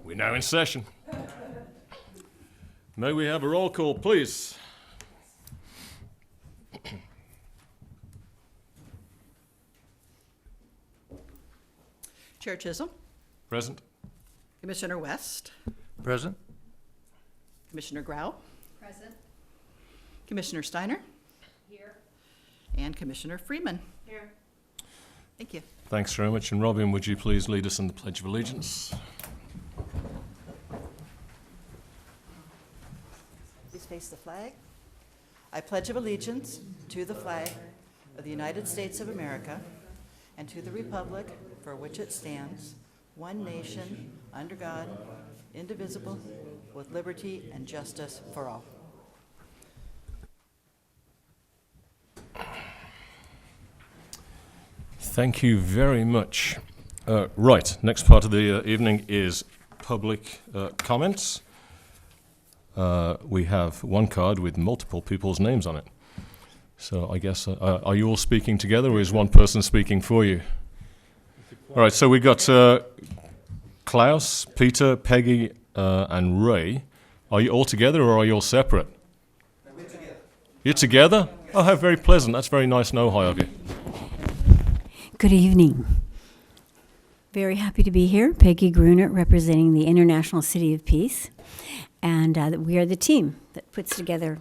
We're now in session. May we have a roll call, please? Chair Chisholm, Present. Commissioner West, Present. Commissioner Grau, Present. Commissioner Steiner, Here. and Commissioner Freeman. Here. Thank you. Thanks very much. And Robin, would you please lead us in the Pledge of Allegiance? Please face the flag. I pledge of allegiance to the flag of the United States of America and to the republic for which it stands, one nation, under God, indivisible, with liberty and justice for all. Thank you very much. Right, next part of the evening is public comments. We have one card with multiple people's names on it. So I guess, are you all speaking together, or is one person speaking for you? All right, so we got Klaus, Peter, Peggy, and Ray. Are you all together, or are you all separate? We're together. You're together? Oh, how very pleasant. That's very nice and Ojai of you. Good evening. Very happy to be here. Peggy Gruner, representing the International City of Peace. And we are the team that puts together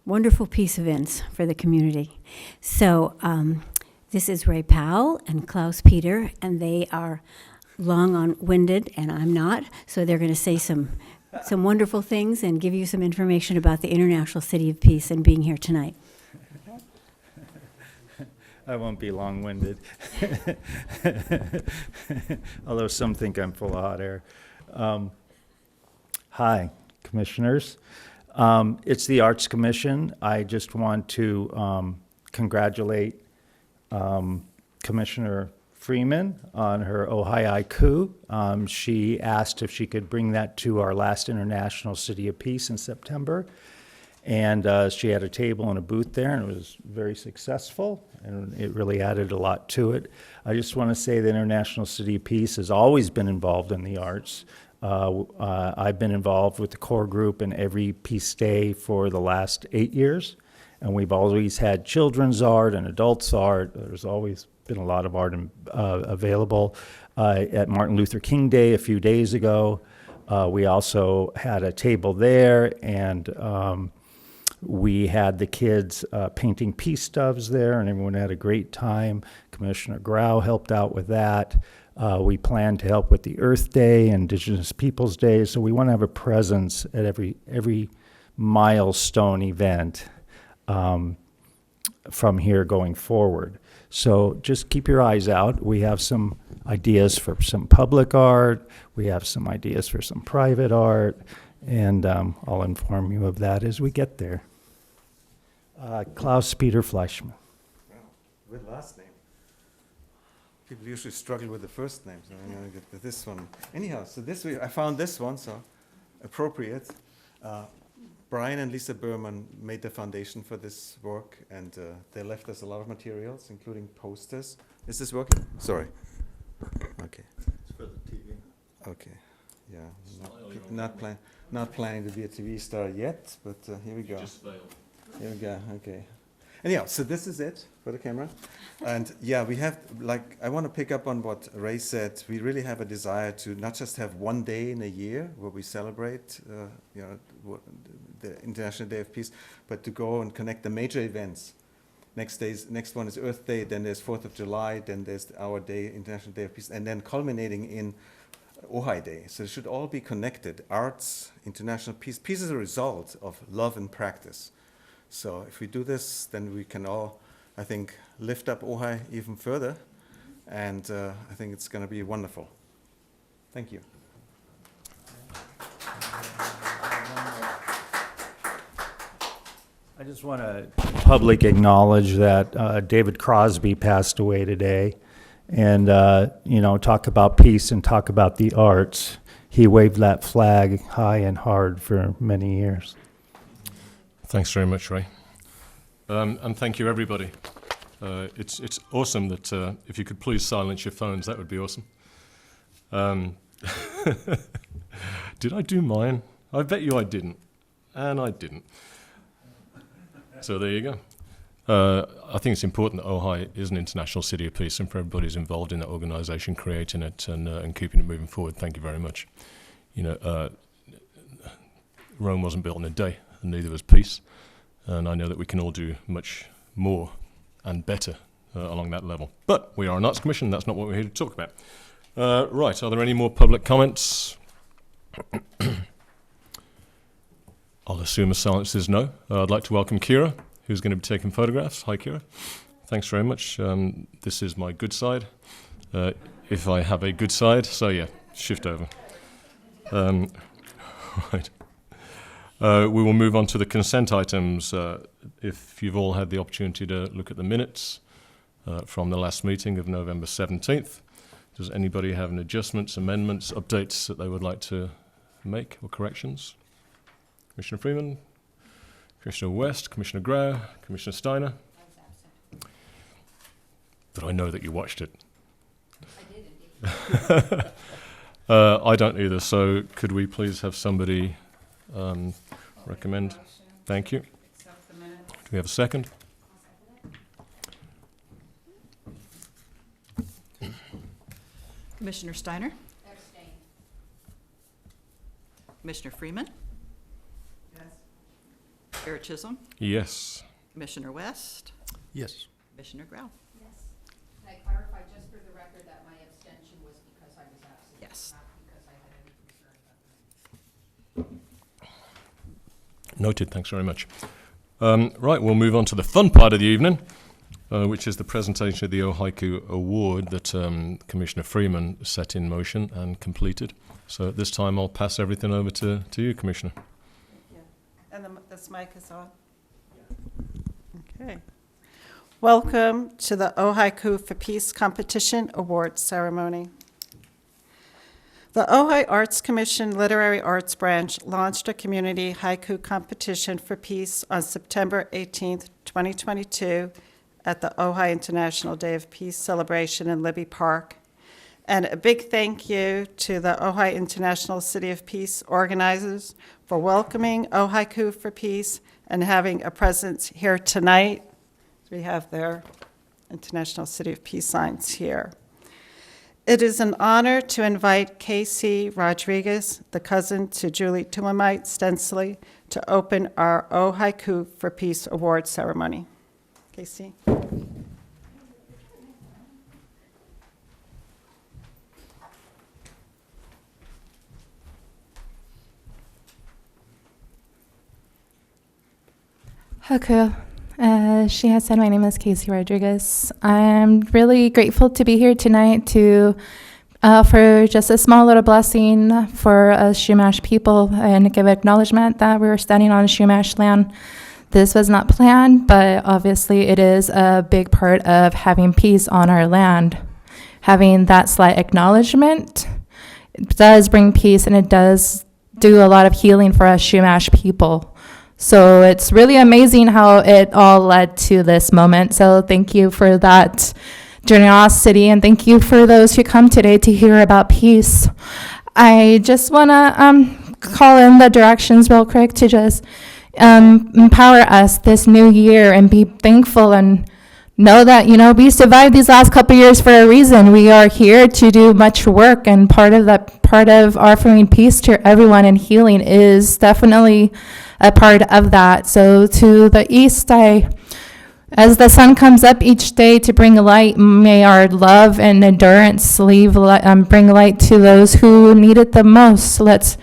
wonderful peace events for the community. So this is Ray Powell and Klaus Peter, and they are long-winded, and I'm not. So they're going to say some wonderful things and give you some information about the International City of Peace and being here tonight. I won't be long-winded, although some think I'm full of hot air. Hi, commissioners. It's the Arts Commission. I just want to congratulate Commissioner Freeman on her Ojai coup. She asked if she could bring that to our last International City of Peace in September. And she had a table and a booth there, and it was very successful, and it really added a lot to it. I just want to say the International City of Peace has always been involved in the arts. I've been involved with the core group in every Peace Day for the last 8 years, and we've always had children's art and adults art. There's always been a lot of art available. At Martin Luther King Day a few days ago, we also had a table there, and we had the kids painting peace doves there, and everyone had a great time. Commissioner Grau helped out with that. We plan to help with the Earth Day, Indigenous Peoples Day, so we want to have a presence at every milestone event from here going forward. So just keep your eyes out. We have some ideas for some public art. We have some ideas for some private art, and I'll inform you of that as we get there. Klaus Peter Fleischmann. Wow, good last name. People usually struggle with the first name, so I'm going to get this one. Anyhow, so I found this one, so appropriate. Brian and Lisa Berman made the foundation for this work, and they left us a lot of materials, including posters. Is this working? Sorry. Okay. It's for the TV. Okay. Yeah. Not planning to be a TV star yet, but here we go. Just failed. Here we go, okay. Anyhow, so this is it for the camera. And yeah, we have, I want to pick up on what Ray said. We really have a desire to not just have one day in a year where we celebrate the International Day of Peace, but to go and connect the major events. Next one is Earth Day, then there's 4th of July, then there's our day, International Day of Peace, and then culminating in Ojai Day. So it should all be connected. Arts, international peace. Peace is a result of love and practice. So if we do this, then we can all, I think, lift up Ojai even further, and I think it's going to be wonderful. Thank you. I just want to publicly acknowledge that David Crosby passed away today, and talk about peace and talk about the arts. He waved that flag high and hard for many years. Thanks very much, Ray. And thank you, everybody. It's awesome that if you could please silence your phones, that would be awesome. Did I do mine? I bet you I didn't. And I didn't. So there you go. I think it's important that Ojai is an international city of peace, and for everybody who's involved in that organisation, creating it and keeping it moving forward, thank you very much. You know, Rome wasn't built in a day, and neither was peace. And I know that we can all do much more and better along that level. But we are an arts commission, that's not what we're here to talk about. Right, are there any more public comments? I'll assume a silence is no. I'd like to welcome Kira, who's going to be taking photographs. Hi, Kira. Thanks very much. This is my good side, if I have a good side. So, yeah, shift over. Right. We will move on to the consent items. If you've all had the opportunity to look at the minutes from the last meeting of November 17th, does anybody have any adjustments, amendments, updates that they would like to make or corrections? Commissioner Freeman, Commissioner West, Commissioner Grau, Commissioner Steiner. But I know that you watched it. I did indeed. I don't either, so could we please have somebody recommend? Thank you. Do we have a second? Commissioner Steiner? Abstain. Commissioner Freeman? Yes. Chair Chisholm? Yes. Commissioner West? Yes. Commissioner Grau? Yes. Can I clarify just for the record that my abstention was because I was absent? Yes. Not because I had any concern about that. Noted, thanks very much. Right, we'll move on to the fun part of the evening, which is the presentation of the Ojai Award that Commissioner Freeman set in motion and completed. So at this time, I'll pass everything over to you, Commissioner. Yeah. And this mic is on? Okay. Welcome to the Ojai for Peace Competition Award Ceremony. The Ojai Arts Commission Literary Arts Branch launched a community haiku competition for peace on September 18th, 2022 at the Ojai International Day of Peace celebration in Libby Park. And a big thank you to the Ojai International City of Peace organizers for welcoming Ojai for Peace and having a presence here tonight. We have their International City of Peace signs here. It is an honor to invite Casey Rodriguez, the cousin to Julie Tumamite Stensley, to open our Ojai for Peace Award ceremony. Casey. Haku. She has said my name is Casey Rodriguez. I'm really grateful to be here tonight to for just a small little blessing for us Chumash people and give acknowledgement that we're standing on Chumash land. This was not planned, but obviously it is a big part of having peace on our land. Having that slight acknowledgement does bring peace, and it does do a lot of healing for us Chumash people. So it's really amazing how it all led to this moment. So thank you for that generosity, and thank you for those who come today to hear about peace. I just want to call in the directions real quick to just empower us this new year and be thankful and know that, you know, we survived these last couple of years for a reason. We are here to do much work, and part of offering peace to everyone and healing is definitely a part of that. So to the east, as the sun comes up each day to bring light, may our love and endurance bring light to those who need it the most. Let's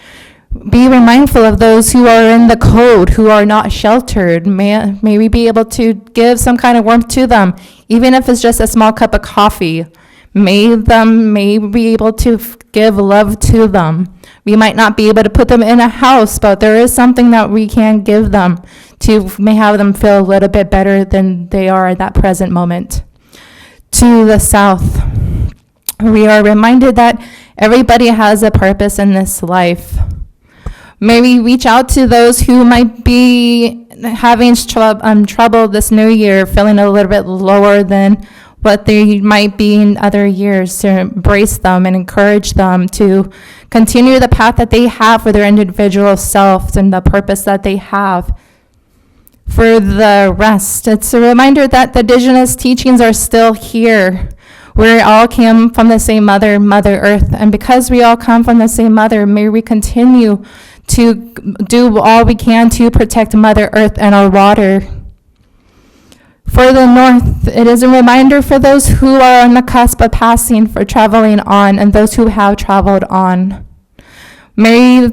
be mindful of those who are in the cold, who are not sheltered. May we be able to give some kind of warmth to them, even if it's just a small cup of coffee. May be able to give love to them. We might not be able to put them in a house, but there is something that we can give them to may have them feel a little bit better than they are at that present moment. To the south, we are reminded that everybody has a purpose in this life. May we reach out to those who might be having trouble this new year, feeling a little bit lower than what they might be in other years, to embrace them and encourage them to continue the path that they have for their individual selves and the purpose that they have. For the rest, it's a reminder that the indigenous teachings are still here. We all came from the same mother, Mother Earth, and because we all come from the same mother, may we continue to do all we can to protect Mother Earth and our water. For the North, it is a reminder for those who are on the cusp of passing, for traveling on, and those who have traveled on. May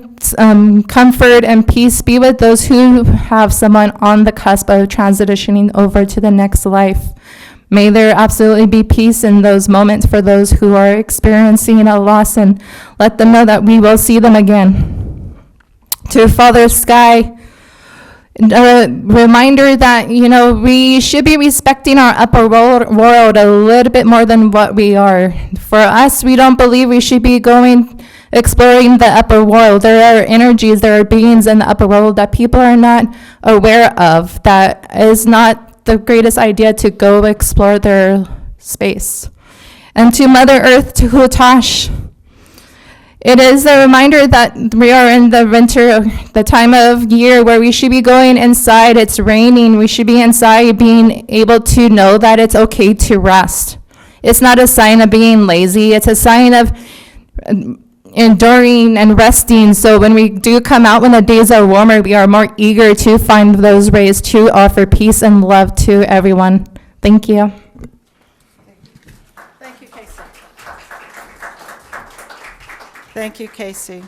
comfort and peace be with those who have someone on the cusp of transitioning over to the next life. May there absolutely be peace in those moments for those who are experiencing a loss, and let them know that we will see them again. To Father Sky, a reminder that, we should be respecting our upper world a little bit more than what we are. For us, we don't believe we should be exploring the upper world. There are energies, there are beings in the upper world that people are not aware of. That is not the greatest idea to go explore their space. And to Mother Earth, to Hutash, it is a reminder that we are in the winter, the time of year where we should be going inside. It's raining. We should be inside, being able to know that it's okay to rest. It's not a sign of being lazy. It's a sign of enduring and resting. So when we do come out, when the days are warmer, we are more eager to find those ways to offer peace and love to everyone. Thank you. Thank you, Casey. Thank you, Casey.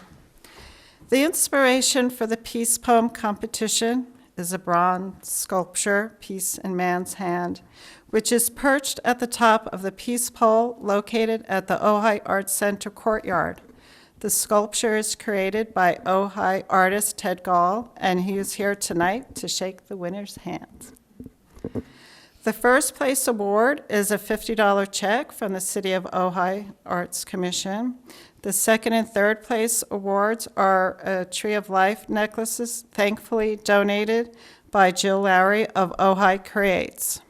The inspiration for the peace poem competition is a bronze sculpture, Peace in Man's Hand, which is perched at the top of the peace pole located at the Ojai Arts Center courtyard. The sculpture is created by Ojai artist Ted Gall, and he is here tonight to shake the winner's hands. The first place award is a $50 check from the City of Ojai Arts Commission. The second and third place awards are a Tree of Life necklaces, thankfully donated by Jill Lowry of Ojai Creates.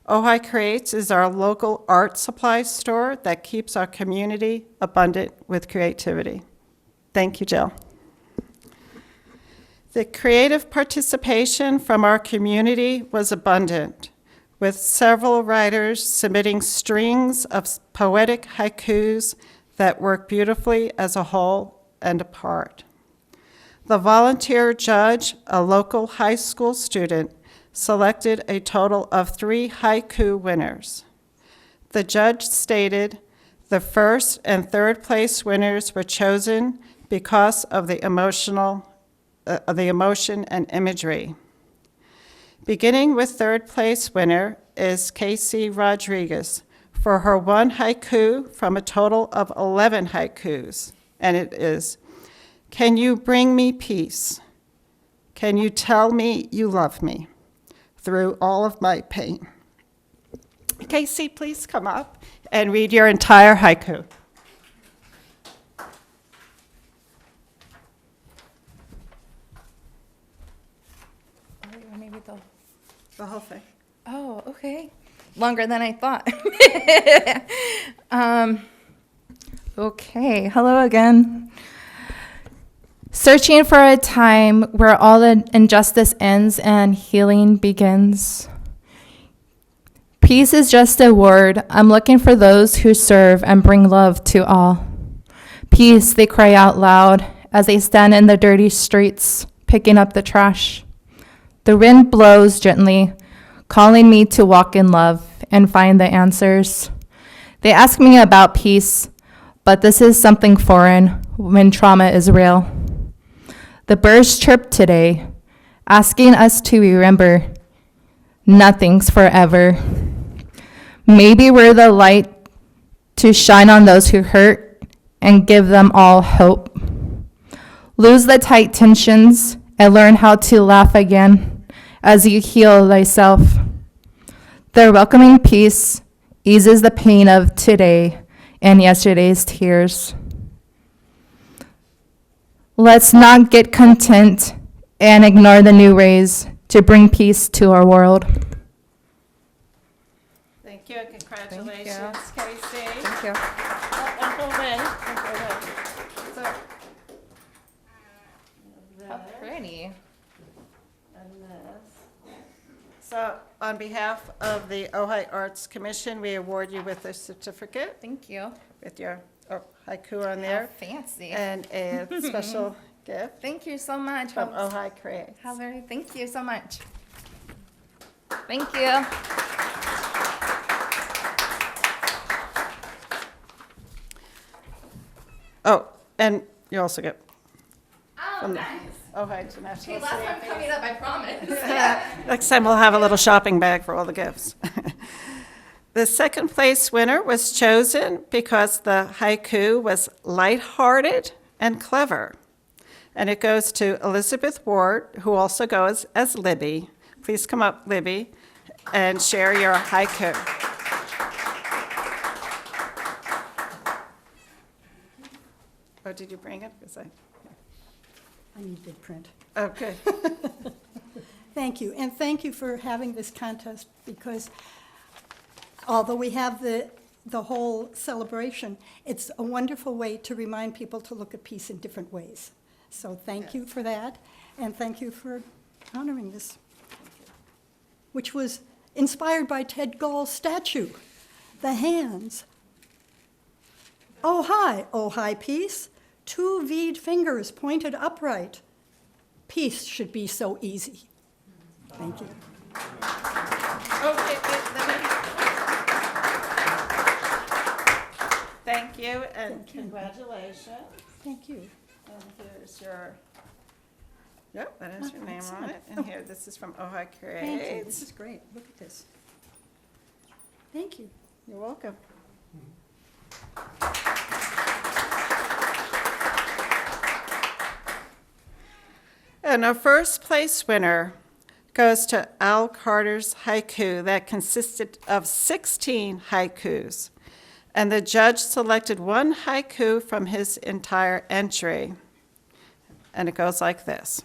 Ojai Creates is our local art supply store that keeps our community abundant with creativity. Thank you, Jill. The creative participation from our community was abundant, with several writers submitting strings of poetic haikus that work beautifully as a whole and a part. The volunteer judge, a local high school student, selected a total of 3 haiku winners. The judge stated the first and third place winners were chosen because of the emotion and imagery. Beginning with third place winner is Casey Rodriguez for her 1 haiku from a total of 11 haikus, and it is, "Can you bring me peace? Can you tell me you love me through all of my pain?" Casey, please come up and read your entire haiku. Maybe The whole thing. Oh, okay. Longer than I thought. Okay, hello again. Searching for a time where all the injustice ends and healing begins. Peace is just a word. I'm looking for those who serve and bring love to all. Peace, they cry out loud as they stand in the dirty streets, picking up the trash. The wind blows gently, calling me to walk in love and find the answers. They ask me about peace, but this is something foreign when trauma is real. The birds chirp today, asking us to remember nothing's forever. Maybe we're the light to shine on those who hurt and give them all hope. Lose the tight tensions and learn how to laugh again as you heal thyself. The welcoming peace eases the pain of today and yesterday's tears. Let's not get content and ignore the new ways to bring peace to our world. Thank you, and Congratulations, Casey. Thank you. Oh, don't go away. Don't go away. So, How pretty. and this. So, on behalf of the Ojai Arts Commission, we award you with a certificate Thank you. with your haiku on there Fancy. and a special gift Thank you so much. from Ojai Creates. Thank you so much. Thank you. Oh, and you also get Oh, from the nice. Ojai International Hey, last City time of coming Peace. up, I promise. Next time we'll have a little shopping bag for all the gifts. The second place winner was chosen because the haiku was lighthearted and clever. And it goes to Elizabeth Ward, who also goes as Libby. Please come up, Libby, and share your haiku. Oh, did you bring it? 'Cause I need big print. Okay. Thank you, and thank you for having this contest, because although we have the whole celebration, it's a wonderful way to remind people to look at peace in different ways. So thank you for that, and thank you for honoring this, which was inspired by Ted Gall's statue, the hands. Oh high peace, two V'd fingers pointed upright. Peace should be so easy. Thank you. Okay, thank you, and congratulations. Thank you. And here's your, yep, that has your Oh, name on excellent. it. And here, this is from Ojai Thank you. This Creates. is great. Look at this. Thank you. You're welcome. And our first place winner goes to Al Carter's haiku that consisted of 16 haikus. And the judge selected one haiku from his entire entry. And it goes like this.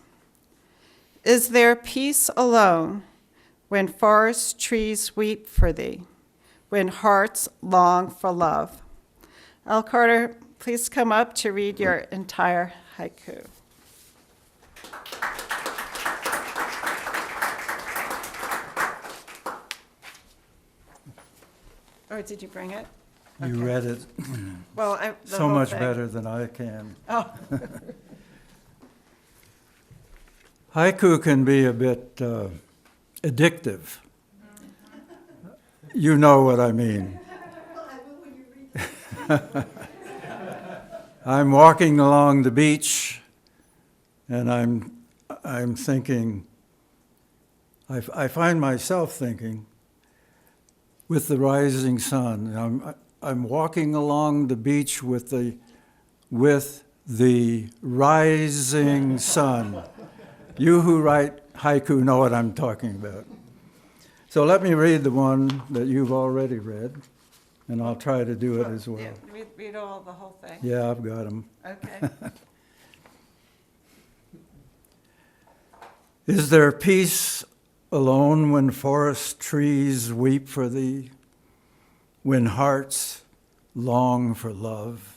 Is there peace alone when forest trees weep for thee, when hearts long for love? Al Carter, please come up to read your entire haiku. Or did you bring it? You Okay. read it Well, the so whole much thing. better than I can. Oh, Haiku can be a bit addictive. You know what I mean. I'm walking along the beach, and I'm thinking. I find myself thinking, with the rising sun. I'm walking along the beach with the rising sun. You who write haiku know what I'm talking about. So let me read the one that you've already read, and I'll try to do it as well. yeah, read all the whole thing. Yeah, I've got them. Okay. Is there peace alone when forest trees weep for thee, when hearts long for love?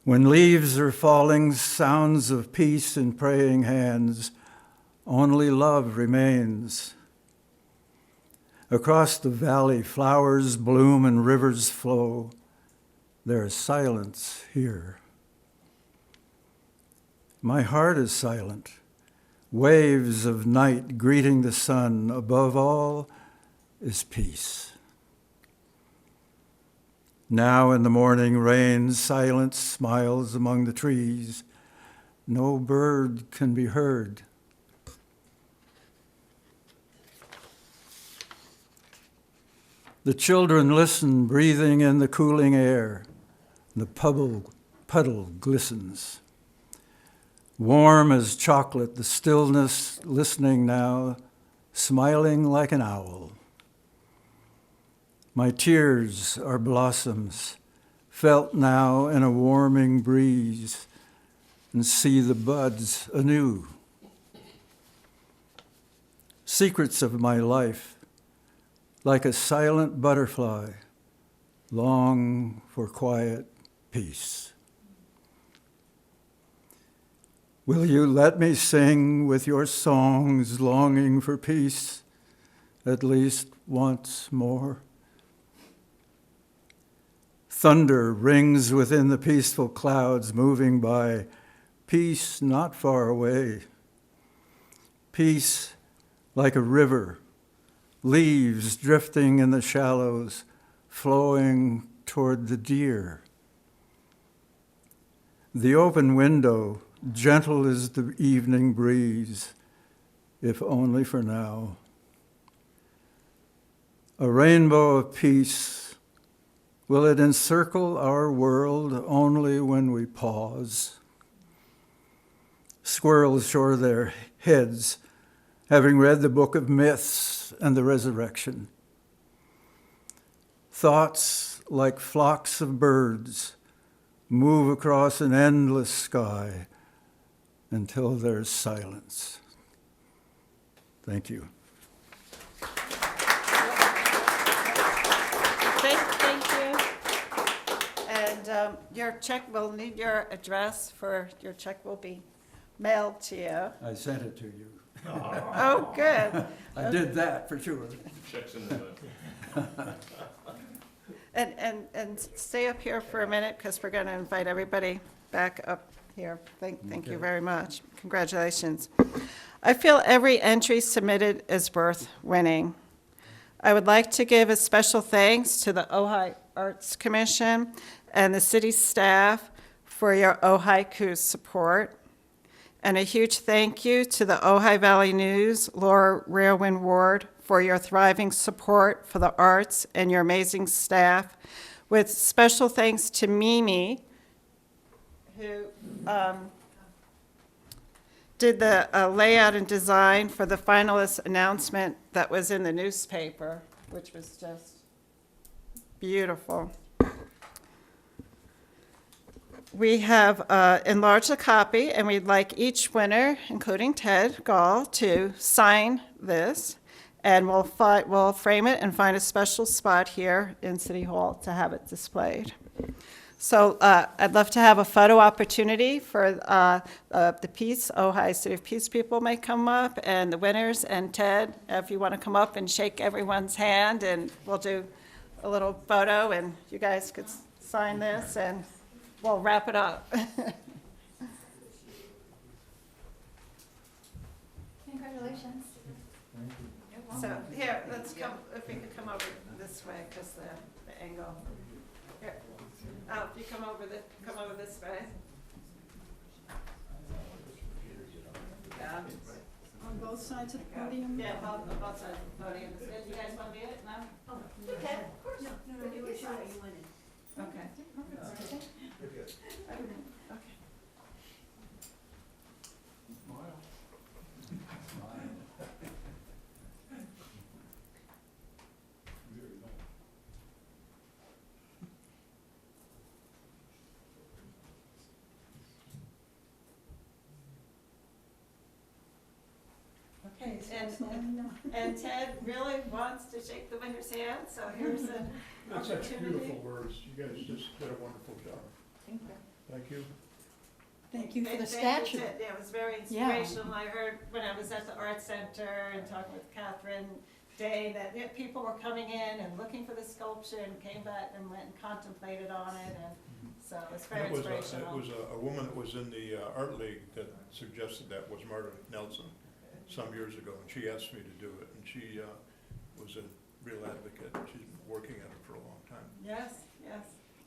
When leaves are falling, sounds of peace in praying hands, only love remains. Across the valley, flowers bloom and rivers flow. There is silence here. My heart is silent. Waves of night greeting the sun. Above all is peace. Now in the morning rain, silence smiles among the trees. No bird can be heard. The children listen, breathing in the cooling air. The puddle glistens. Warm as chocolate, the stillness listening now, smiling like an owl. My tears are blossoms, felt now in a warming breeze, and see the buds anew. Secrets of my life, like a silent butterfly, long for quiet peace. Will you let me sing with your songs, longing for peace, at least once more? Thunder rings within the peaceful clouds moving by, peace not far away. Peace like a river, leaves drifting in the shallows, flowing toward the deer. The open window, gentle as the evening breeze, if only for now. A rainbow of peace, will it encircle our world only when we pause? Squirrels show their heads, having read the book of myths and the resurrection. Thoughts like flocks of birds move across an endless sky until there's silence. Thank you. Thank you. And your check, we'll need your address for, your check will be mailed to you. I sent it to you. Oh, good. I did that for sure. Checks in the mail. And stay up here for a minute, because we're going to invite everybody back up here. Thank you very much. Congratulations. I feel every entry submitted is worth winning. I would like to give a special thanks to the Ojai Arts Commission and the city staff for your Ojai support. And a huge thank you to the Ojai Valley News, Laura Railwin Ward, for your thriving support for the arts and your amazing staff. With special thanks to Mimi, who did the layout and design for the finalist announcement that was in the newspaper, which was just beautiful. We have enlarged the copy, and we'd like each winner, including Ted Gall, to sign this, and we'll frame it and find a special spot here in City Hall to have it displayed. So I'd love to have a photo opportunity for the Peace, Ojai City of Peace people may come up, and the winners, and Ted, if you want to come up and shake everyone's hand, and we'll do a little photo, and you guys could sign this, and we'll wrap it up. Congratulations. So here, let's come, if we could come over this way, because the angle. Here, oh, if you come over this way. Yeah. On both sides of the podium? Yeah, both sides of the podium. You guys want to be it? No? Oh, you can, of course. No, you were sure you wanted. Okay. Okay. Okay, and Ted really wants to shake the winner's hand, so here's an That's such opportunity. beautiful words. You guys just did a wonderful job. Thank you. Thank you. Thank you for the Thank you, statue. Ted. Yeah, it was very Yeah. inspirational. I heard when I was at the Art Center and talking with Catherine Day that people were coming in and looking for the sculpture and came back and went and contemplated on it, and so it was very It was inspirational. a woman that was in the Art League that suggested that was Marta Nelson some years ago, and she asked me to do it, and she was a real advocate. She's been working at it for a long time. Yes, yes.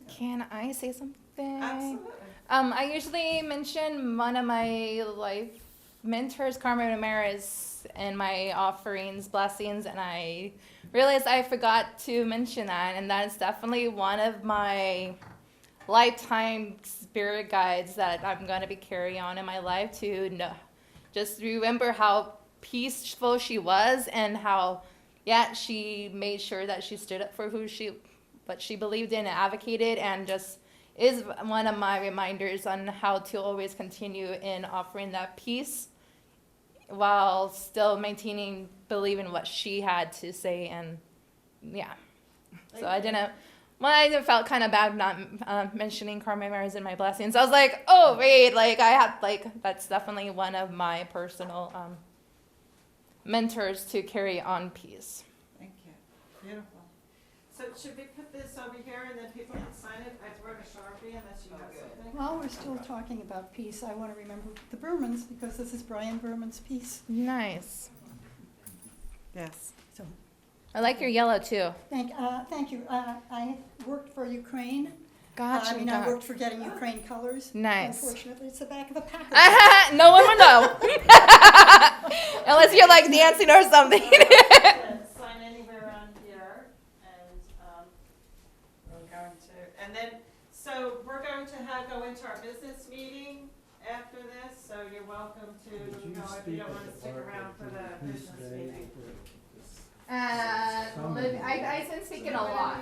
Can I say something? Absolutely. I usually mention one of my life mentors, Carmen Ramirez, in my offerings, blessings, and I realized I forgot to mention that, and that is definitely one of my lifetime spirit guides that I'm going to be carrying on in my life to know. Just remember how peaceful she was and how, yeah, she made sure that she stood up for what she believed in and advocated, and just is one of my reminders on how to always continue in offering that peace while still maintaining believing what she had to say and yeah. So I didn't. Well, I felt kind of bad not mentioning Carmen Maris in my blessings. I was like, oh wait, like I have like that's definitely one of my personal mentors to carry on peace. Thank you. Beautiful. So should we put this over here and then people can sign it? I brought a Sharpie unless you have something. While we're still talking about peace, I want to remember the Bermans, because this is Brian Berman's piece. Nice. Yes. So, I like your yellow too. thank you. I worked for Ukraine. Gotcha. I worked for getting Ukraine colors. Nice. Unfortunately, it's the back of a package. No one would know. Unless you're like dancing or something. Sign anywhere on here, and we're going to, and then, so we're going to go into our business meeting after this, so you're welcome to go if you don't want to stick around for the business meeting. I've been speaking a lot.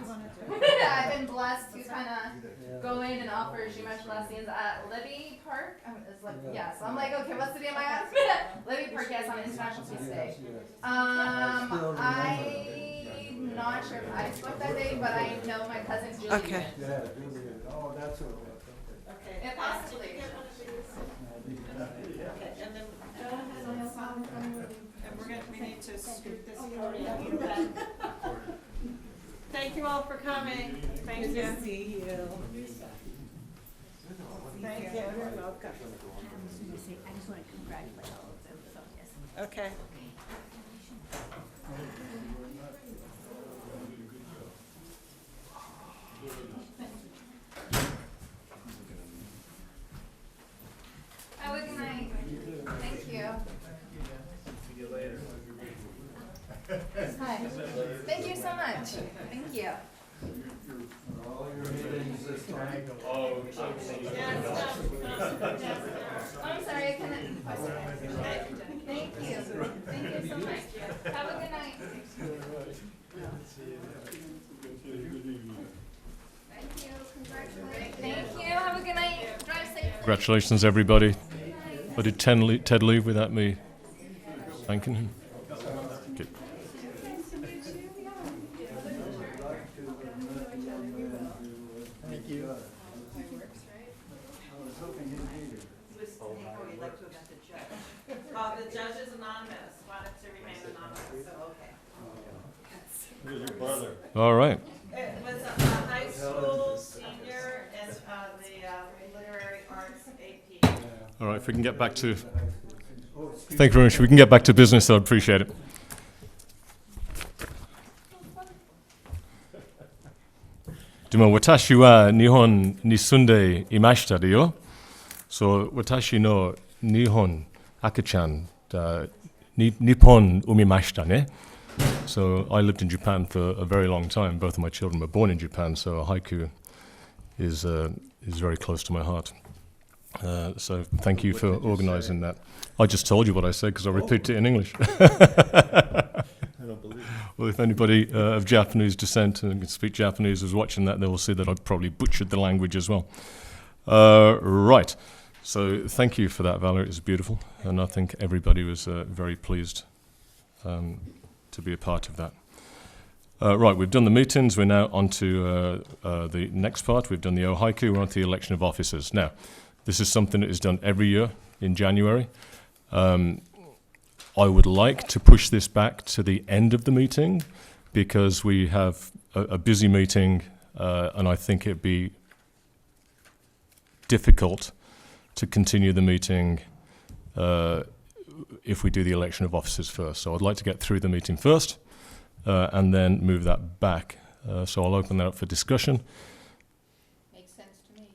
I've been blessed to kind of go in and offer Shumash blessings at Libby Park. It's like, yeah, so I'm like, okay, what's the day of my house? Libby Park, yes, on International Peace Day. I'm not sure if I spoke that day, but I know my cousin Julie. Okay. Oh, that's all. Okay. If possibly. Okay, and then go ahead and sign, and we need to scoot this podium back. Thank you all for coming. Thank you. See you. Thank you. You're welcome. I just want to congratulate all of them. So, yes. Okay. Have a good night. Thank you. See you later. Hi. Thank you so much. Thank you. All your meetings this time. I'm sorry, I couldn't. Thank you. Thank you so much. Have a good night. Thank you. Congratulations. Thank you. Have a good night. Drive safe. Congratulations, everybody. Or did Ted leave without me thanking him? Good. Thank you. I was hoping you'd be here. The judge is anonymous, wanted to remain anonymous, so, okay. All right. It was a high school senior and the literary arts AP. All right, if we can get back to... Thank you very much. If we can get back to business, I'd appreciate it. Dimo, watashi wa nihon ni sunde imashita de yo. So, watashi no nihon akachan nippon umimashita ne. So, I lived in Japan for a very long time. Both of my children were born in Japan, so haiku is very close to my heart. So thank you for organising that. I just told you what I said because I repeated it in English. I don't believe it. Well, if anybody of Japanese descent and can speak Japanese is watching that, they will see that I probably butchered the language as well. Right. So thank you for that, Valerie. It was beautiful. And I think everybody was very pleased to be a part of that. Right, we've done the meetings. We're now on to the next part. We've done the Ojai. We're on to the election of officers. Now, this is something that is done every year in January. I would like to push this back to the end of the meeting because we have a busy meeting and I think it'd be difficult to continue the meeting if we do the election of officers first. So I'd like to get through the meeting first and then move that back. So I'll open that up for discussion. Makes sense to me.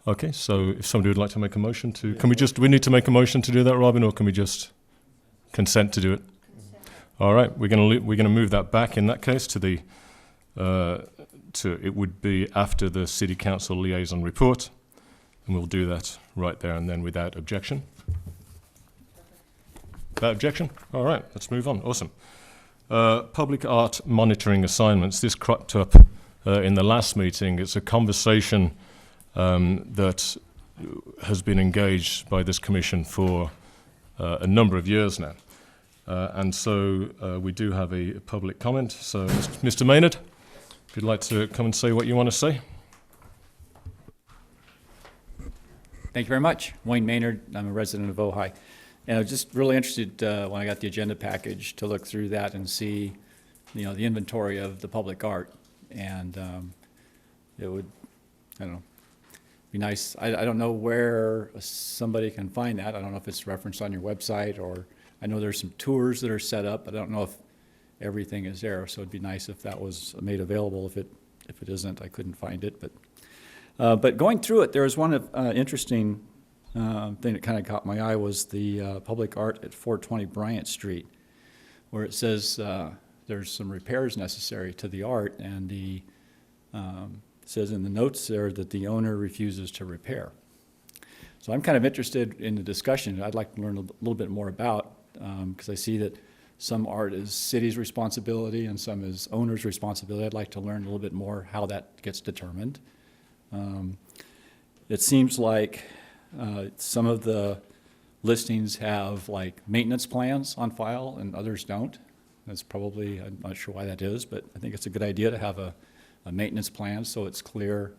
Okay, so if somebody would like to make a motion to, do we need to make a motion to do that, Robin, or can we just consent to do it? All right, we're going to move that back in that case to the, it would be after the City Council liaison report, and we'll do that right there and then without objection. Without objection? All right, let's move on. Awesome. Public art monitoring assignments. This cropped up in the last meeting. It's a conversation that has been engaged by this commission for a number of years now. And so we do have a public comment. So, Mr. Maynard, if you'd like to come and say what you want to say. Thank you very much. Wayne Maynard, I'm a resident of Ojai. And I was just really interested when I got the agenda package to look through that and see, the inventory of the public art. And it would, I don't know, be nice. I don't know where somebody can find that. I don't know if it's referenced on your website, or I know there's some tours that are set up, but I don't know if everything is there. So it'd be nice if that was made available. If it isn't, I couldn't find it. But going through it, there was one interesting thing that kind of caught my eye was the public art at 420 Bryant Street, where it says there's some repairs necessary to the art, and it says in the notes there that the owner refuses to repair. So I'm kind of interested in the discussion. I'd like to learn a little bit more about, because I see that some art is city's responsibility and some is owner's responsibility. I'd like to learn a little bit more how that gets determined. It seems like some of the listings have like maintenance plans on file and others don't. That's probably, I'm not sure why that is, but I think it's a good idea to have a maintenance plan so it's clear,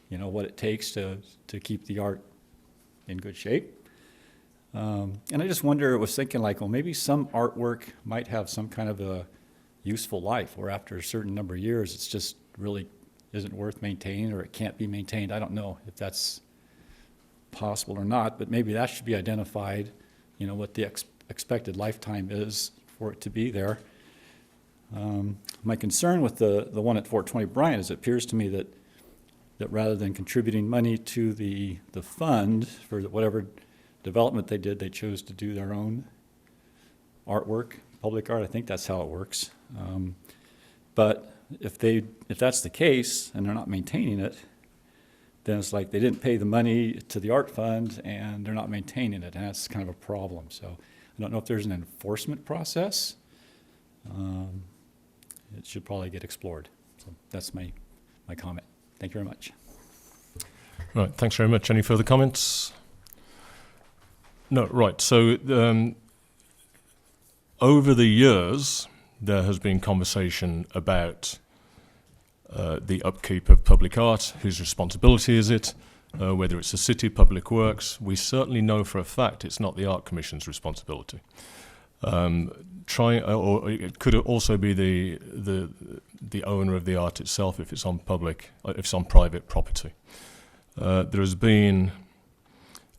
what it takes to keep the art in good shape. And I just was thinking like, well, maybe some artwork might have some kind of a useful life, where after a certain number of years, it's just really isn't worth maintaining, or it can't be maintained. I don't know if that's possible or not, but maybe that should be identified, what the expected lifetime is for it to be there. My concern with the one at 420 Bryant is it appears to me that rather than contributing money to the fund for whatever development they did, they chose to do their own artwork, public art. I think that's how it works. But if that's the case and they're not maintaining it, then it's like they didn't pay the money to the art fund and they're not maintaining it, and that's kind of a problem. So I don't know if there's an enforcement process. It should probably get explored. So that's my comment. Thank you very much. Right, thanks very much. Any further comments? No, right. So over the years, there has been conversation about the upkeep of public art, whose responsibility is it, whether it's the city, public works. We certainly know for a fact it's not the Art Commission's responsibility. Or it could also be the owner of the art itself if it's on private property. There has been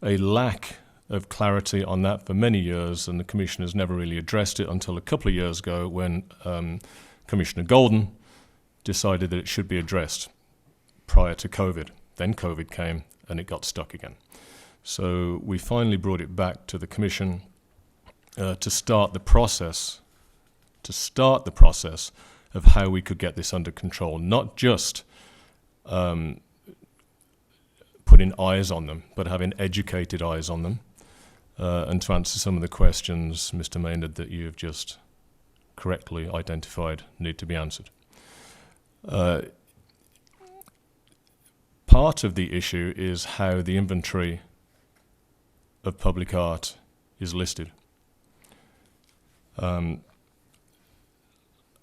a lack of clarity on that for many years, and the Commission has never really addressed it until a couple of years ago when Commissioner Golden decided that it should be addressed prior to COVID. Then COVID came and it got stuck again. So we finally brought it back to the Commission to start the process of how we could get this under control, not just putting eyes on them, but having educated eyes on them, and to answer some of the questions, Mr. Maynard, that you have just correctly identified need to be answered. Part of the issue is how the inventory of public art is listed.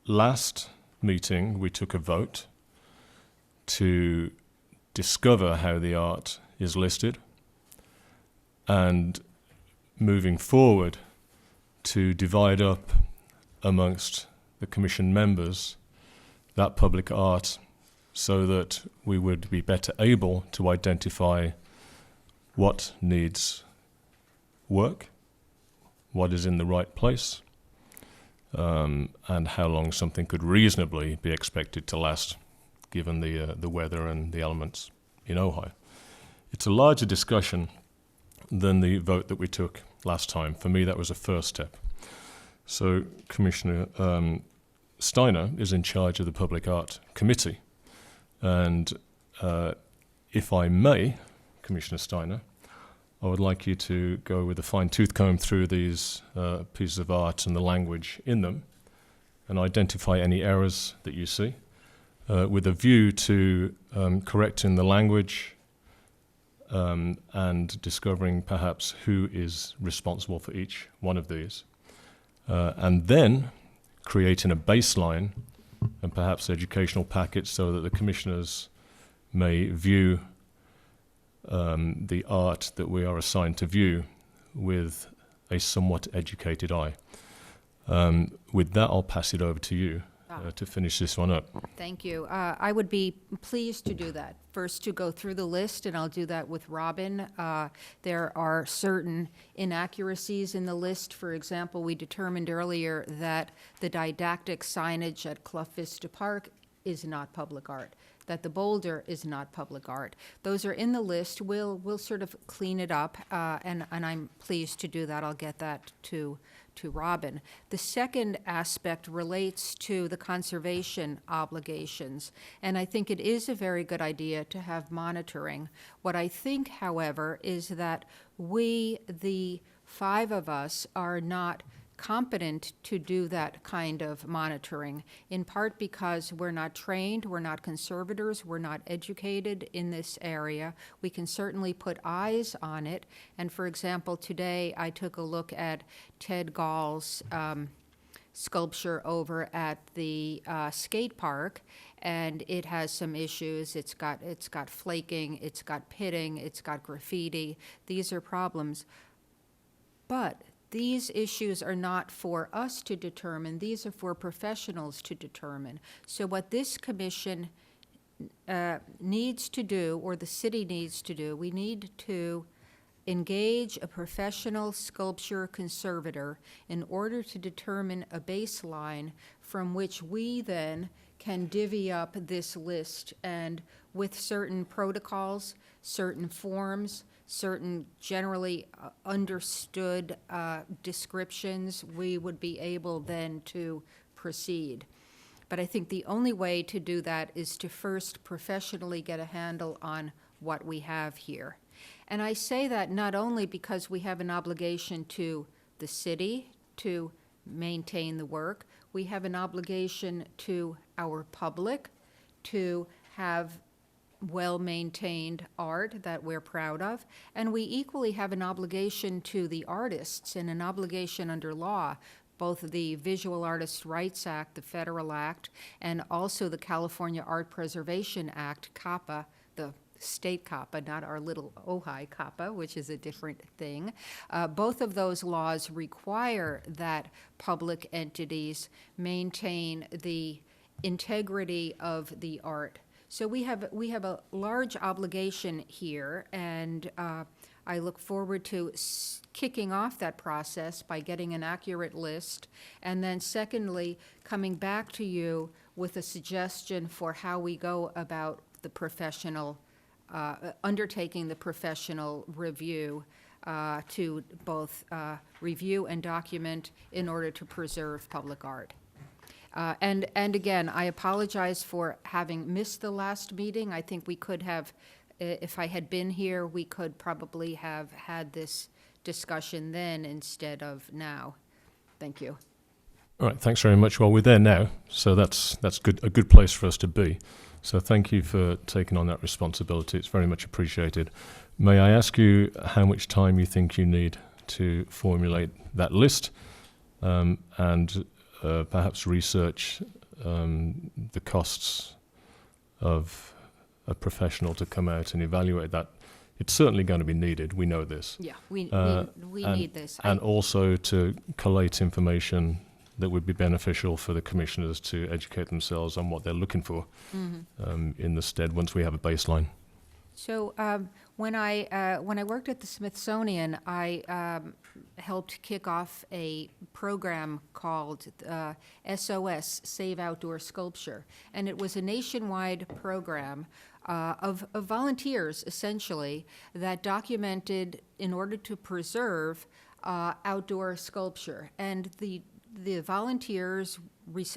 Last meeting, we took a vote to discover how the art is listed, and moving forward to divide up amongst the Commission members that public art so that we would be better able to identify what needs work, what is in the right place, and how long something could reasonably be expected to last given the weather and the elements in Ojai. It's a larger discussion than the vote that we took last time. For me, that was a first step. So Commissioner Steiner is in charge of the Public Art Committee. And if I may, Commissioner Steiner, I would like you to go with a fine-tooth comb through these pieces of art and the language in them and identify any errors that you see with a view to correcting the language and discovering perhaps who is responsible for each one of these. and then creating a baseline and perhaps educational package so that the commissioners may view the art that we are assigned to view with a somewhat educated eye. With that, I'll pass it over to you to finish this one up. Thank you. I would be pleased to do that. First, to go through the list, and I'll do that with Robin. There are certain inaccuracies in the list. For example, we determined earlier that the didactic signage at Clough Vista Park is not public art, that the boulder is not public art. Those are in the list. We'll sort of clean it up, and I'm pleased to do that. I'll get that to Robin. The second aspect relates to the conservation obligations, and I think it is a very good idea to have monitoring. What I think, however, is that we, the 5 of us, are not competent to do that kind of monitoring, in part because we're not trained, we're not conservators, we're not educated in this area. We can certainly put eyes on it. And for example, today I took a look at Ted Gall's sculpture over at the skate park, and it has some issues. It's got flaking, it's got pitting, it's got graffiti. These are problems. But these issues are not for us to determine. These are for professionals to determine. So what this commission needs to do, or the city needs to do, we need to engage a professional sculpture conservator in order to determine a baseline from which we then can divvy up this list, and with certain protocols, certain forms, certain generally understood descriptions, we would be able then to proceed. But I think the only way to do that is to first professionally get a handle on what we have here. And I say that not only because we have an obligation to the city to maintain the work, we have an obligation to our public to have well-maintained art that we're proud of, and we equally have an obligation to the artists and an obligation under law, both the Visual Artists' Rights Act, the federal act, and also the California Art Preservation Act, CAPA, the state CAPA, not our little Ojai CAPA, which is a different thing. Both of those laws require that public entities maintain the integrity of the art. So we have a large obligation here, and I look forward to kicking off that process by getting an accurate list, and then secondly, coming back to you with a suggestion for how we go about the professional, undertaking the professional review to both review and document in order to preserve public art. And again, I apologize for having missed the last meeting. I think we could have, if I had been here, we could probably have had this discussion then instead of now. Thank you. All right, thanks very much. Well, we're there now, so that's good, a good place for us to be. So thank you for taking on that responsibility. It's very much appreciated. May I ask you how much time you think you need to formulate that list, and perhaps research the costs of a professional to come out and evaluate that? It's certainly going to be needed. We know this. Yeah, we need this. And also to collate information that would be beneficial for the commissioners to educate themselves on what they're looking for in the stead once we have a baseline. So when I worked at the Smithsonian, I helped kick off a program called SOS, Save Outdoor Sculpture. And it was a nationwide program of volunteers, essentially, that documented in order to preserve outdoor sculpture. And the volunteers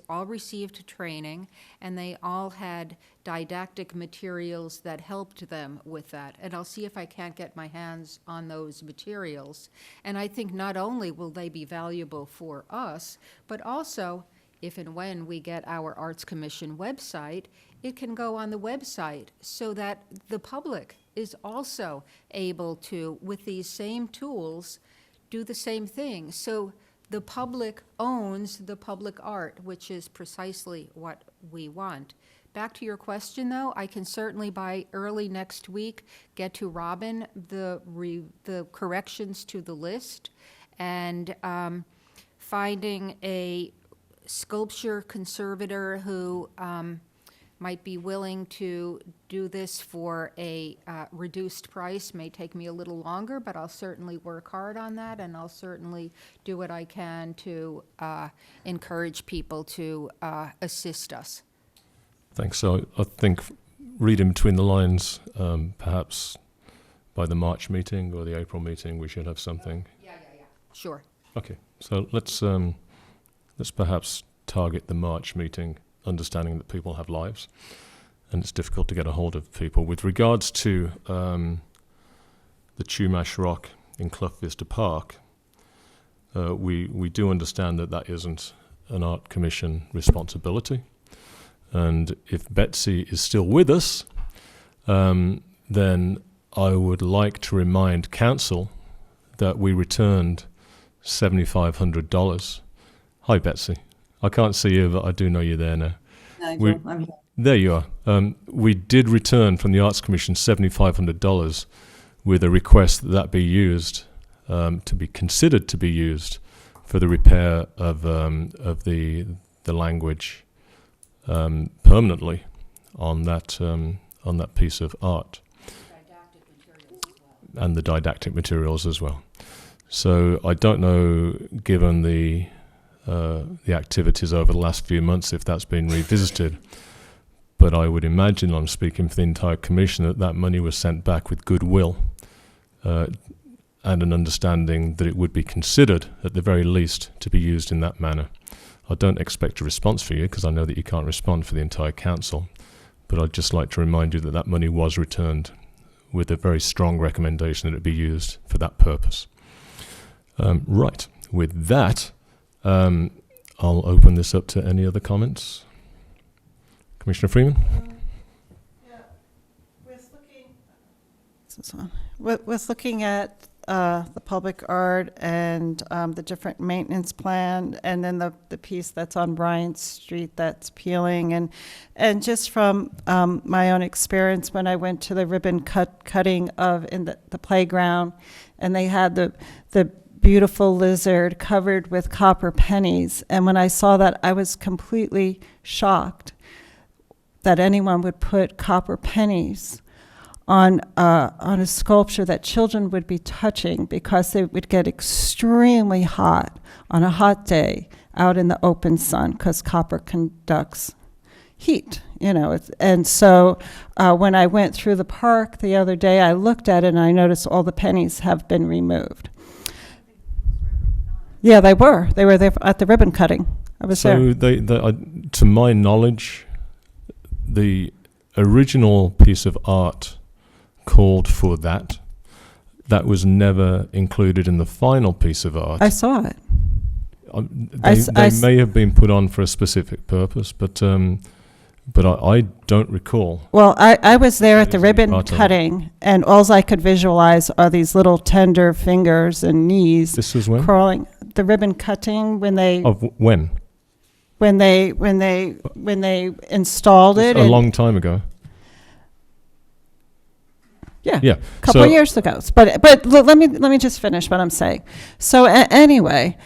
all received training, and they all had didactic materials that helped them with that. And I'll see if I can't get my hands on those materials. And I think not only will they be valuable for us, but also, if and when we get our Arts Commission website, it can go on the website so that the public is also able to, with these same tools, do the same thing. So the public owns the public art, which is precisely what we want. Back to your question, though, I can certainly by early next week get to Robin the corrections to the list, and finding a sculpture conservator who might be willing to do this for a reduced price may take me a little longer, but I'll certainly work hard on that, and I'll certainly do what I can to encourage people to assist us. Thanks. So I think reading between the lines, perhaps by the March meeting or the April meeting, we should have something. Yeah. Sure. Okay. So let's perhaps target the March meeting, understanding that people have lives and it's difficult to get a hold of people. With regards to the Chumash Rock in Clough Vista Park, we do understand that isn't an Art Commission responsibility. And if Betsy is still with us, then I would like to remind Council that we returned $7,500. Hi, Betsy. I can't see you, but I do know you're there now. Nigel, I'm here. There you are. We did return from the Arts Commission $7,500 with a request that be used, to be considered to be used for the repair of the language permanently on that piece of art, and the didactic materials as well. So I don't know, given the activities over the last few months, if that's been revisited, but I would imagine, I'm speaking for the entire Commission, that money was sent back with goodwill and an understanding that it would be considered, at the very least, to be used in that manner. I don't expect a response for you, because I know that you can't respond for the entire Council, but I'd just like to remind you that money was returned with a very strong recommendation that it be used for that purpose. Right, with that, I'll open this up to any other comments. Commissioner Freeman? With looking at the public art and the different maintenance plan, and then the piece that's on Bryant Street that's peeling, and just from my own experience when I went to the ribbon cutting in the playground, and they had the beautiful lizard covered with copper pennies, and when I saw that, I was completely shocked that anyone would put copper pennies on a sculpture that children would be touching, because they would get extremely hot on a hot day out in the open sun, because copper conducts heat, and so when I went through the park the other day, I looked at it and I noticed all the pennies have been removed. Yeah, they were there at the ribbon cutting. I was there. So to my knowledge, the original piece of art called for that was never included in the final piece of art. I saw it. They may have been put on for a specific purpose, but I don't recall. Well, I was there at the ribbon cutting, and all I could visualize are these little tender fingers and knees. This was when? Crawling. The ribbon cutting when they when they installed it. A long time ago. Yeah, yeah, a couple of years ago. But let me just finish what I'm saying. So anyway,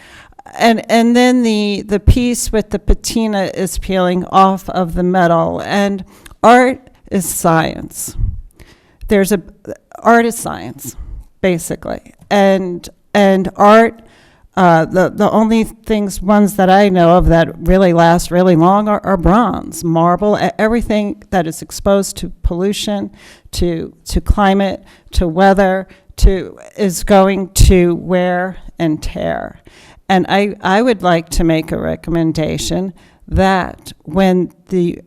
and then the piece with the patina is peeling off of the metal, and art is science. Art is science, basically, and art. The only ones that I know of that really last really long are bronze, marble, everything that is exposed to pollution, to climate, to weather, is going to wear and tear. And I would like to make a recommendation that when the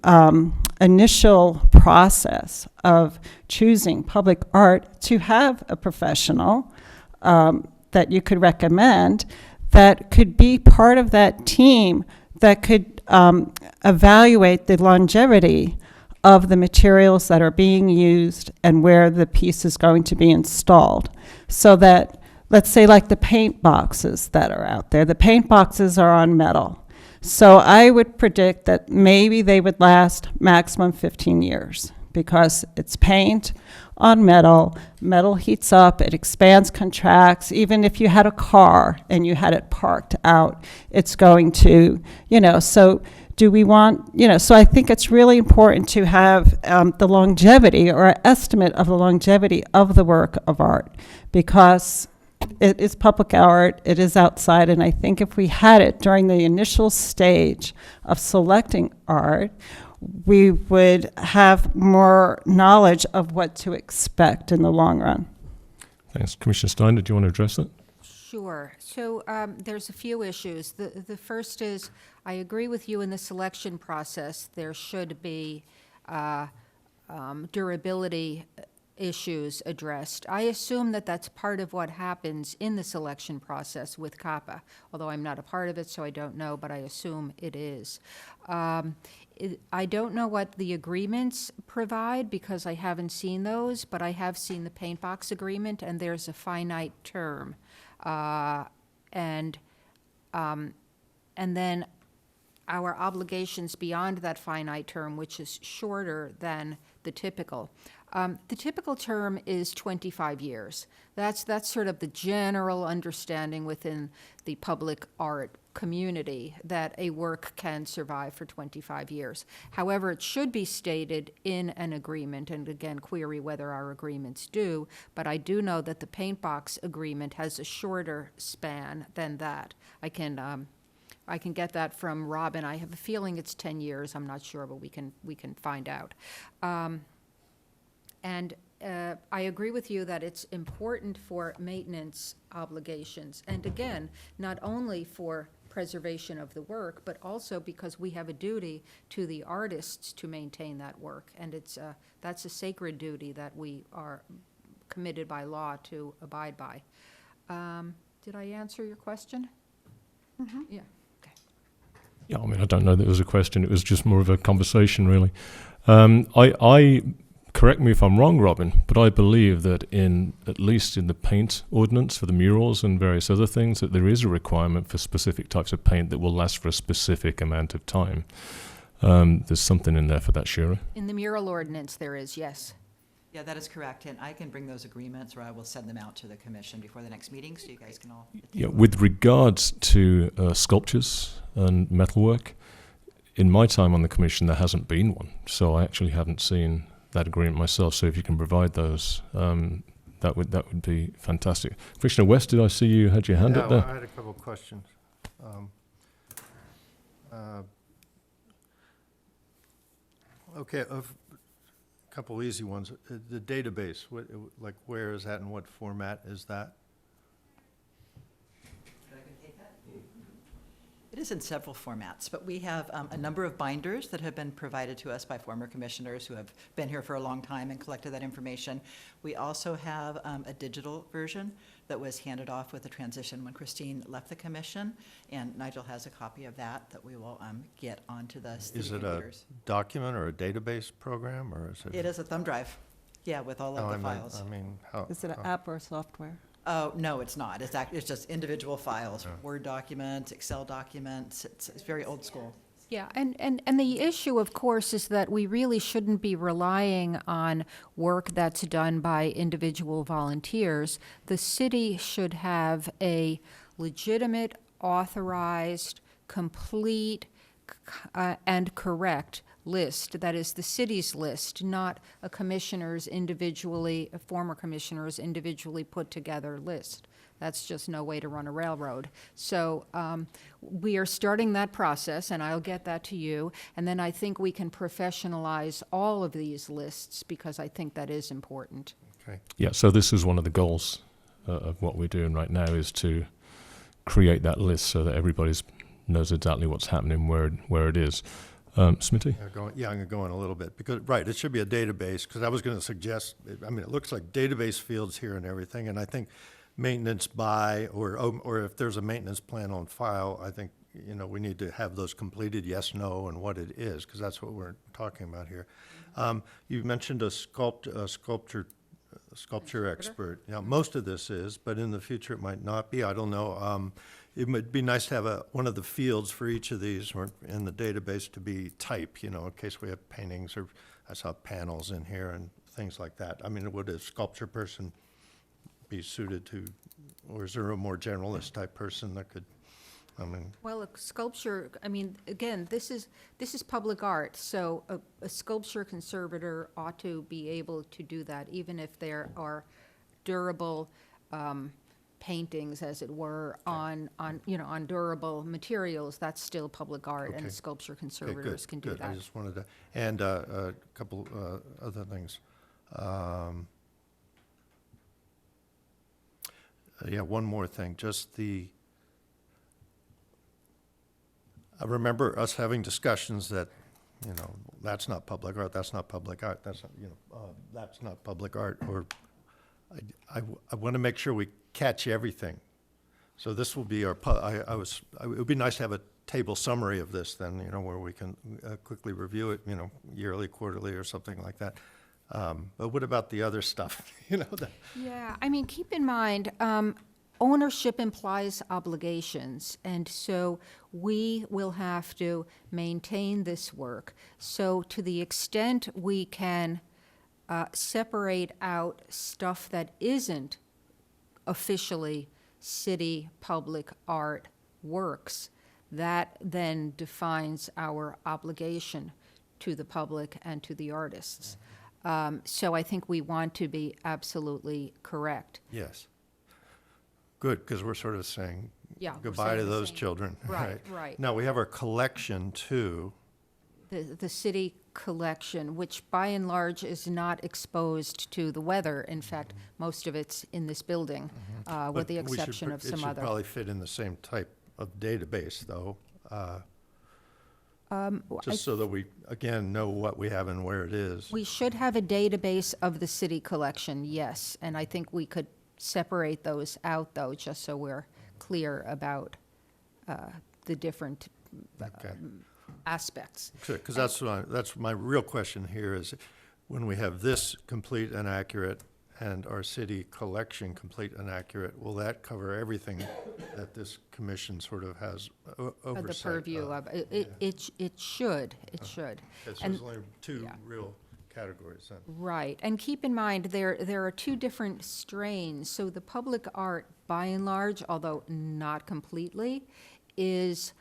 initial process of choosing public art, to have a professional that you could recommend that could be part of that team that could evaluate the longevity of the materials that are being used and where the piece is going to be installed, so that let's say like the paint boxes that are out there. The paint boxes are on metal. So I would predict that maybe they would last maximum 15 years because it's paint on metal. Metal heats up, it expands, contracts. Even if you had a car and you had it parked out, it's going to, so do we want, so I think it's really important to have the longevity or an estimate of the longevity of the work of art because it is public art, it is outside, and I think if we had it during the initial stage of selecting art, we would have more knowledge of what to expect in the long run. Thanks. Commissioner Stein, did you want to address that? Sure. So there's a few issues. The first is, I agree with you in the selection process. There should be durability issues addressed. I assume that that's part of what happens in the selection process with CAPA, although I'm not a part of it, so I don't know, but I assume it is. I don't know what the agreements provide because I haven't seen those, but I have seen the paint box agreement, and there's a finite term. And then our obligations beyond that finite term, which is shorter than the typical. The typical term is 25 years. That's sort of the general understanding within the public art community that a work can survive for 25 years. However, it should be stated in an agreement, and again, query whether our agreements do, but I do know that the paint box agreement has a shorter span than that. I can get that from Robin. I have a feeling it's 10 years. I'm not sure, but we can find out. And I agree with you that it's important for maintenance obligations. And again, not only for preservation of the work, but also because we have a duty to the artists to maintain that work. And that's a sacred duty that we are committed by law to abide by. Did I answer your question? Mm-hmm. Yeah. Okay. Yeah, I mean, I don't know that it was a question. It was just more of a conversation, really. I correct me if I'm wrong, Robin, but I believe that at least in the paint ordinance for the murals and various other things, that there is a requirement for specific types of paint that will last for a specific amount of time. There's something in there for that, Shira. In the mural ordinance, there is, yes. Yeah, that is correct, and I can bring those agreements, or I will send them out to the commission before the next meeting, so you guys can all. Yeah, with regards to sculptures and metalwork, in my time on the commission, there hasn't been one, so I actually haven't seen that agreement myself. So if you can provide those, that would be fantastic. Commissioner West, did I see you had your hand up there? I had a couple of questions. Okay, a couple easy ones. The database, where is that and what format is that? It is in several formats, but we have a number of binders that have been provided to us by former commissioners who have been here for a long time and collected that information. We also have a digital version that was handed off with the transition when Christine left the commission, and Nigel has a copy of that we will get onto the city computers. Is it a document or a database program, or is it? It is a thumb drive, yeah, with all of the files. Is it an app or software? Oh, no, it's not. It's just individual files, Word documents, Excel documents. It's very old school. Yeah, and the issue, of course, is that we really shouldn't be relying on work that's done by individual volunteers. The city should have a legitimate, authorized, complete, and correct list. That is the city's list, not a former commissioner's individually put together list. That's just no way to run a railroad. So we are starting that process, and I'll get that to you. And then I think we can professionalize all of these lists because I think that is important. Okay. Yeah, so this is one of the goals of what we're doing right now is to create that list so that everybody knows exactly what's happening, where it is. Smitty? I'm going to go in a little bit because, it should be a database because I was going to suggest, it looks like database fields here and everything, and I think maintenance by, or if there's a maintenance plan on file, I think, we need to have those completed, yes, no, and what it is, because that's what we're talking about here. You mentioned a sculpture sculpture expert. Now, most of this is, but in the future it might not be. I don't know. It would be nice to have one of the fields for each of these or in the database to be type, in case we have paintings or I saw panels in here and things like that. I mean, would a sculpture person be suited to, or is there a more generalist type person that could, Well, a sculpture, again, this is public art, so a sculpture conservator ought to be able to do that, even if there are durable paintings, as it were, on durable materials. That's still public art, and Okay. sculpture okay, conservators can do good. I that. just wanted to, and a couple other things. Yeah, one more thing, just I remember us having discussions that, that's not public art, that's not public art, that's not public art, or I want to make sure we catch everything. So this will be it would be nice to have a table summary of this then, where we can quickly review it, yearly, quarterly, or something like that. But what about the other stuff, Yeah, keep in mind, ownership implies obligations, and so we will have to maintain this work. So to the extent we can separate out stuff that isn't officially city public art works, that then defines our obligation to the public and to the artists. So I think we want to be absolutely correct. Yes. Good, because we're sort of saying Yeah, we're goodbye saying to the those same. children. Right. Now, we have our collection too. The city collection, which by and large is not exposed to the weather. In fact, most of it's in this building, But with the we should exception of some It should other. probably fit in the same type of database, though. Just so that we, again, know what we have and where it is. We should have a database of the city collection, yes, and I think we could separate those out, though, just so we're clear about the different Okay. aspects. Because that's my real question here is, when we have this complete and accurate and our city collection complete and accurate, will that cover everything that this commission sort of has oversight The purview of? of, it should. Okay, so And- there's only two yeah. real categories then. Right, and keep in mind, there are two different strains. So the public art, by and large, although not completely, is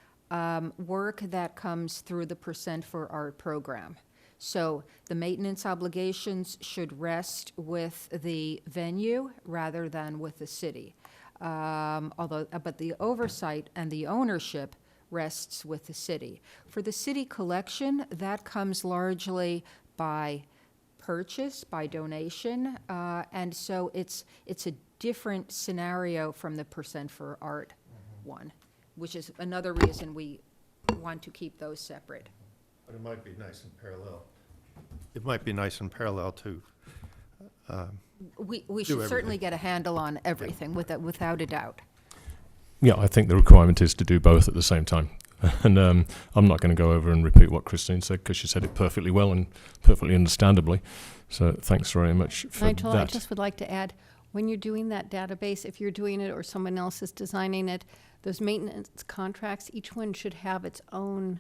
work that comes through the Percent for Art program. So the maintenance obligations should rest with the venue rather than with the city. But the oversight and the ownership rests with the city. For the city collection, that comes largely by purchase, by donation, and so it's a different scenario from the Percent for Art one, which is another reason we want to keep those separate. But it might be nice in parallel. It might be nice in parallel to, We Do should certainly everything. get a handle on everything, without a doubt. Yeah, I think the requirement is to do both at the same time. And I'm not going to go over and repeat what Christine said, because she said it perfectly well and perfectly understandably. So thanks very much for Nigel, I that. just would like to add, when you're doing that database, if you're doing it or someone else is designing it, those maintenance contracts, each one should have its own,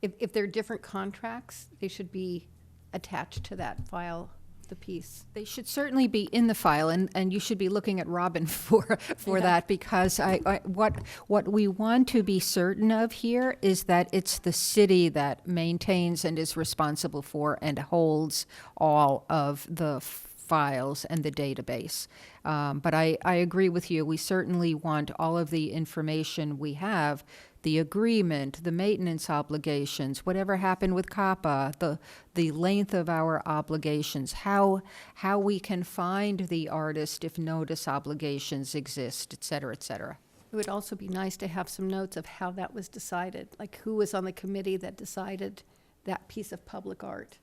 if they're different contracts, they should be attached to that file, the piece. They should certainly be in the file, and you should be looking at Robin for that, because what we want to be certain of here is that it's the city that maintains and is responsible for and holds all of the files and the database. But I agree with you. We certainly want all of the information we have, the agreement, the maintenance obligations, whatever happened with CAPA, the length of our obligations, how we can find the artist if notice obligations exist, et cetera, et cetera. It would also be nice to have some notes of how that was decided, like who was on the committee that decided that piece of public art.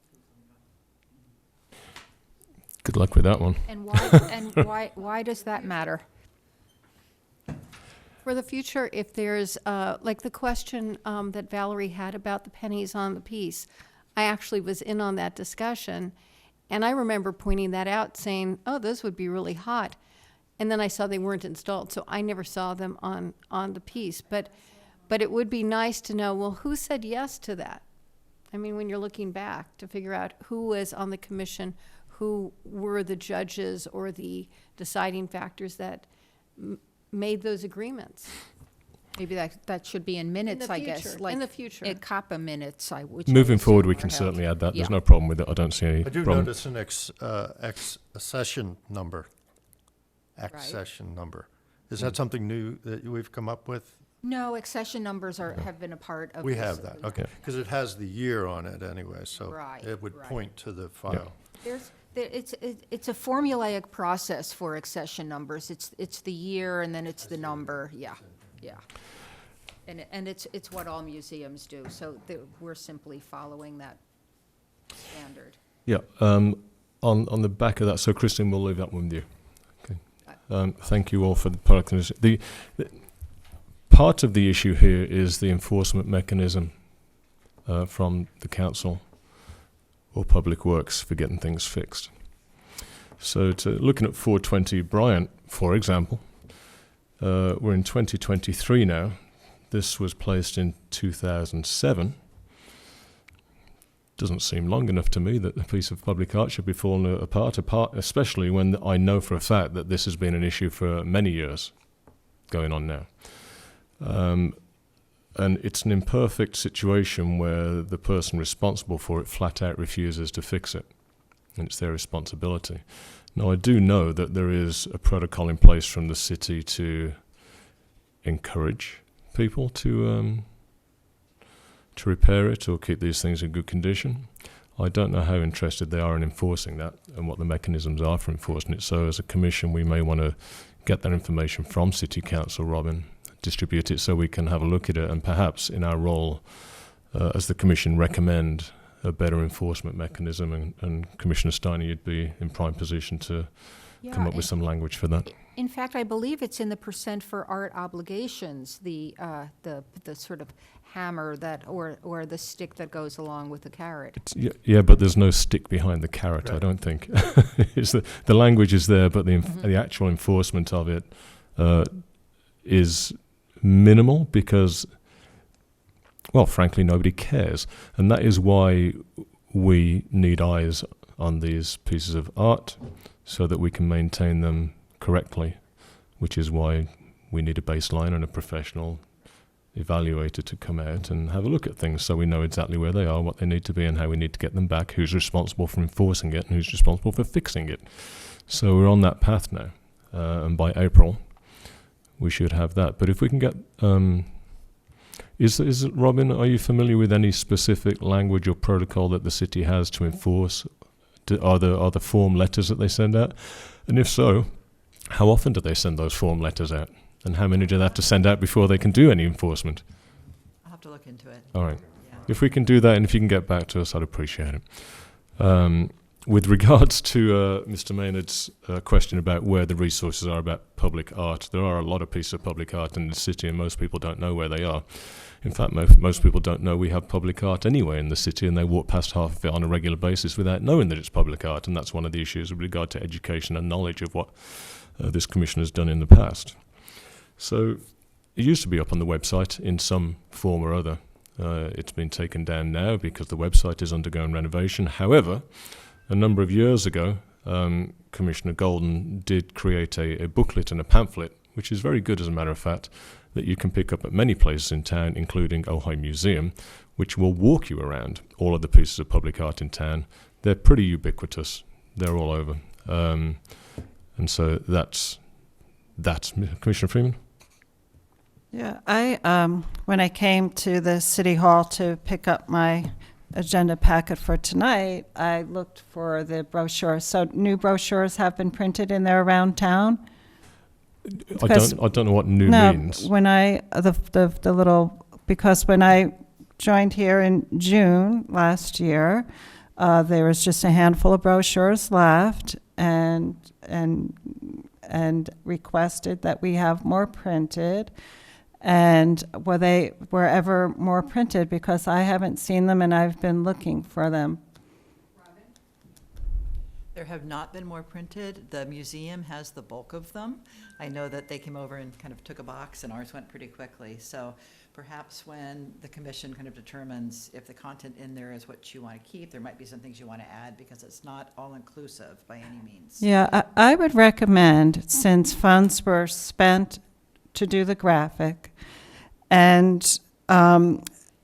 Good luck with that one. And why does that matter? For the future, if there's, like the question that Valerie had about the pennies on the piece, I actually was in on that discussion, And I remember pointing that out, saying, oh, those would be really hot. And then I saw they weren't installed, so I never saw them on the piece. But it would be nice to know, well, who said yes to that? I mean, when you're looking back to figure out who was on the commission, who were the judges or the deciding factors that made those agreements. Maybe that should be in minutes, I guess. future, Like in the future. At COPPA minutes, which Moving I forward, we assume can are held. certainly add that. There's Yeah. no problem with it. I don't see any I do problem. notice an accession number. Accession number. Is that something new that we've come up with? No, accession numbers have been a part of We this. have that, okay. Because it has the year on it anyway, so Right, it would right. point to the file. It's a formulaic process for accession numbers. It's the year and then it's the number. Yeah. And it's what all museums do. So we're simply following that standard. Yeah, on the back of that, so Christine, we'll leave that one with you. Okay. Thank you all for the product. The part of the issue here is the enforcement mechanism from the council or Public Works for getting things fixed. So looking at 420 Bryant, for example, we're in 2023 now. This was placed in 2007. Doesn't seem long enough to me that a piece of public art should be falling apart, especially when I know for a fact that this has been an issue for many years going on now. And it's an imperfect situation where the person responsible for it flat out refuses to fix it, and it's their responsibility. Now, I do know that there is a protocol in place from the city to encourage people to repair it or keep these things in good condition. I don't know how interested they are in enforcing that and what the mechanisms are for enforcing it. So as a commission, we may want to get that information from City Council, Robin, distribute it so we can have a look at it, and perhaps in our role as the commission recommend a better enforcement mechanism, and Commissioner Steiner, you'd be in prime position to come up with some language for that. In fact, I believe it's in the percent for art obligations, the sort of hammer that, or the stick that goes along with the carrot. Yeah, but there's no stick behind the carrot, I don't think. The language is there, but the actual enforcement of it is minimal because, well, frankly, nobody cares. And that is why we need eyes on these pieces of art so that we can maintain them correctly, which is why we need a baseline and a professional evaluator to come out and have a look at things so we know exactly where they are, what they need to be, and how we need to get them back, who's responsible for enforcing it and who's responsible for fixing it. So we're on that path now, and by April we should have that. But if we can get is Robin, are you familiar with any specific language or protocol that the city has to enforce? Are the form letters that they send out? And if so, how often do they send those form letters out? And how many do they have to send out before they can do any enforcement? I'll have to look into it. All right. Yeah. If we can do that, and if you can get back to us, I'd appreciate it. With regards to Mr. Maynard's question about where the resources are about public art, there are a lot of pieces of public art in the city, and most people don't know where they are. In fact, most people don't know we have public art anywhere in the city, and they walk past half of it on a regular basis without knowing that it's public art, and that's one of the issues with regard to education and knowledge of what this commission has done in the past. So it used to be up on the website in some form or other. It's been taken down now because the website is undergoing renovation. However, a number of years ago, Commissioner Golden did create a booklet and a pamphlet, which is very good, as a matter of fact, that you can pick up at many places in town, including Ojai Museum, which will walk you around all of the pieces of public art in town. They're pretty ubiquitous. They're all over. And so that's Commissioner Freeman? Yeah, when I came to the City Hall to pick up my agenda packet for tonight, I looked for the brochure. So new brochures have been printed and they're around town? I don't know what new means. When because when I joined here in June last year, there was just a handful of brochures left, and requested that we have more printed. And were they ever more printed? Because I haven't seen them and I've been looking for them. There have not been more printed. The museum has the bulk of them. I know that they came over and kind of took a box, and ours went pretty quickly. So perhaps when the commission kind of determines if the content in there is what you want to keep, there might be some things you want to add, because it's not all-inclusive by any means. Yeah, I would recommend, since funds were spent to do the graphic, and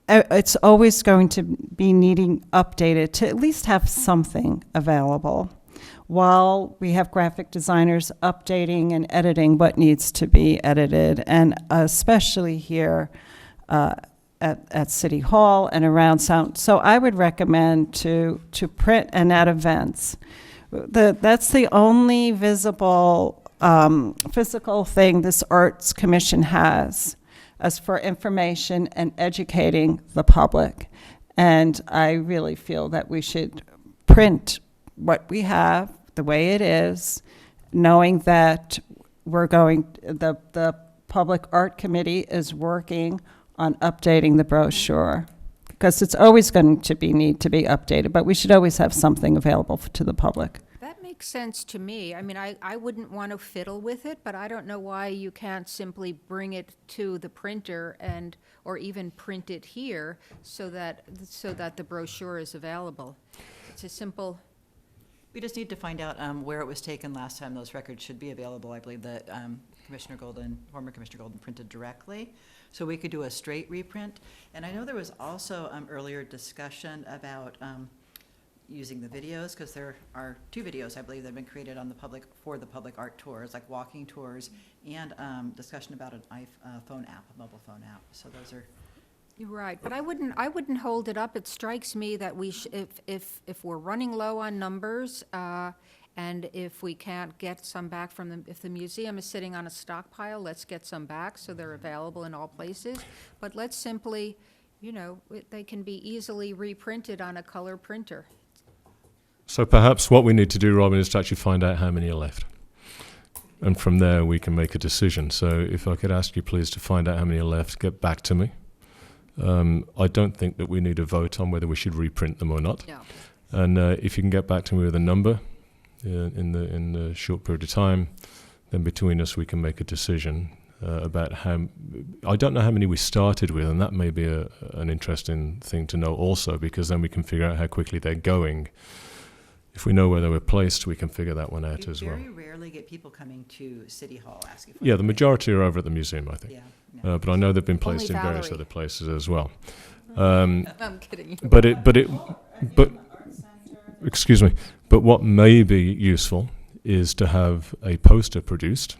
it's always going to be needing updated, to at least have something available while we have graphic designers updating and editing what needs to be edited, and especially here at City Hall and around Sound. So I would recommend to print and at events. That's the only visible physical thing this Arts Commission has as for information and educating the public. And I really feel that we should print what we have the way it is, knowing that the Public Art Committee is working on updating the brochure, because it's always going to need to be updated, but we should always have something available to the public. That makes sense to me. I mean, I wouldn't want to fiddle with it, but I don't know why you can't simply bring it to the printer or even print it here so that the brochure is available. It's a simple. We just need to find out where it was taken last time. Those records should be available. I believe that former Commissioner Golden printed directly, so we could do a straight reprint. And I know there was also earlier discussion about using the videos, because there are 2 videos, I believe, that have been created for the public art tours, like walking tours, and discussion about an iPhone app, a mobile phone app. So those are. You're right, but I wouldn't hold it up. It strikes me that if we're running low on numbers, and if we can't get some back from them, if the museum is sitting on a stockpile, let's get some back so they're available in all places. But let's simply, they can be easily reprinted on a color printer. So perhaps what we need to do, Robin, is to actually find out how many are left. And from there, we can make a decision. So if I could ask you, please, to find out how many are left, get back to me. I don't think that we need a vote on whether we should reprint them or not. No. And if you can get back to me with a number in the short period of time, then between us we can make a decision about how. I don't know how many we started with, and that may be an interesting thing to know also, because then we can figure out how quickly they're going. If we know where they were placed, we can figure that one out as well. We very rarely get people coming to City Hall asking for. Yeah, the majority are over at the museum, I think. Yeah. But I know they've been placed Only in various Valerie. other places as well. I'm kidding you. But excuse me. But what may be useful is to have a poster produced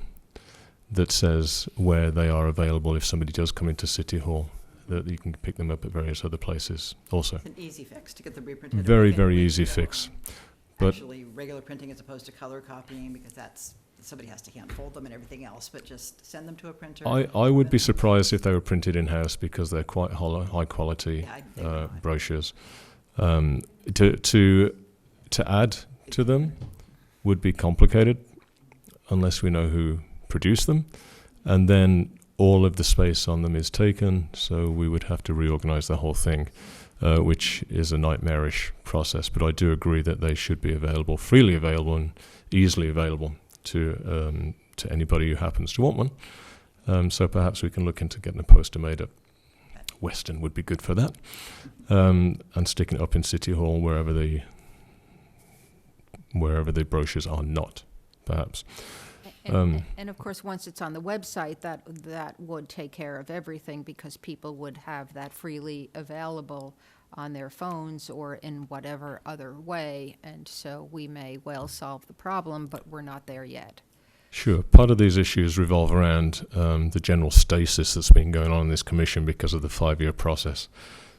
that says where they are available if somebody does come into City Hall, that you can pick them up at various other places also. It's an easy fix to get them reprinted. Very, very easy fix. But Actually, regular printing as opposed to color copying, because somebody has to hand fold them and everything else, but just send them to a printer. I would be surprised if they were printed in-house, because they're quite high quality brochures. To add to them would be complicated unless we know who produced them, and then all of the space on them is taken, so we would have to reorganize the whole thing, which is a nightmarish process. But I do agree that they should be available, freely available and easily available to anybody who happens to want one. So perhaps we can look into getting a poster made up. Western would be good for that, and sticking it up in City Hall wherever the brochures are not, perhaps. And of course, once it's on the website, that would take care of everything, because people would have that freely available on their phones or in whatever other way, and so we may well solve the problem, but we're not there yet. Sure. Part of these issues revolve around the general stasis that's been going on in this commission because of the 5-year process.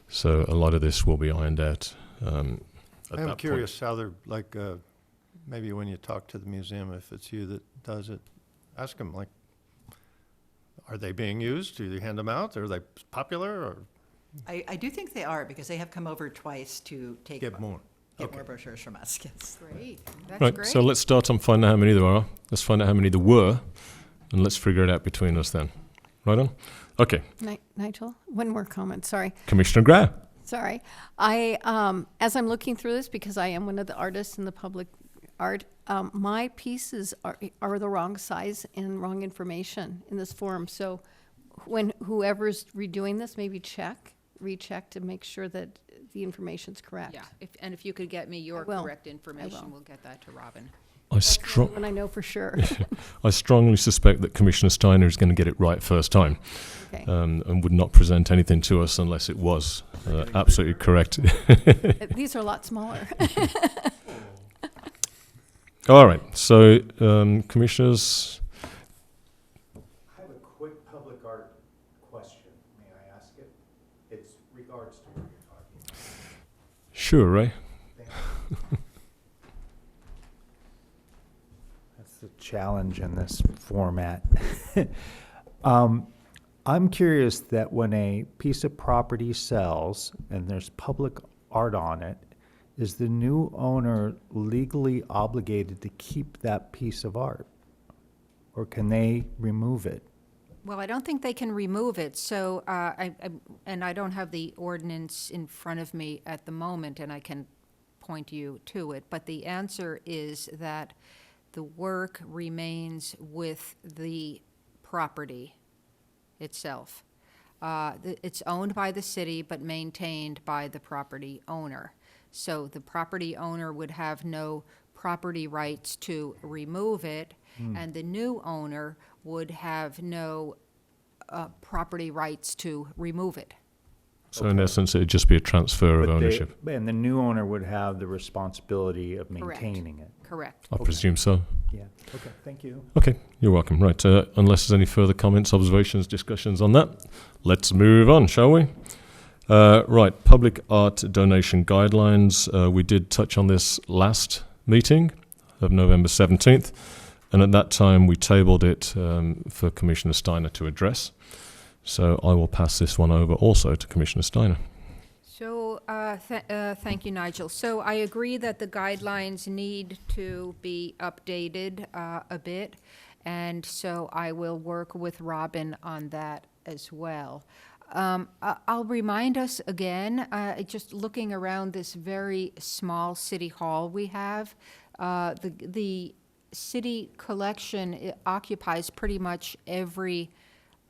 So a lot of this will be ironed out at I'm that curious how they're, like, maybe when you talk to the museum, if it's you that does it, ask them, like, are they being used? Do you hand them out? Are they popular? Or I do think they are, because they have come over twice to get more? Get more brochures from us. Yes. Great. That's Right, great. so let's start on finding out how many there are. Let's find out how many there were, and let's figure it out between us then. Right on? Okay. Nigel, one more comment, sorry. Commissioner Grau. Sorry. As I'm looking through this, because I am one of the artists in the public Art, my pieces are the wrong size and wrong information in this form. So when whoever's redoing this, maybe recheck to make sure that the information's correct. Yeah, and if you could get me your will. correct information, will. we'll get that to Robin. When I know for sure. I strongly suspect that Commissioner Steiner is going to get it right first time, Okay. and would not present anything to us unless it was absolutely correct. These are a lot smaller. All right, so commissioners, I have a quick public art question. May I ask it? It's regards to what you're talking about. sure, Ray. That's the challenge in this format. I'm curious that when a piece of property sells and there's public art on it, is the new owner legally obligated to keep that piece of art? Or can they remove it? Well, I don't think they can remove it, so, and I don't have the ordinance in front of me at the moment, and I can point you to it, but the answer is that the work remains with the property itself. It's owned by the city, but maintained by the property owner. So the property owner would have no property rights to remove it, and the new owner would have no property rights to remove it. So in essence, it'd just be a transfer of But they- ownership. And the new owner would have the responsibility of Correct. maintaining it? Correct. I presume so. Yeah, okay, thank you. Okay, you're welcome. Right, unless there's any further comments, observations, discussions on that, let's move on, shall we? Right, public art donation guidelines. We did touch on this last meeting of November 17th, and at that time we tabled it for Commissioner Steiner to address. So I will pass this one over also to Commissioner Steiner. So, thank you, Nigel. So I agree that the guidelines need to be updated a bit, and so I will work with Robin on that as well. I'll remind us again, just looking around this very small city hall we have, the city collection occupies pretty much every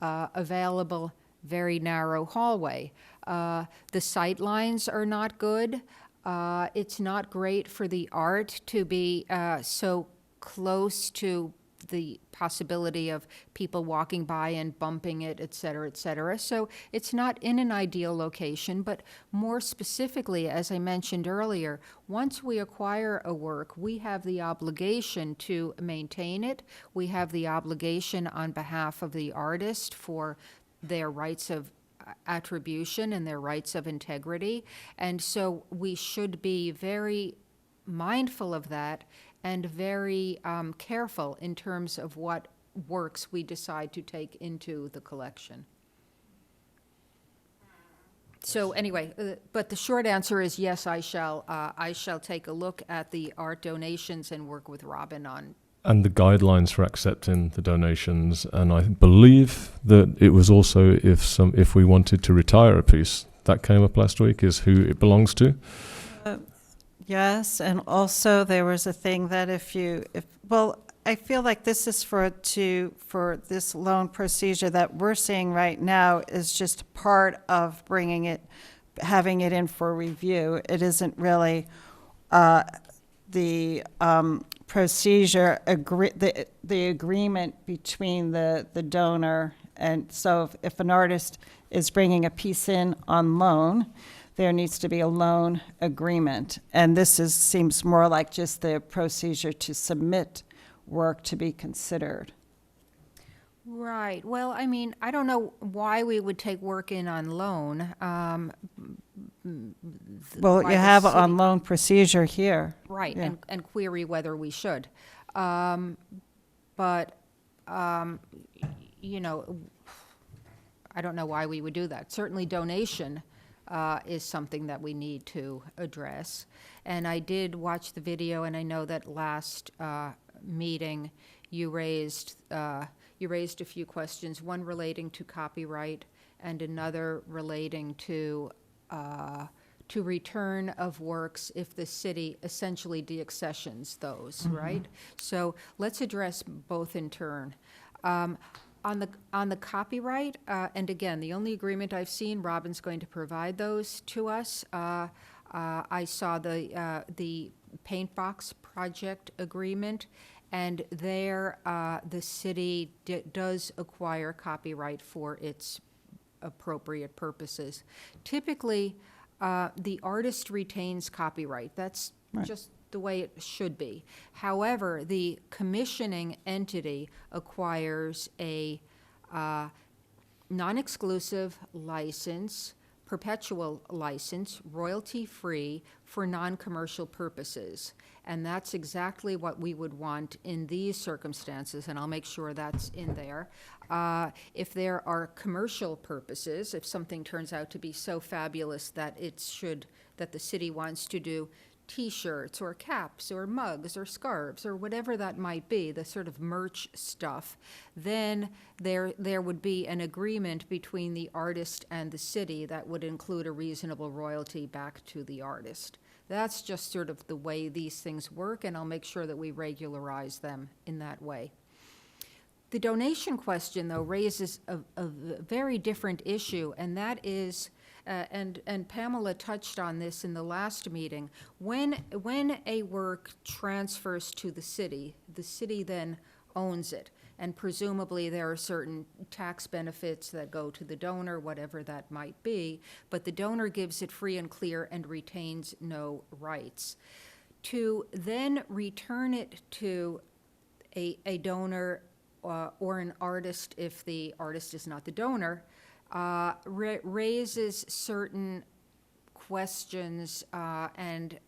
available very narrow hallway. The sight lines are not good. It's not great for the art to be so close to the possibility of people walking by and bumping it, et cetera, et cetera. So it's not in an ideal location, but more specifically, as I mentioned earlier, once we acquire a work, we have the obligation to maintain it. We have the obligation on behalf of the artist for their rights of attribution and their rights of integrity. And so we should be very mindful of that and very careful in terms of what works we decide to take into the collection. So anyway, but the short answer is yes, I shall take a look at the art donations and work with Robin on. And the guidelines for accepting the donations, and I believe that it was also if we wanted to retire a piece, that came up last week, is who it belongs to. Yes, and also there was a thing that well, I feel like this is for this loan procedure that we're seeing right now is just part of having it in for review. It isn't really the procedure, the agreement between the donor. And so if an artist is bringing a piece in on loan, there needs to be a loan agreement. And this seems more like just the procedure to submit work to be considered. Right. Well, I mean, I don't know why we would take work in on loan. Well, you have an on loan procedure here. Right, Yeah. and query whether we should. You know, I don't know why we would do that. Certainly donation is something that we need to address. And I did watch the video, and I know that last meeting you raised a few questions, one relating to copyright and another relating to to return of works if the city essentially deaccessions those, right? So let's address both in turn. On the copyright, and again, the only agreement I've seen, Robin's going to provide those to us. I saw the paint box project agreement, and there the city does acquire copyright for its appropriate purposes. Typically, the artist retains copyright. That's just the way it should be. However, the commissioning entity acquires a non-exclusive license, perpetual license, royalty-free for non-commercial purposes. And that's exactly what we would want in these circumstances, and I'll make sure that's in there. If there are commercial purposes, if something turns out to be so fabulous that that the city wants to do T-shirts or caps or mugs or scarves or whatever that might be, the sort of merch stuff, then there would be an agreement between the artist and the city that would include a reasonable royalty back to the artist. That's just sort of the way these things work, and I'll make sure that we regularize them in that way. The donation question, though, raises a very different issue, and that is, and Pamela touched on this in the last meeting, when a work transfers to the city then owns it, and presumably there are certain tax benefits that go to the donor, whatever that might be, but the donor gives it free and clear and retains no rights. To then return it to a donor or an artist, if the artist is not the donor, raises certain questions, and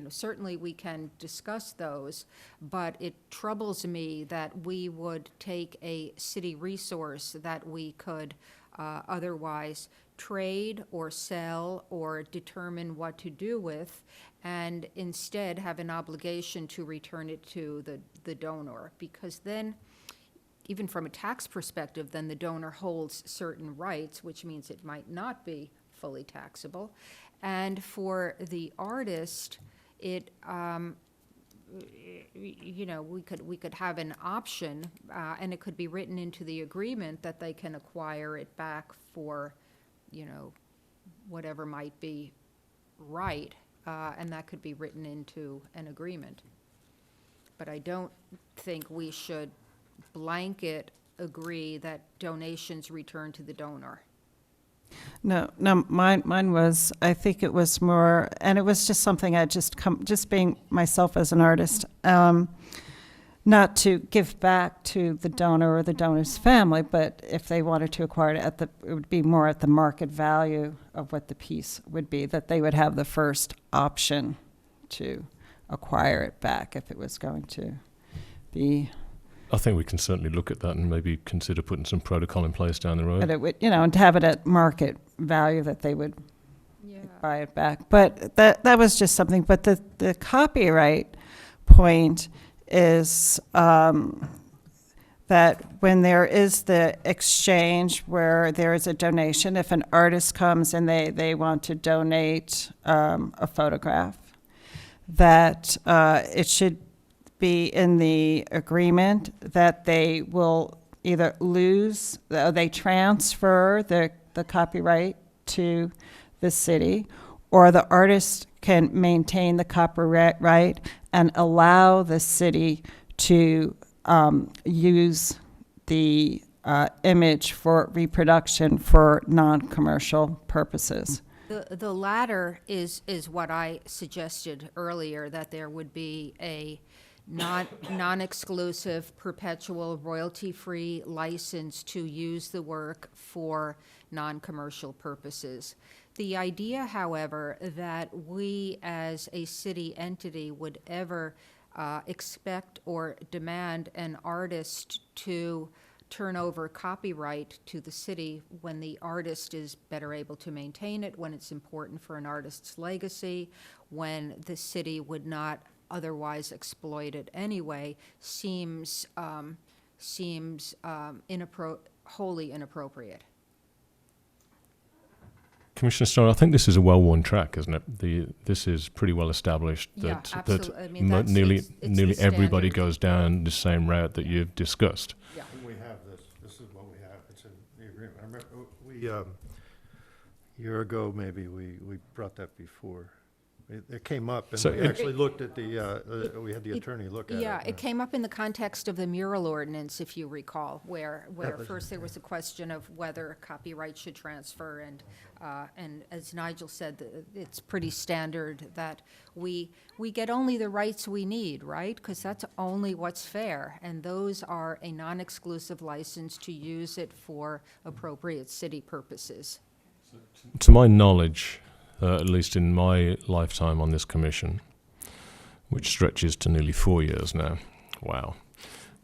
certainly we can discuss those, but it troubles me that we would take a city resource that we could otherwise trade or sell or determine what to do with, and instead have an obligation to return it to the donor, because then, even from a tax perspective, then the donor holds certain rights, which means it might not be fully taxable. And for the artist, we could have an option, and it could be written into the agreement that they can acquire it back for, whatever might be right, and that could be written into an agreement. But I don't think we should blanket agree that donations return to the donor. No, mine was, I think it was more, and it was just something I just being myself as an artist, not to give back to the donor or the donor's family, but if they wanted to acquire it it would be more at the market value of what the piece would be, that they would have the first option to acquire it back if it was going to be. I think we can certainly look at that and maybe consider putting some protocol in place down the road. But it would, and to have it at market value that they would buy it back. But that was just something. But the copyright point is that when there is the exchange where there is a donation, if an artist comes and they want to donate a photograph, that it should be in the agreement that they will either they transfer the copyright to the city, or the artist can maintain the copyright and allow the city to use the image for reproduction for non-commercial purposes. The latter is what I suggested earlier, that there would be a non-exclusive, perpetual, royalty-free license to use the work for non-commercial purposes. The idea, however, that we as a city entity would ever expect or demand an artist to turn over copyright to the city when the artist is better able to maintain it, when it's important for an artist's legacy, when the city would not otherwise exploit it anyway, seems wholly inappropriate. Commissioner Stone, I think this is a well-worn track, isn't it? This is pretty well established Yeah, that absolutely. I mean, mo- that's- nearly it's the nearly everybody standard. goes down the same route that you've discussed. Yeah. And we have this, this is what we have, it's in the agreement. I remember, we, a year ago, maybe, we brought that before. It came up, and So we it- actually looked at we had the attorney look at it. Yeah, it came up in the context of the mural ordinance, if you recall, where was- first there was a question of whether copyright should transfer, and as Nigel said, it's pretty standard that we get only the rights we need, right? Because that's only what's fair, and those are a non-exclusive license to use it for appropriate city purposes. To my knowledge, at least in my lifetime on this commission, which stretches to nearly 4 years now, wow,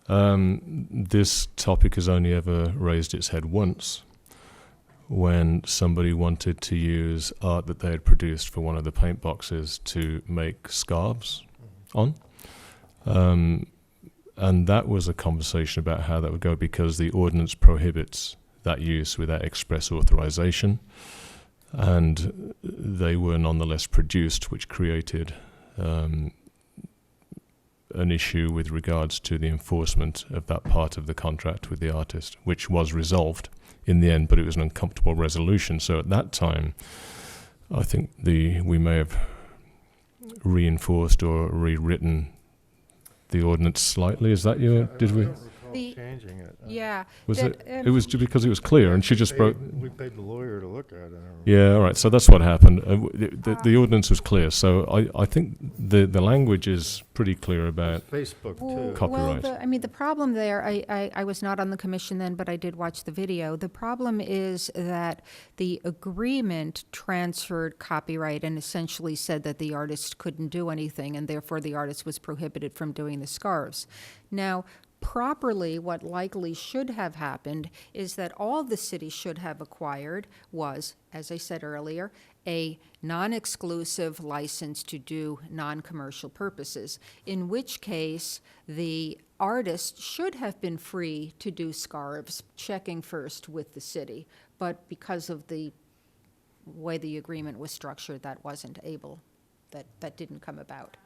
this topic has only ever raised its head once, when somebody wanted to use art that they had produced for one of the paint boxes to make scarves on. And that was a conversation about how that would go, because the ordinance prohibits that use without express authorization. And they were nonetheless produced, which created an issue with regards to the enforcement of that part of the contract with the artist, which was resolved in the end, but it was an uncomfortable resolution. So at that time, I think we may have reinforced or rewritten the ordinance slightly. Is that your? Did we? The- Changing it. Yeah. Was that, it? It was because it was clear, and she just broke. We paid the lawyer to look at it. Yeah, all right. So that's what happened. The ordinance was clear. So I think the language is pretty clear about. Facebook Well, too. Copyright. the problem there, I was not on the commission then, but I did watch the video. The problem is that the agreement transferred copyright and essentially said that the artist couldn't do anything, and therefore the artist was prohibited from doing the scarves. Now, properly, what likely should have happened is that all the city should have acquired was, as I said earlier, a non-exclusive license to do non-commercial purposes, in which case the artist should have been free to do scarves, checking first with the city. But because of the way the agreement was structured, that wasn't able, that didn't come about.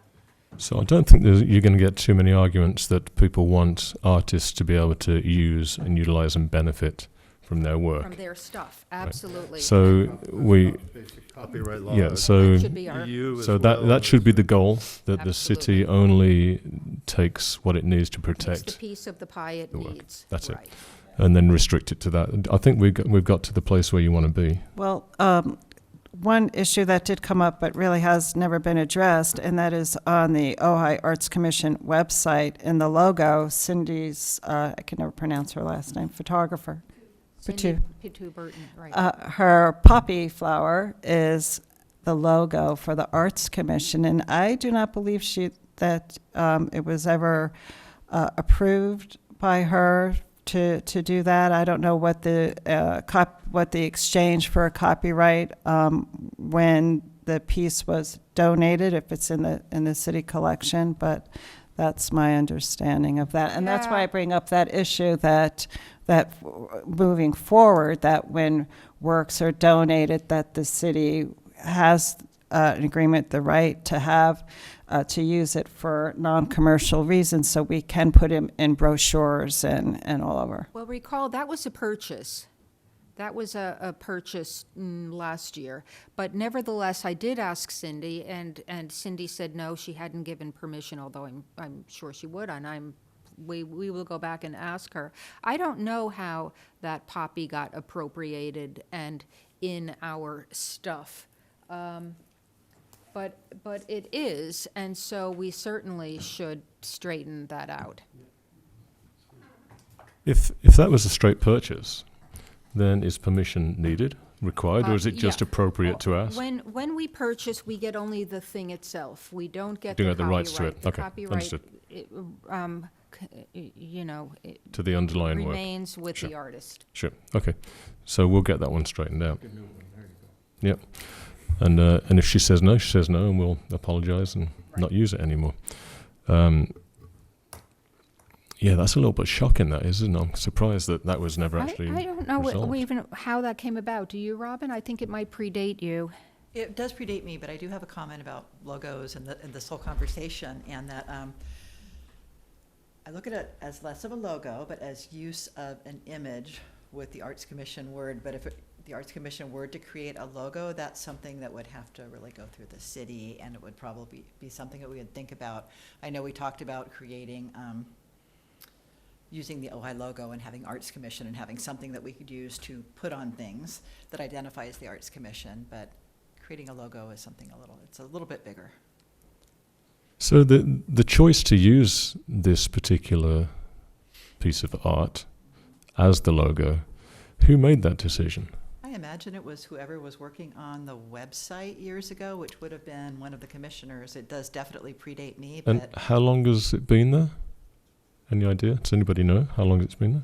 So I don't think you're going to get too many arguments that people want artists to be able to use and utilize and benefit from their work. From their stuff, absolutely. So we, Basic copyright law. yeah. So That should be our, EU as so well that should be as- the goal, that the city only takes what it needs to takes the protect piece of the pie it the work. needs. That's it. Right. and then restrict it to that. And I think we've got to the place where you want to be. Well, one issue that did come up but really has never been addressed, and that is on the Ojai Arts Commission website. In the logo, Cindy's, I can never pronounce her last name, photographer. Cindy Pitu Burton, right. Her poppy flower is the logo for the Arts Commission, and I do not believe that it was ever approved by her to do that. I don't know what the exchange for a copyright when the piece was donated, if it's in the city collection, but that's my understanding of that. And that's why I bring up that issue that moving forward, that when works are donated, that the city has an agreement, the right to have to use it for non-commercial reasons, so we can put him in brochures and all over. Well, recall, that was a purchase. That was a purchase last year. But nevertheless, I did ask Cindy, and Cindy said no, she hadn't given permission, although I'm sure she would, and we will go back and ask her. I don't know how that poppy got appropriated and in our stuff. But it is, and so we certainly should straighten that out. If that was a straight purchase, then is permission needed, required, or is it just Yeah. appropriate to ask? When we purchase, we get only the thing itself. We don't get Don't the get the rights to it. copyright. The Okay, copyright, understood. it To the underlying work. remains with Sure. the artist. Sure. Okay. So we'll get that one straightened out. Yep. And if she says no, she says no, and we'll apologise and not use it anymore. Yeah, that's a little bit shocking, that is, isn't it? I'm surprised that that was never actually I don't know resolved. even how that came about. Do you, Robin? I think it might predate you. It does predate me, but I do have a comment about logos and this whole conversation, and that I look at it as less of a logo, but as use of an image with the Arts Commission word. But if the Arts Commission were to create a logo, that's something that would have to really go through the city, and it would probably be something that we would think about. I know we talked about creating, using the Ojai logo and having Arts Commission and having something that we could use to put on things that identifies the Arts Commission, but creating a logo is something it's a little bit bigger. So the choice to use this particular piece of art as the logo, who made that decision? I imagine it was whoever was working on the website years ago, which would have been one of the commissioners. It does definitely predate me, And but how long has it been there? Any idea? Does anybody know how long it's been there?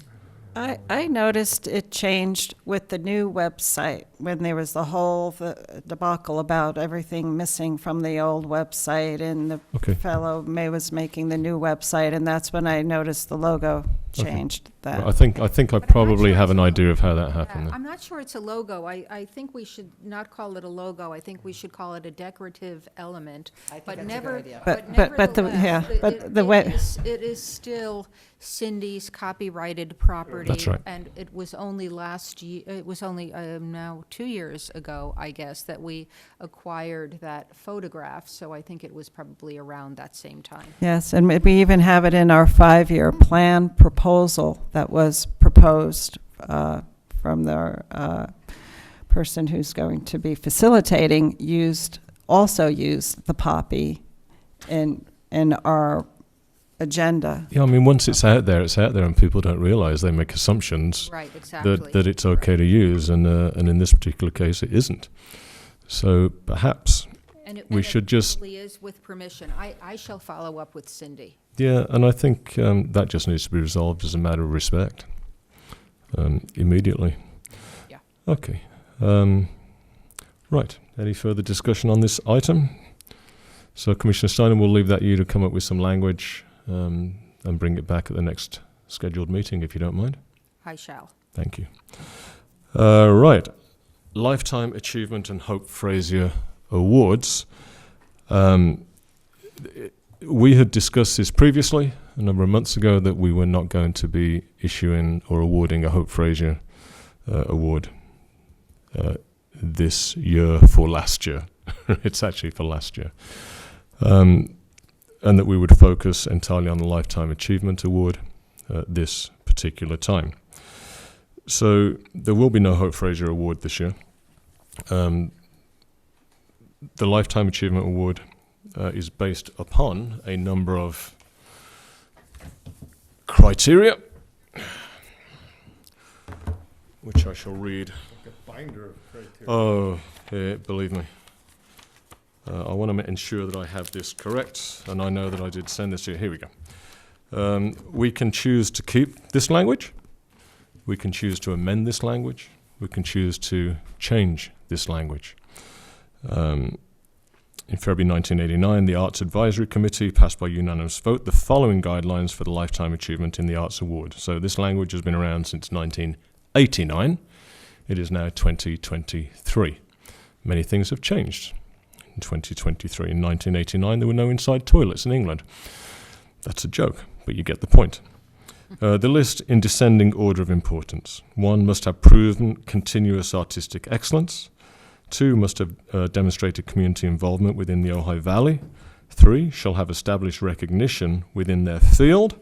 I noticed it changed with the new website when there was the whole debacle about everything missing from the old website, and the Okay. fellow May was making the new website, and that's when I noticed the logo changed. That Well, I think I But I'm not probably sure have it's an a idea logo. of how that happened. Yeah, then. I'm not sure it's a logo. I think we should not call it a logo. I think we should call it a decorative element. I think But that's never, a good idea. But the- yeah, nevertheless, but the way- it is still Cindy's copyrighted property. That's right. And it was only last year, it was only now 2 years ago, I guess, that we acquired that photograph. So I think it was probably around that same time. Yes, and we even have it in our 5-year plan proposal that was proposed from the person who's going to be facilitating, also used the poppy in our agenda. Yeah, I mean, once it's out there, and people don't realise. They make assumptions Right, exactly. that it's okay to use, and in this particular case, it isn't. So perhaps we should just It is with permission. I shall follow up with Cindy. yeah, and I think that just needs to be resolved as a matter of respect immediately. Yeah. Okay. Right. Any further discussion on this item? So, Commissioner Steiner, we'll leave that you to come up with some language and bring it back at the next scheduled meeting, if you don't mind. I shall. Thank you. Right. Lifetime Achievement and Hope Fraser Awards. We had discussed this previously, a number of months ago, that we were not going to be issuing or awarding a Hope Fraser award this year for last year. It's actually for last year. And that we would focus entirely on the Lifetime Achievement Award this particular time. So there will be no Hope Fraser Award this year. The Lifetime Achievement Award is based upon a number of criteria, which I shall read. Like a binder of criteria. Oh, yeah, believe me. I want to ensure that I have this correct, and I know that I did send this to you. Here we go. We can choose to keep this language. We can choose to amend this language. We can choose to change this language. In February 1989, the Arts Advisory Committee passed by unanimous vote the following guidelines for the Lifetime Achievement in the Arts Award. So this language has been around since 1989. It is now 2023. Many things have changed in 2023. In 1989, there were no inside toilets in England. That's a joke, but you get the point. The list in descending order of importance. 1, must have proven continuous artistic excellence. 2, must have demonstrated community involvement within the Ojai Valley. 3, shall have established recognition within their field.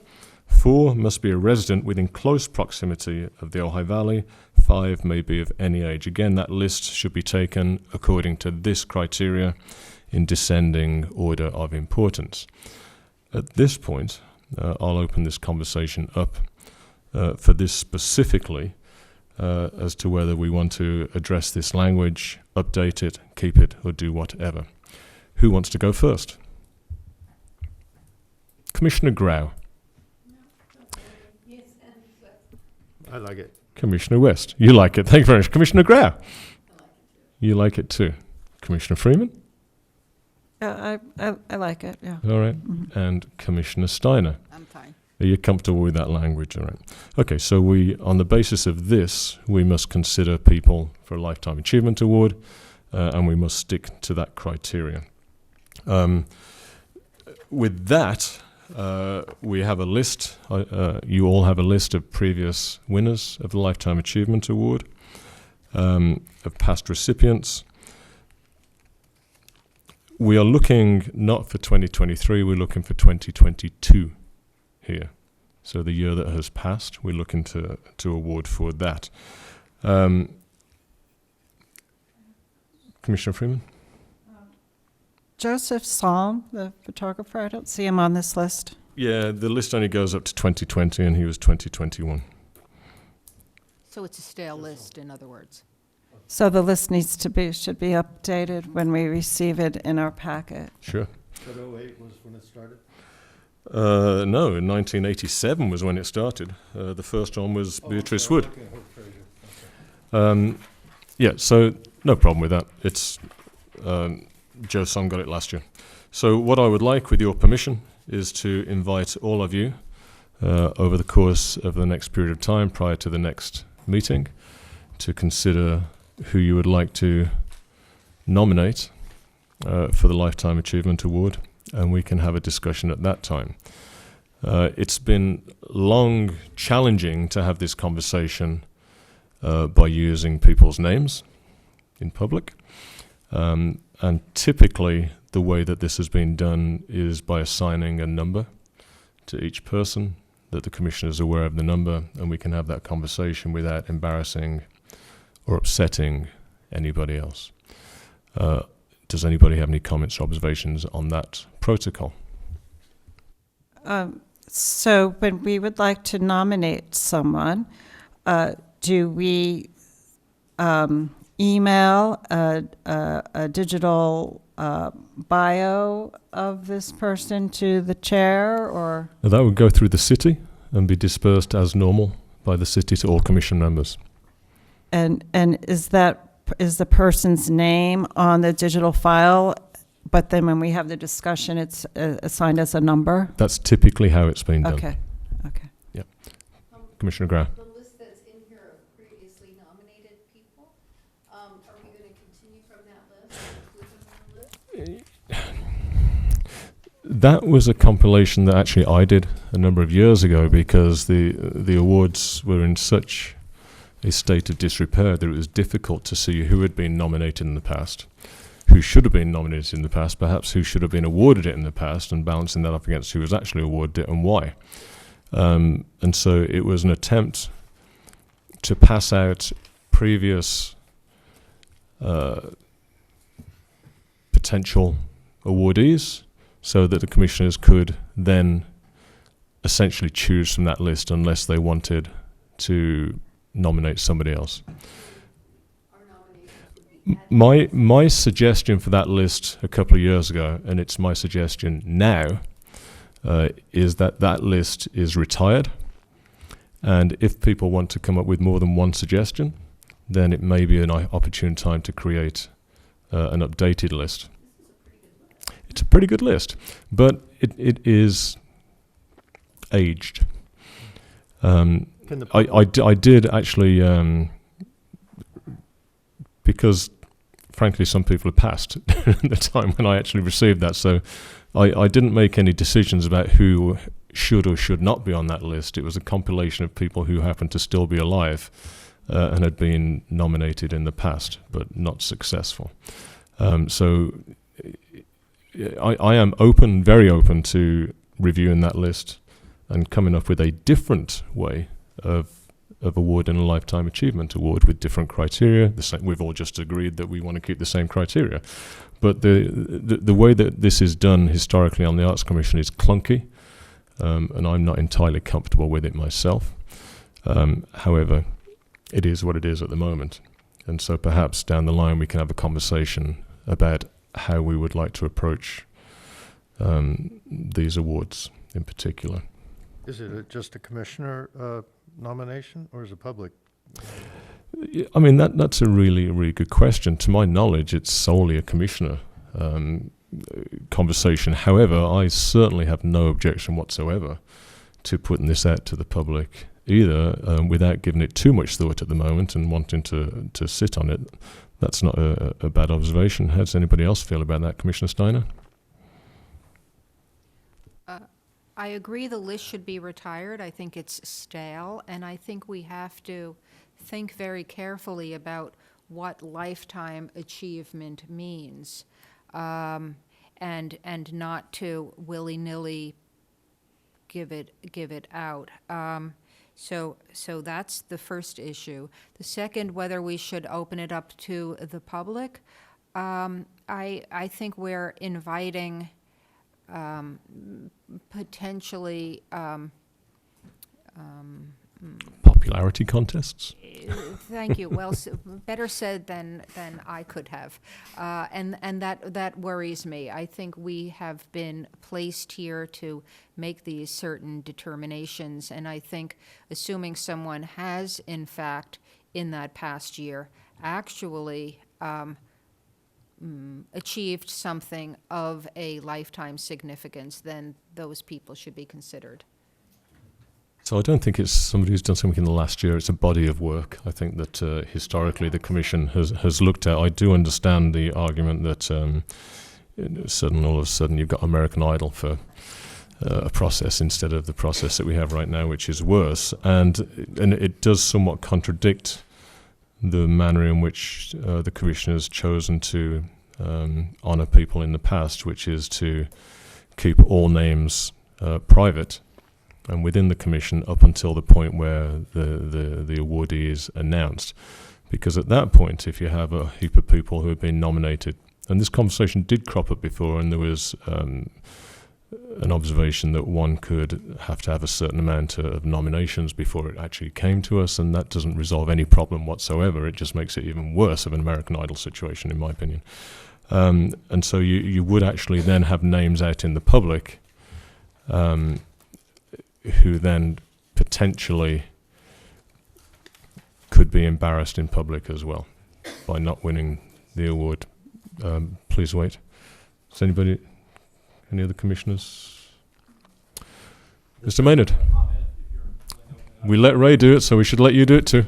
4, must be a resident within close proximity of the Ojai Valley. 5, may be of any age. Again, that list should be taken according to this criteria in descending order of importance. At this point, I'll open this conversation up for this specifically as to whether we want to address this language, update it, keep it, or do whatever. Who wants to go first? Commissioner Grau. I like it. Commissioner West. You like it. Thank you very much. Commissioner Grau. You like it too. Commissioner Freeman. Yeah, I like it, yeah. All right. And Commissioner Steiner. I'm fine. Are you comfortable with that language? All right. Okay, so we, on the basis of this, we must consider people for a Lifetime Achievement Award, and we must stick to that criteria. With that, we have a list. You all have a list of previous winners of the Lifetime Achievement Award, of past recipients. We are looking not for 2023, we're looking for 2022 here. So the year that has passed, we're looking to award for that. Commissioner Freeman? Joseph Salm, the photographer, I don't see him on this list. Yeah, the list only goes up to 2020, and he was 2021. So it's a stale list, in other words. So the list should be updated when we receive it in our packet. Sure. But 08 was when it started? No, in 1987 was when it started. The first one was Beatrice Wood. Yeah, so no problem with that. It's Joe Song got it last year. So what I would like, with your permission, is to invite all of you over the course of the next period of time prior to the next meeting to consider who you would like to nominate for the Lifetime Achievement Award, and we can have a discussion at that time. It's been long challenging to have this conversation by using people's names in public. And typically, the way that this has been done is by assigning a number to each person, that the Commissioner is aware of the number, and we can have that conversation without embarrassing or upsetting anybody else. Does anybody have any comments or observations on that protocol? So when we would like to nominate someone, do we email a digital bio of this person to the chair, or? That would go through the city and be dispersed as normal by the city to all Commission members. And is the person's name on the digital file, but then when we have the discussion, it's assigned as a number? That's typically how it's been done. Okay. Yep. Commissioner Grau. The list that's in here of previously nominated people, are we going to continue from that list? Include them on the list? That was a compilation that actually I did a number of years ago, because the awards were in such a state of disrepair that it was difficult to see who had been nominated in the past, who should have been nominated in the past, perhaps who should have been awarded it in the past, and balancing that up against who was actually awarded it and why. And so it was an attempt to pass out previous potential awardees so that the commissioners could then essentially choose from that list unless they wanted to nominate somebody else. My suggestion for that list a couple of years ago, and it's my suggestion now, is that list is retired, and if people want to come up with more than one suggestion, then it may be an opportune time to create an updated list. It's a pretty good list, but it is aged. I did actually, because frankly some people have passed at the time when I actually received that, so I didn't make any decisions about who should or should not be on that list. It was a compilation of people who happened to still be alive and had been nominated in the past, but not successful. So I am open, very open to reviewing that list and coming up with a different way of awarding a Lifetime Achievement Award with different criteria. We've all just agreed that we want to keep the same criteria. But the way that this is done historically on the Arts Commission is clunky, and I'm not entirely comfortable with it myself. However, it is what it is at the moment. And so perhaps down the line we can have a conversation about how we would like to approach these awards in particular. Is it just a commissioner nomination, or is it public? I mean, that's a really good question. To my knowledge, it's solely a commissioner conversation. However, I certainly have no objection whatsoever to putting this out to the public either, without giving it too much thought at the moment and wanting to sit on it. That's not a bad observation. How does anybody else feel about that, Commissioner Steiner? I agree the list should be retired. I think it's stale, and I think we have to think very carefully about what lifetime achievement means, and not to willy-nilly give it out. So that's the first issue. The second, whether we should open it up to the public, I think we're inviting potentially Popularity contests? thank you. Well, better said than I could have, and that worries me. I think we have been placed here to make these certain determinations, and I think assuming someone has, in fact, in that past year, actually achieved something of a lifetime significance, then those people should be considered. So I don't think it's somebody who's done something in the last year. It's a body of work. I think that historically the Commission has looked at. I do understand the argument that suddenly, all of a sudden, you've got American Idol for a process instead of the process that we have right now, which is worse. And it does somewhat contradict the manner in which the Commission has chosen to honour people in the past, which is to keep all names private and within the Commission up until the point where the awardee is announced. Because at that point, if you have a heap of people who have been nominated, and this conversation did crop up before, and there was an observation that one could have to have a certain amount of nominations before it actually came to us, and that doesn't resolve any problem whatsoever. It just makes it even worse of an American Idol situation, in my opinion. And so you would actually then have names out in the public who then potentially could be embarrassed in public as well by not winning the award. Please wait. Does anybody, any other commissioners? Mr. Maynard. We let Ray do it, so we should let you do it too.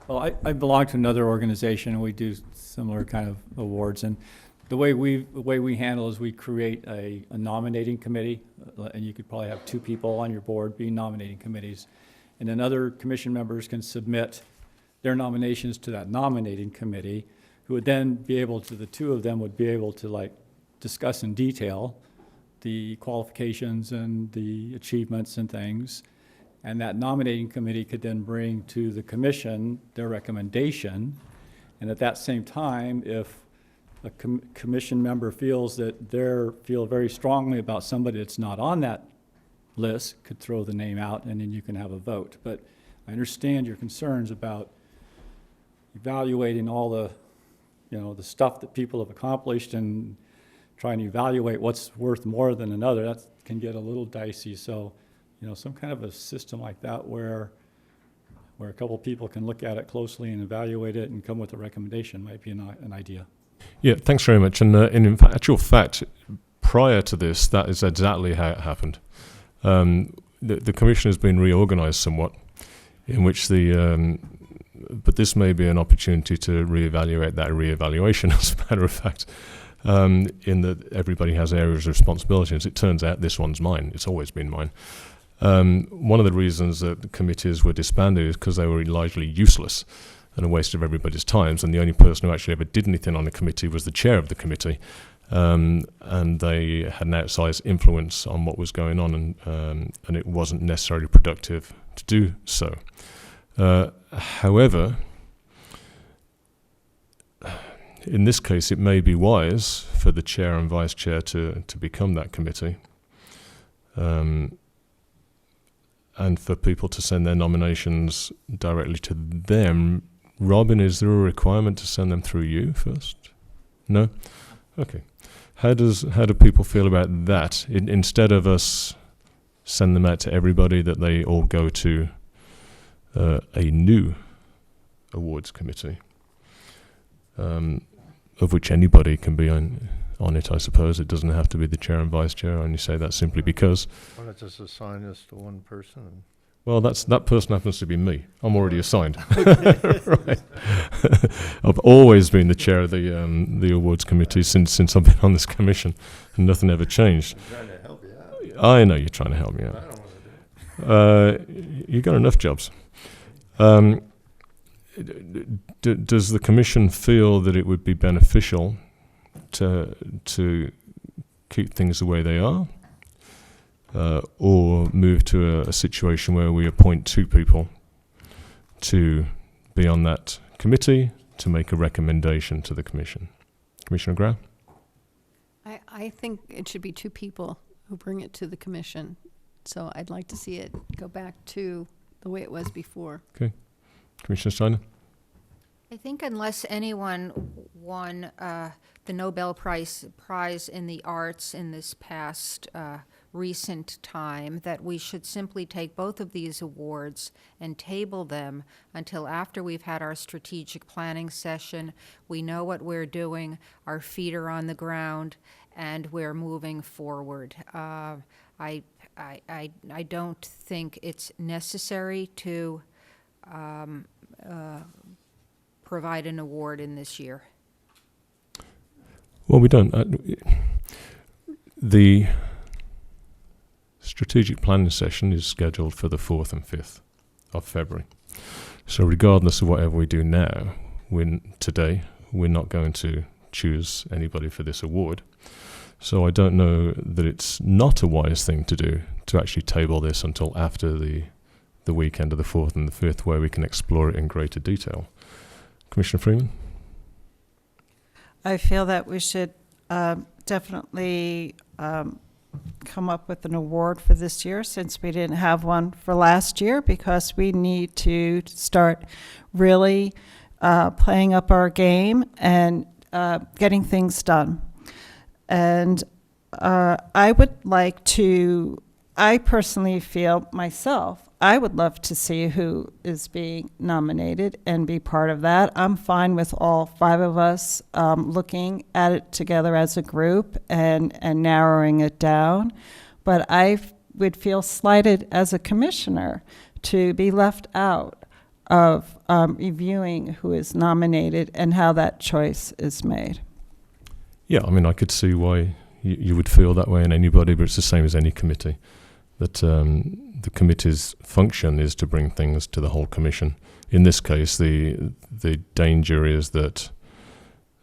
Well, I belong to another organization, and we do similar kind of awards. And the way we handle is we create a nominating committee, and you could probably have 2 people on your board being nominating committees. And then other commission members can submit their nominations to that nominating committee, who would then be able to, the 2 of them would be able to like discuss in detail the qualifications and the achievements and things. And that nominating committee could then bring to the commission their recommendation. And at that same time, if a commission member feels that feel very strongly about somebody that's not on that list, could throw the name out, and then you can have a vote. But I understand your concerns about evaluating all the, the stuff that people have accomplished and trying to evaluate what's worth more than another. That can get a little dicey. So, some kind of a system like that where a couple people can look at it closely and evaluate it and come with a recommendation might be an idea. Yeah, thanks very much. And in actual fact, prior to this, that is exactly how it happened. The Commission has been reorganised somewhat, in which but this may be an opportunity to reevaluate that reevaluation, as a matter of fact, in that everybody has areas of responsibility. As it turns out, this one's mine. It's always been mine. One of the reasons that the committees were disbanded is because they were largely useless and a waste of everybody's time, and the only person who actually ever did anything on the committee was the chair of the committee, and they had an outsized influence on what was going on, and it wasn't necessarily productive to do so. However, in this case, it may be wise for the chair and vice chair to become that committee, and for people to send their nominations directly to them. Robin, is there a requirement to send them through you first? No? Okay. How do people feel about that? Instead of us send them out to everybody, that they all go to a new awards committee, of which anybody can be on it, I suppose. It doesn't have to be the chair and vice chair. I only say that simply because, Why not just assign this to one person? And well, that person happens to be me. I'm already assigned. Right. I've always been the chair of the awards committee since I've been on this commission, and nothing ever changed. I'm trying to help you out. I know you're trying to help me I out. don't want to do it. You've got enough jobs. Does the commission feel that it would be beneficial to keep things the way they are, or move to a situation where we appoint 2 people to be on that committee to make a recommendation to the commission? Commissioner Grau? I think it should be 2 people who bring it to the commission. So I'd like to see it go back to the way it was before. Okay. Commissioner Steiner? I think unless anyone won the Nobel Prize in the arts in this past recent time, that we should simply take both of these awards and table them until after we've had our strategic planning session. We know what we're doing, our feet are on the ground, and we're moving forward. I don't think it's necessary to provide an award in this year. Well, we don't. The strategic planning session is scheduled for the 4th and 5th of February. So regardless of whatever we do now, today, we're not going to choose anybody for this award. So I don't know that it's not a wise thing to do to actually table this until after the weekend of the 4th and the 5th, where we can explore it in greater detail. Commissioner Freeman? I feel that we should definitely come up with an award for this year, since we didn't have one for last year, because we need to start really playing up our game and getting things done. And I personally feel myself, I would love to see who is being nominated and be part of that. I'm fine with all 5 of us looking at it together as a group and narrowing it down. But I would feel slighted as a commissioner to be left out of reviewing who is nominated and how that choice is made. Yeah, I mean, I could see why you would feel that way in anybody, but it's the same as any committee. That the committee's function is to bring things to the whole commission. In this case, the danger is that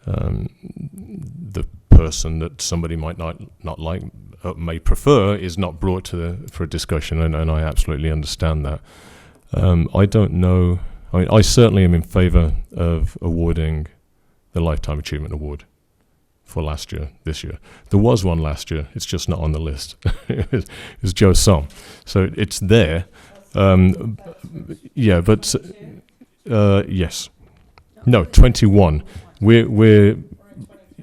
the person that somebody might not like, may prefer, is not brought for a discussion, and I absolutely understand that. I don't know. I mean, I certainly am in favour of awarding the Lifetime Achievement Award for this year. There was one last year, it's just not on the list. It was Joe Song. So it's there. Yeah, but yes. No, 21.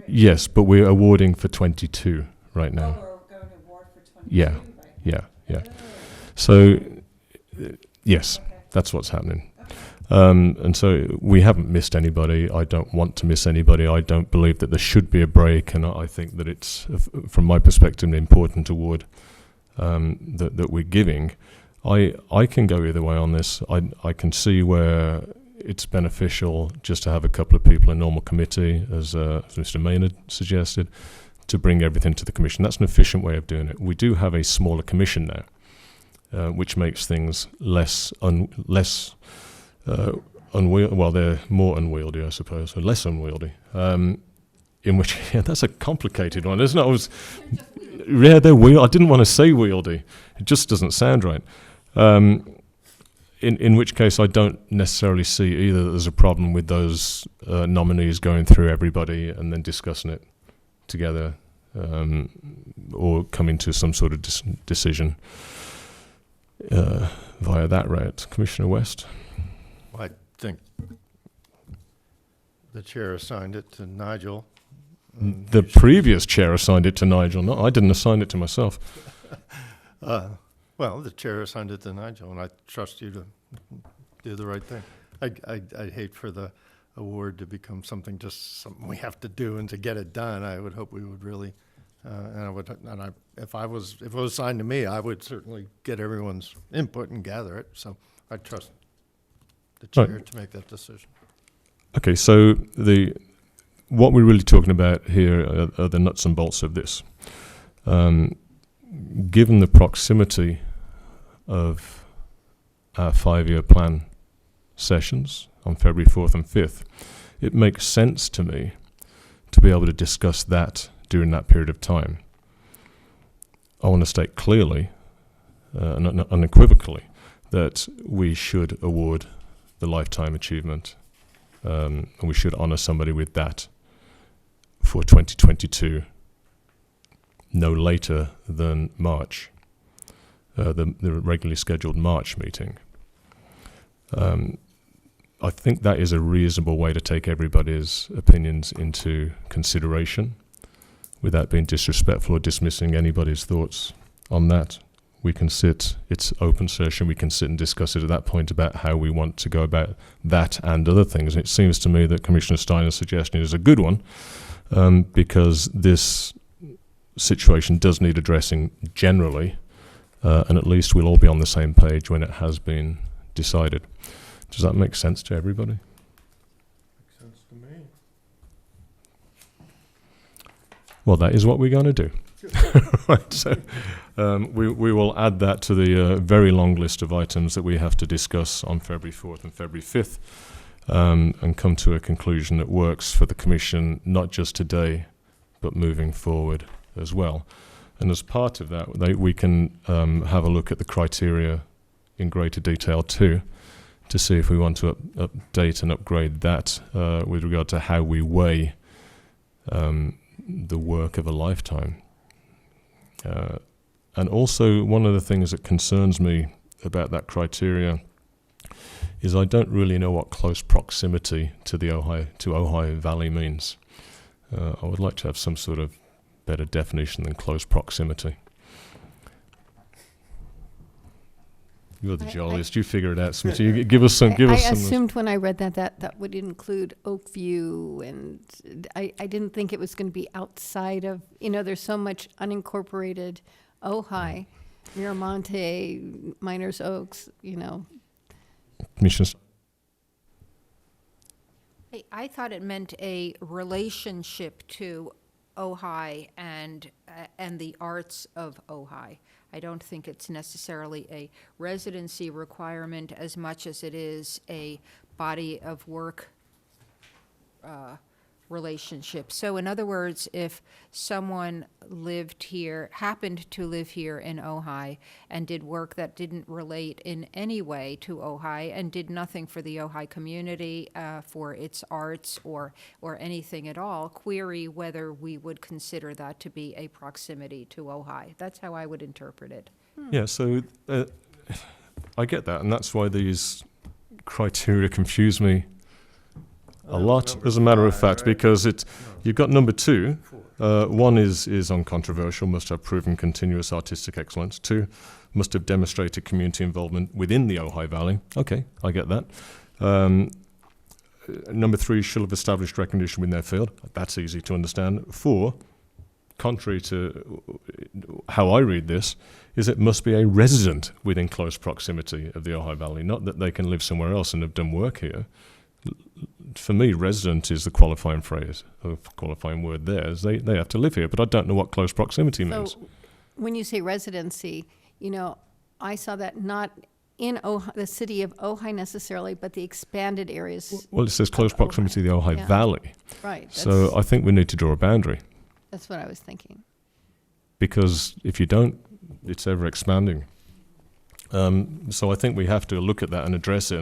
Yes, but we're awarding for 22 right now. Yeah. So, yes, that's what's happening. And so we haven't missed anybody. I don't want to miss anybody. I don't believe that there should be a break, and I think that it's, from my perspective, an important award that we're giving. I can go either way on this. I can see where it's beneficial just to have a couple of people in normal committee, as Mr. Maynard suggested, to bring everything to the commission. That's an efficient way of doing it. We do have a smaller commission now, which makes things less unwieldy. Well, they're more unwieldy, I suppose, or less unwieldy. In which, yeah, that's a complicated one, isn't it? They're I didn't want to say wieldy. It just doesn't sound right. In which case, I don't necessarily see either that there's a problem with those nominees going through everybody and then discussing it together, or coming to some sort of decision via that route. Commissioner West? I think the chair assigned it to Nigel. The previous chair assigned it to Nigel. No, I didn't assign it to myself. Well, the chair assigned it to Nigel, and I trust you to do the right thing. I hate for the award to become something we have to do, and to get it done, I would hope we would really, if it was assigned to me, I would certainly get everyone's input and gather it. So I trust the chair Right. to make that decision. Okay, so what we're really talking about here are the nuts and bolts of this. Given the proximity of our 5-year plan sessions on February 4th and 5th, it makes sense to me to be able to discuss that during that period of time. I want to state clearly and unequivocally that we should award the Lifetime Achievement, and we should honour somebody with that for 2022, no later than March, the regularly scheduled March meeting. I think that is a reasonable way to take everybody's opinions into consideration without being disrespectful or dismissing anybody's thoughts on that. We can sit, it's open session, we can sit and discuss it at that point about how we want to go about that and other things. And it seems to me that Commissioner Steiner's suggestion is a good one, because this situation does need addressing generally, and at least we'll all be on the same page when it has been decided. Does that make sense to everybody? Makes sense to me. Well, that is what we're going to do. Right, so we will add that to the very long list of items that we have to discuss on February 4th and February 5th, and come to a conclusion that works for the Commission, not just today, but moving forward as well. And as part of that, we can have a look at the criteria in greater detail too, to see if we want to update and upgrade that with regard to how we weigh the work of a lifetime. And also, one of the things that concerns me about that criteria is I don't really know what close proximity to the Ojai Valley means. I would like to have some sort of better definition than close proximity. You're the jolliest. You figure it out, Smithy. You give us some. I assumed when I read that would include Oakview, and I didn't think it was going to be outside of, there's so much unincorporated Ojai, Miramonte, Miners Oaks, Commissioners. I thought it meant a relationship to Ojai and the arts of Ojai. I don't think it's necessarily a residency requirement as much as it is a body of work relationship. So in other words, if someone happened to live here in Ojai and did work that didn't relate in any way to Ojai and did nothing for the Ojai community, for its arts or anything at all, query whether we would consider that to be a proximity to Ojai. That's how I would interpret it. Yeah, so I get that, and that's why these criteria confuse me a lot, as a matter of fact, because you've got number 2. One is uncontroversial, must have proven continuous artistic excellence. 2, must have demonstrated community involvement within the Ojai Valley. Okay, I get that. Number 3, should have established recognition within their field. That's easy to understand. 4, contrary to how I read this, is it must be a resident within close proximity of the Ojai Valley, not that they can live somewhere else and have done work here. For me, resident is the qualifying phrase, or qualifying word there, is they have to live here, but I don't know what close proximity means. So when you say residency, I saw that not in the city of Ojai necessarily, but the expanded areas. Well, it says close proximity to the Ojai Valley. Right. So I think we need to draw a boundary. That's what I was thinking. Because if you don't, it's ever expanding. So I think we have to look at that and address it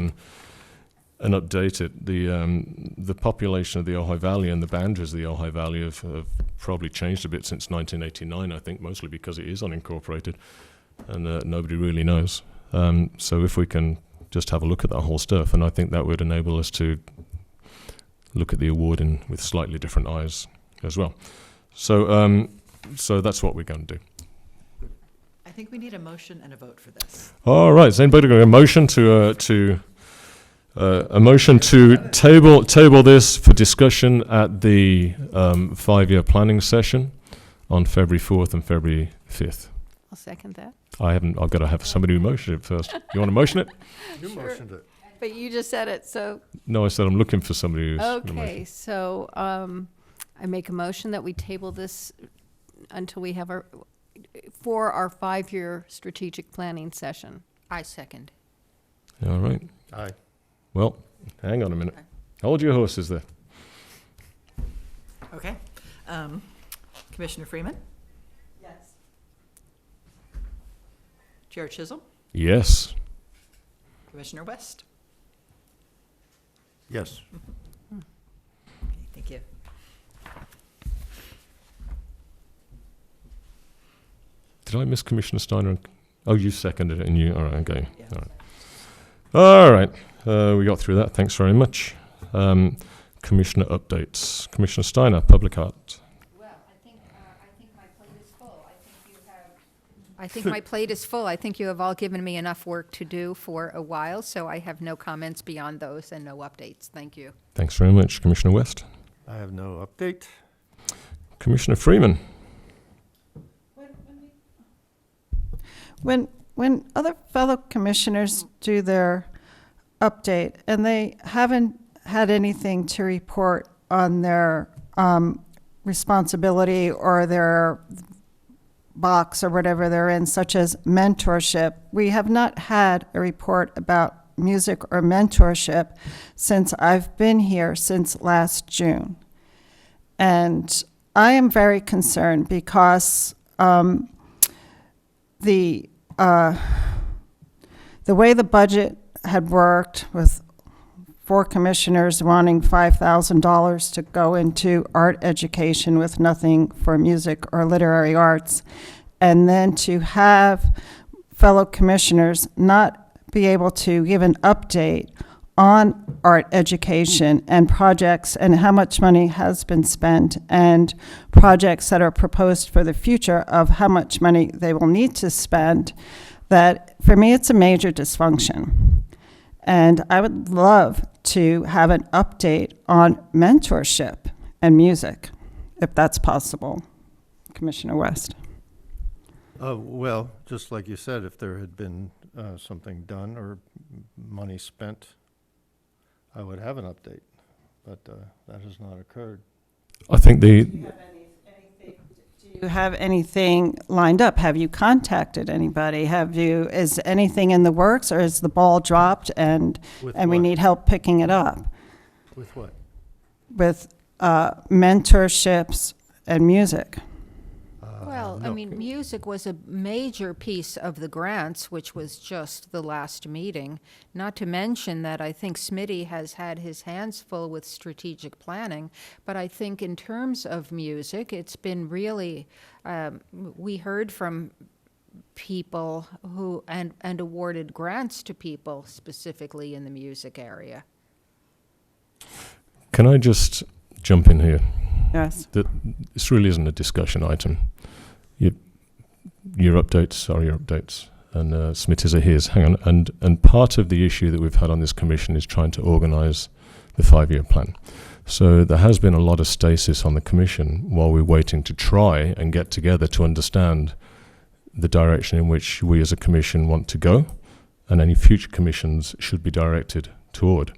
and update it. The population of the Ojai Valley and the boundaries of the Ojai Valley have probably changed a bit since 1989, I think, mostly because it is unincorporated and nobody really knows. So if we can just have a look at that whole stuff, and I think that would enable us to look at the award with slightly different eyes as well. So that's what we're going to do. I think we need a motion and a vote for this. All right, is anybody going to motion to A motion to table this for discussion at the 5-year planning session on February 4th and February 5th. I'll second that. I've got to have somebody who motion it first. You want to motion it? You motioned it. But you just said it, so, No, I said I'm looking for somebody who's gonna motion. okay, so, I make a motion that we table this until we have for our 5-year strategic planning session. I second. All right. Aye. Well, hang on a minute. Hold your horses there. Okay. Commissioner Freeman? Yes. Chair Chisholm? Yes. Commissioner West? Yes. Okay, thank you. Did I miss Commissioner Steiner? Oh, you seconded it, and you. All right. Okay. All right. We got through that. Thanks very much. Commissioner updates. Commissioner Steiner, Public Art. Well, I think my plate is full. I think you have all given me enough work to do for a while, so I have no comments beyond those and no updates. Thank you. Thanks very much, Commissioner West. I have no update. Commissioner Freeman. When other fellow commissioners do their update and they haven't had anything to report on their responsibility or their box or whatever they're in, such as mentorship, we have not had a report about music or mentorship since I've been here since last June. And I am very concerned because the way the budget had worked with 4 commissioners wanting $5,000 to go into art education with nothing for music or literary arts, and then to have fellow commissioners not be able to give an update on art education and projects and how much money has been spent and projects that are proposed for the future of how much money they will need to spend, that for me it's a major dysfunction. And I would love to have an update on mentorship and music, if that's possible. Commissioner West. Well, just like you said, if there had been something done or money spent, I would have an update, but that has not occurred. I think Do you have anything lined up? Have you contacted anybody? Is anything in the works, or is the ball dropped and With we what? need help picking it up? With what? With mentorships and music. Well, I no. mean, music was a major piece of the grants, which was just the last meeting. Not to mention that I think Smitty has had his hands full with strategic planning. But I think in terms of music, it's been really, we heard from people who, and awarded grants to people specifically in the music area. Can I just jump in here? Yes. This really isn't a discussion item. Your updates are your updates, and Smitty's are his. Hang on, and part of the issue that we've had on this commission is trying to organise the 5-year plan. So there has been a lot of stasis on the commission while we're waiting to try and get together to understand the direction in which we as a commission want to go, and any future commissions should be directed toward.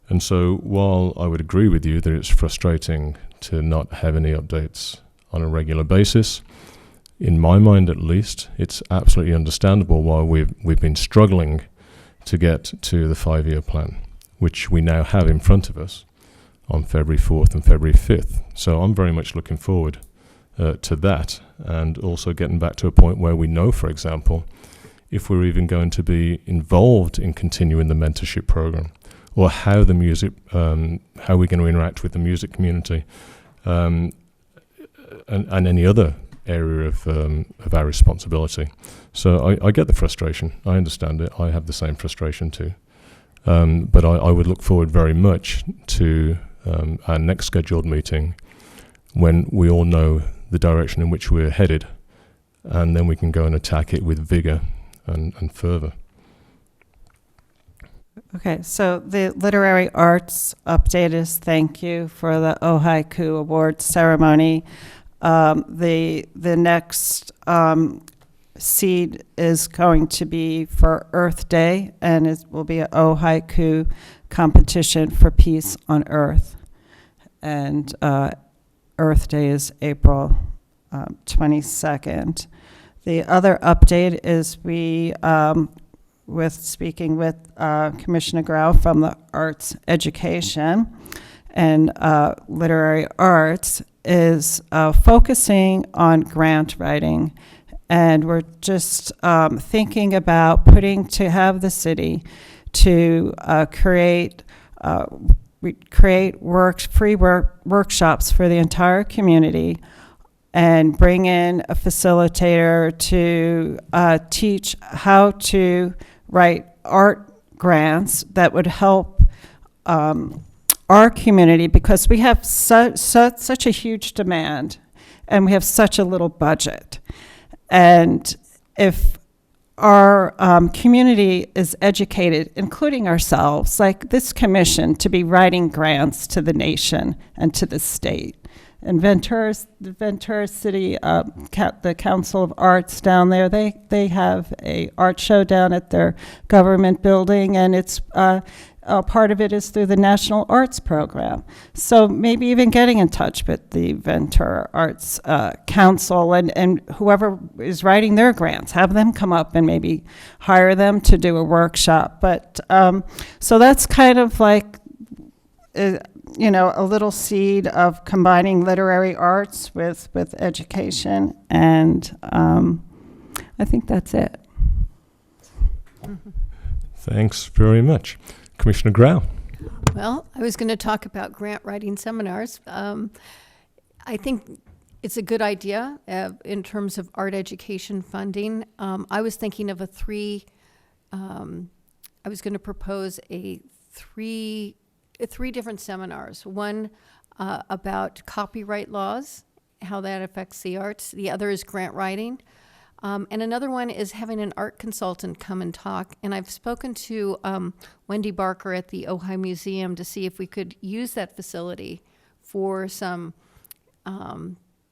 And so while I would agree with you that it's frustrating to not have any updates on a regular basis, in my mind at least, it's absolutely understandable why we've been struggling to get to the 5-year plan, which we now have in front of us on February 4th and February 5th. So I'm very much looking forward to that, and also getting back to a point where we know, for example, if we're even going to be involved in continuing the mentorship program, or how the music, how we're going to interact with the music community, and any other area of our responsibility. So I get the frustration. I understand it. I have the same frustration too. But I would look forward very much to our next scheduled meeting, when we all know the direction in which we're headed, and then we can go and attack it with vigor and fervor. Okay, so the literary arts update is thank you for the Ojai Award ceremony. The next seed is going to be for Earth Day, and it will be an Ojai competition for peace on Earth. And Earth Day is April 22nd. The other update is speaking with Commissioner Grau from the Arts Education, and Literary Arts is focusing on grant writing. And we're just thinking about have the city to create free workshops for the entire community, and bring in a facilitator to teach how to write art grants that would help our community, because we have such a huge demand and we have such a little budget. And if our community is educated, including ourselves, like this commission, to be writing grants to the nation and to the state. And the Ventura City, the Council of Arts down there, they have a art show down at their government building, and it's part of it is through the National Arts Program. So maybe even getting in touch with the Ventura Arts Council and whoever is writing their grants, have them come up and maybe hire them to do a workshop. But so that's kind of like, a little seed of combining literary arts with education, and I think that's it. Thanks very much. Commissioner Grau. Well, I was going to talk about grant writing seminars. I think it's a good idea in terms of art education funding. I was thinking of I was going to propose three different seminars. One about copyright laws, how that affects the arts. The other is grant writing. And another one is having an art consultant come and talk. And I've spoken to Wendy Barker at the Ojai Museum to see if we could use that facility for some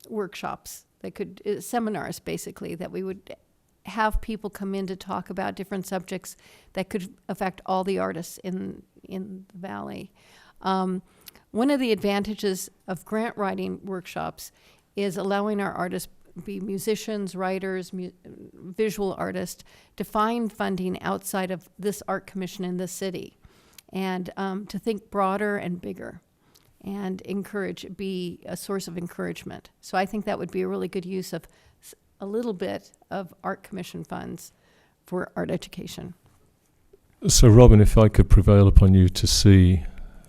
workshops seminars basically, that we would have people come in to talk about different subjects that could affect all the artists in the Valley. One of the advantages of grant writing workshops is allowing our artists, be musicians, writers, visual artists, to find funding outside of this art commission in this city, and to think broader and bigger, and be a source of encouragement. So I think that would be a really good use of a little bit of art commission funds for art education. So, Robin, if I could prevail upon you to see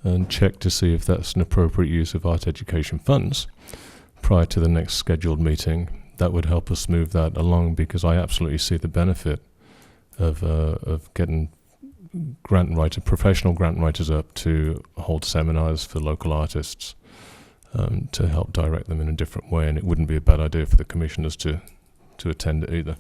and check to see if that's an appropriate use of art education funds prior to the next scheduled meeting, that would help us move that along, because I absolutely see the benefit of getting professional grant writers up to hold seminars for local artists to help direct them in a different way. And it wouldn't be a bad idea for the commissioners to attend it either.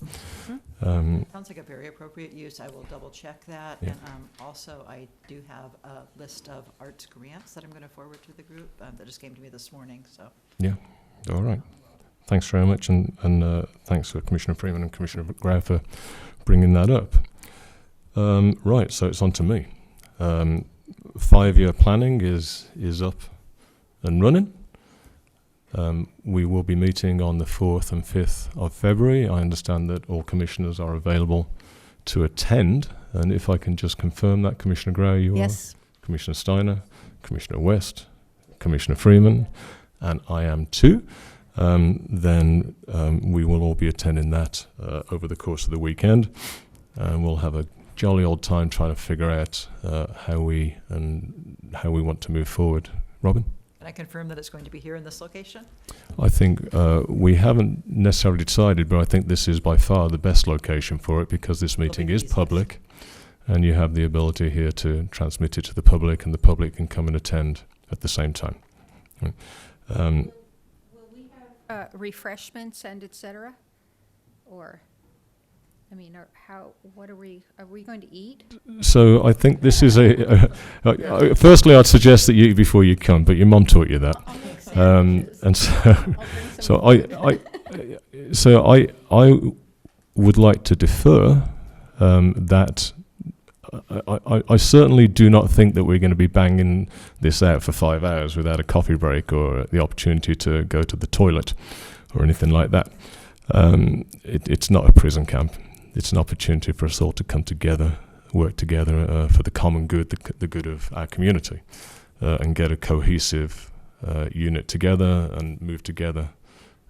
Sounds like a very appropriate use. I will double check that. Yeah. And also, I do have a list of arts grants that I'm going to forward to the group that just came to me this morning. So Yeah, all right. Thanks very much, and thanks to Commissioner Freeman and Commissioner Grau for bringing that up. Right, so it's on to me. 5-year planning is up and running. We will be meeting on the 4th and 5th of February. I understand that all commissioners are available to attend, and if I can just confirm that, Commissioner Grau, you Yes. are, Commissioner Steiner, Commissioner West, Commissioner Freeman, and I am too. Then we will all be attending that over the course of the weekend, and we'll have a jolly old time trying to figure out how we want to move forward. Robin? can I confirm that it's going to be here in this location? I think we haven't necessarily decided, but I think this is by far the best location for it, because this meeting is public, and you have the ability here to transmit it to the public, and the public can come and attend at the same time. Refreshments and et cetera? Or? I mean, what are we going to eat? So I think this is firstly, I'd suggest that you eat before you come, but your mum taught you that. And so I would like to defer that. I certainly do not think that we're going to be banging this out for 5 hours without a coffee break or the opportunity to go to the toilet or anything like that. It's not a prison camp. It's an opportunity for us all to come together, work together for the common good, the good of our community, and get a cohesive unit together and move together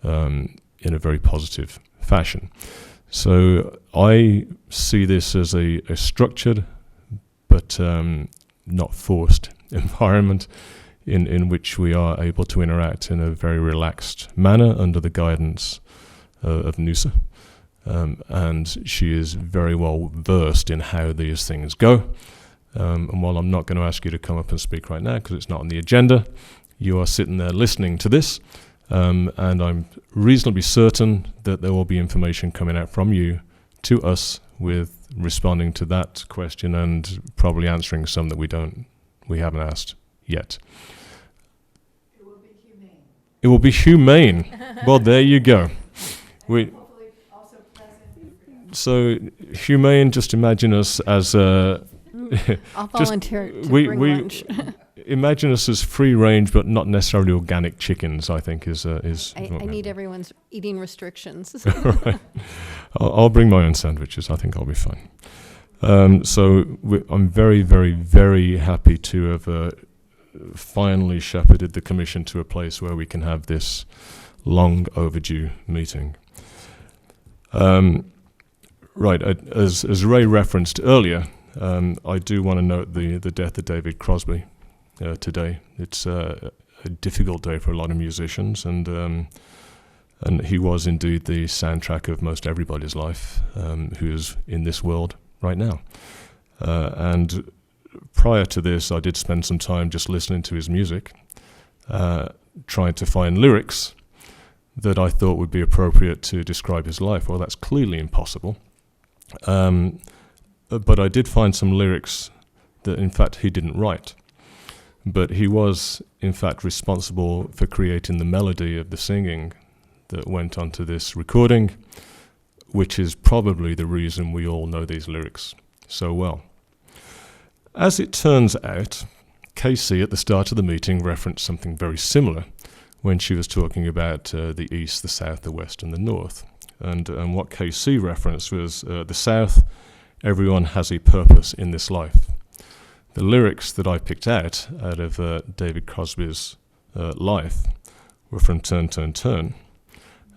in a very positive fashion. So I see this as a structured but not forced environment in which we are able to interact in a very relaxed manner under the guidance of Nusa. And she is very well versed in how these things go. And while I'm not going to ask you to come up and speak right now because it's not on the agenda, you are sitting there listening to this. And I'm reasonably certain that there will be information coming out from you to us with responding to that question and probably answering some that we haven't asked yet. It will be humane. It will be humane. Well, there you go. So humane, just imagine us as I'll volunteer to bring lunch. Imagine us as free range, but not necessarily organic chickens. I think is. I need everyone's eating restrictions. Right. I'll bring my own sandwiches. I think I'll be fine. I'm very, very, very happy to have finally shepherded the commission to a place where we can have this long overdue meeting. Right, as Ray referenced earlier, I do want to note the death of David Crosby today. It's a difficult day for a lot of musicians, and he was indeed the soundtrack of most everybody's life who's in this world right now. And prior to this, I did spend some time just listening to his music, trying to find lyrics that I thought would be appropriate to describe his life. Well, that's clearly impossible. But I did find some lyrics that, in fact, he didn't write. But he was, in fact, responsible for creating the melody of the singing that went onto this recording, which is probably the reason we all know these lyrics so well. As it turns out, Casey at the start of the meeting referenced something very similar when she was talking about the East, the South, the West, and the North. And what Casey referenced was the South, everyone has a purpose in this life. The lyrics that I picked out of David Crosby's life were from Turn, Turn, Turn,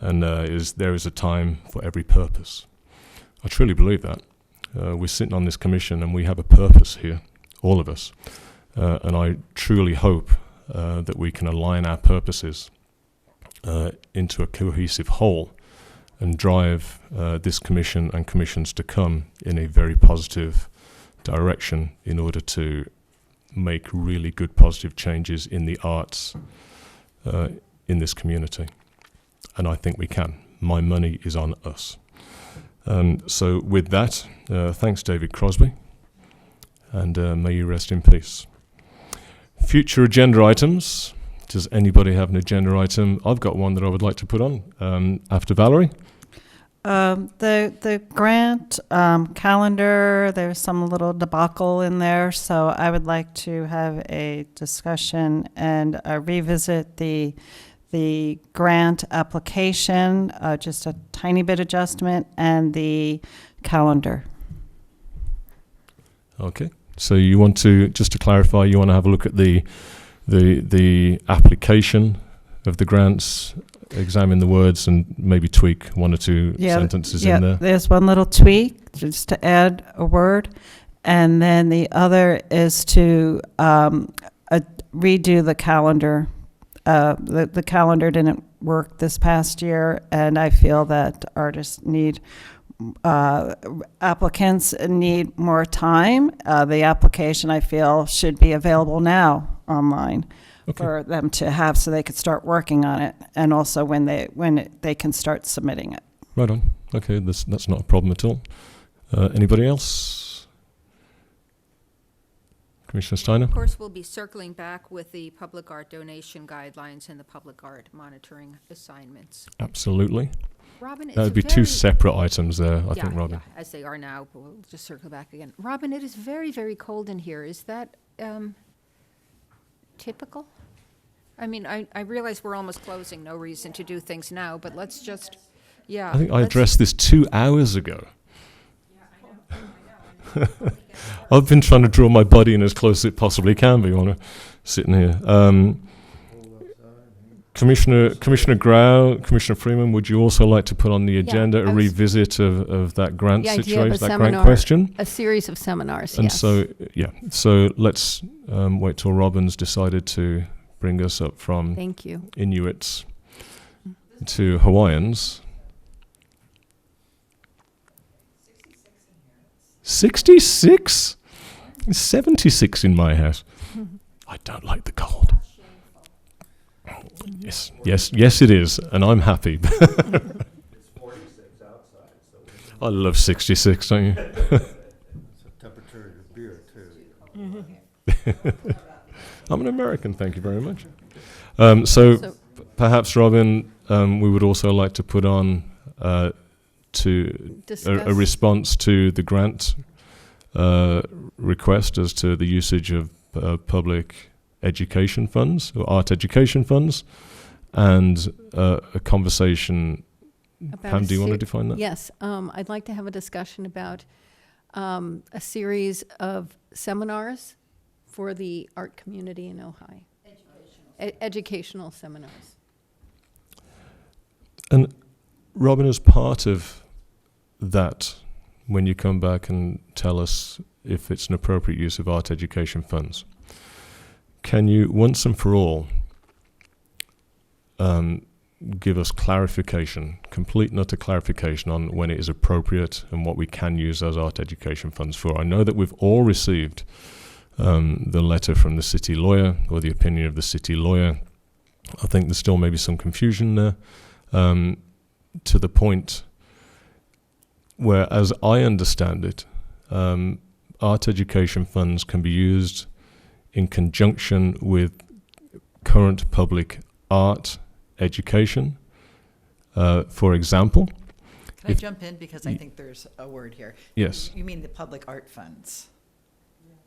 and there is a time for every purpose. I truly believe that. We're sitting on this commission and we have a purpose here, all of us, and I truly hope that we can align our purposes into a cohesive whole and drive this commission and commissions to come in a very positive direction in order to make really good positive changes in the arts in this community. And I think we can. My money is on us. So with that, thanks David Crosby, and may you rest in peace. Future agenda items. Does anybody have an agenda item? I've got one that I would like to put on after Valerie. The grant calendar, there's some little debacle in there, so I would like to have a discussion and revisit the grant application, just a tiny bit adjustment, and the calendar. Okay, so you want to, just to clarify, you want to have a look at the application of the grants, examine the words, and maybe tweak one or two sentences in there. There's one little tweak, just to add a word, and then the other is to redo the calendar. The calendar didn't work this past year, and I feel that artists need, applicants need more time. The application, I feel, should be available now online. Okay. For them to have, so they could start working on it, and also when they can start submitting it. Right on. Okay, that's not a problem at all. Anybody else? Commissioner Steiner? Of course, we'll be circling back with the public art donation guidelines and the public art monitoring assignments. Absolutely. Robin, it's That would be two very- separate items there, I Yeah, think, Robin. yeah, as they are now, but we'll just circle back again. Robin, it is very, very cold in here. Is that typical? I mean, I realize we're almost closing, no reason to do things now, but let's just, yeah. I think I let's- addressed this 2 hours ago. I've been trying to draw my body in as close as it possibly can be while I'm sitting here. Commissioner Grau, Commissioner Freeman, would you also like to put on the agenda a I was- revisit of that grant The idea of situation, a that grant seminar, question? a series of seminars, And yes. so, yeah, so let's wait till Robin's decided to bring us up from Thank you. Inuits to Hawaiians. 66? 76 in my house. I don't like the cold. Yes, it is, and I'm happy. I love 66, don't you? It's the temperature of your beer, too. I'm an American, thank you very much. So perhaps, Robin, we would also like to put on to a Discuss. response to the grant request as to the usage of public education funds or art education funds, and a conversation. About Pam, a do you want to ser- define that? Yes, I'd like to have a discussion about a series of seminars for the art community in Ojai. Educational seminars. And Robin, as part of that, when you come back and tell us if it's an appropriate use of art education funds, can you once and for all give us clarification, complete and utter clarification on when it is appropriate and what we can use those art education funds for? I know that we've all received the letter from the city lawyer or the opinion of the city lawyer. I think there's still maybe some confusion there, to the point where, as I understand it, art education funds can be used in conjunction with current public art education. For example, Can I jump in, because I think there's a word here? Yes. You mean the public art funds?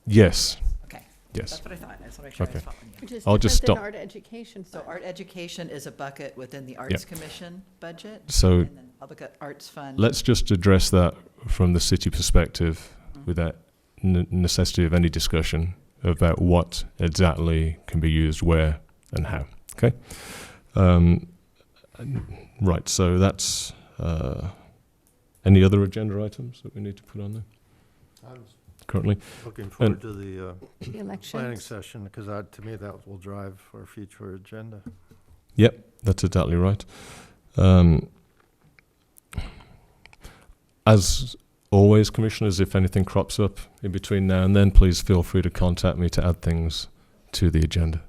Yes. Okay. Yes. That's what I thought. I just want to make sure I was Okay. following you. Which is I'll just different stop. than art education. So fund. art education is a bucket within the Arts Commission budget? So And then public arts fund? let's just address that from the city perspective without necessity of any discussion about what exactly can be used where and how. Okay? Right, so that's any other agenda items that we need to put on there I'm currently? looking forward to the The planning elections. session, because to me, that will drive our future agenda. Yep, that's exactly right. As always, commissioners, if anything crops up in between now and then, please feel free to contact me to add things to the agenda.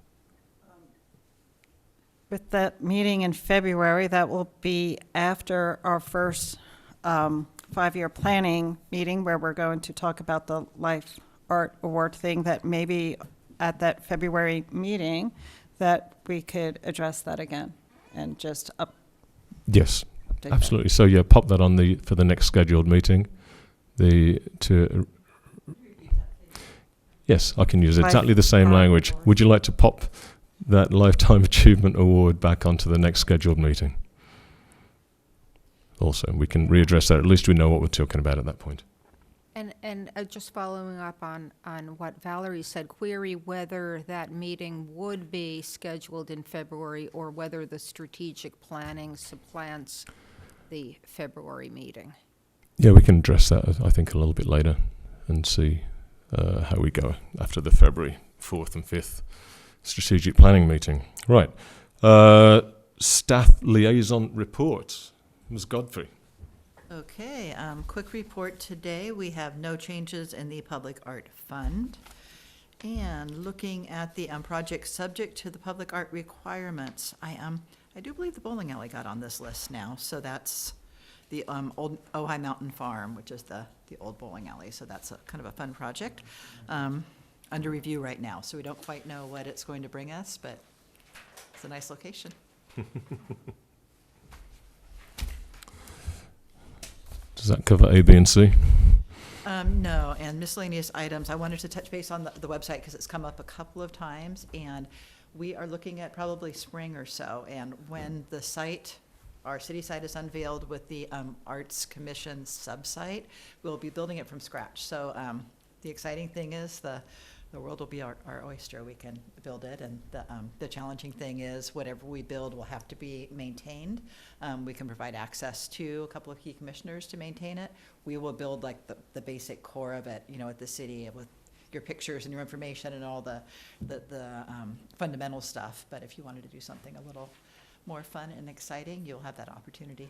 With that meeting in February, that will be after our first 5-year planning meeting, where we're going to talk about the Life Art Award thing, that maybe at that February meeting, that we could address that again and just Yes, update that. absolutely. So yeah, pop that on for the next scheduled meeting. Yes, I can use Life exactly the same Art language. Award. Would you like to pop that Lifetime Achievement Award back onto the next scheduled meeting? Also, we can readdress that. At least we know what we're talking about at that point. And just following up on what Valerie said, query whether that meeting would be scheduled in February or whether the strategic planning supplants the February meeting. Yeah, we can address that, I think, a little bit later and see how we go after the February 4th and 5th strategic planning meeting. Right. Staff liaison reports. Ms. Godfrey. Okay, quick report today. We have no changes in the Public Art Fund. And looking at the project subject to the public art requirements, I do believe the bowling alley got on this list now, so that's the old Ojai Mountain Farm, which is the old bowling alley. So that's a kind of a fun project under review right now. So we don't quite know what it's going to bring us, but it's a nice location. Does that cover A, B, and C? No, and miscellaneous items, I wanted to touch base on the website because it's come up a couple of times, and we are looking at probably spring or so, and when the site, our city site is unveiled with the Arts Commission sub-site, we'll be building it from scratch. So the exciting thing is the world will be our oyster. We can build it, and the challenging thing is whatever we build will have to be maintained. We can provide access to a couple of key commissioners to maintain it. We will build like the basic core of it, you know, at the city with your pictures and your information and all the fundamental stuff. But if you wanted to do something a little more fun and exciting, you'll have that opportunity.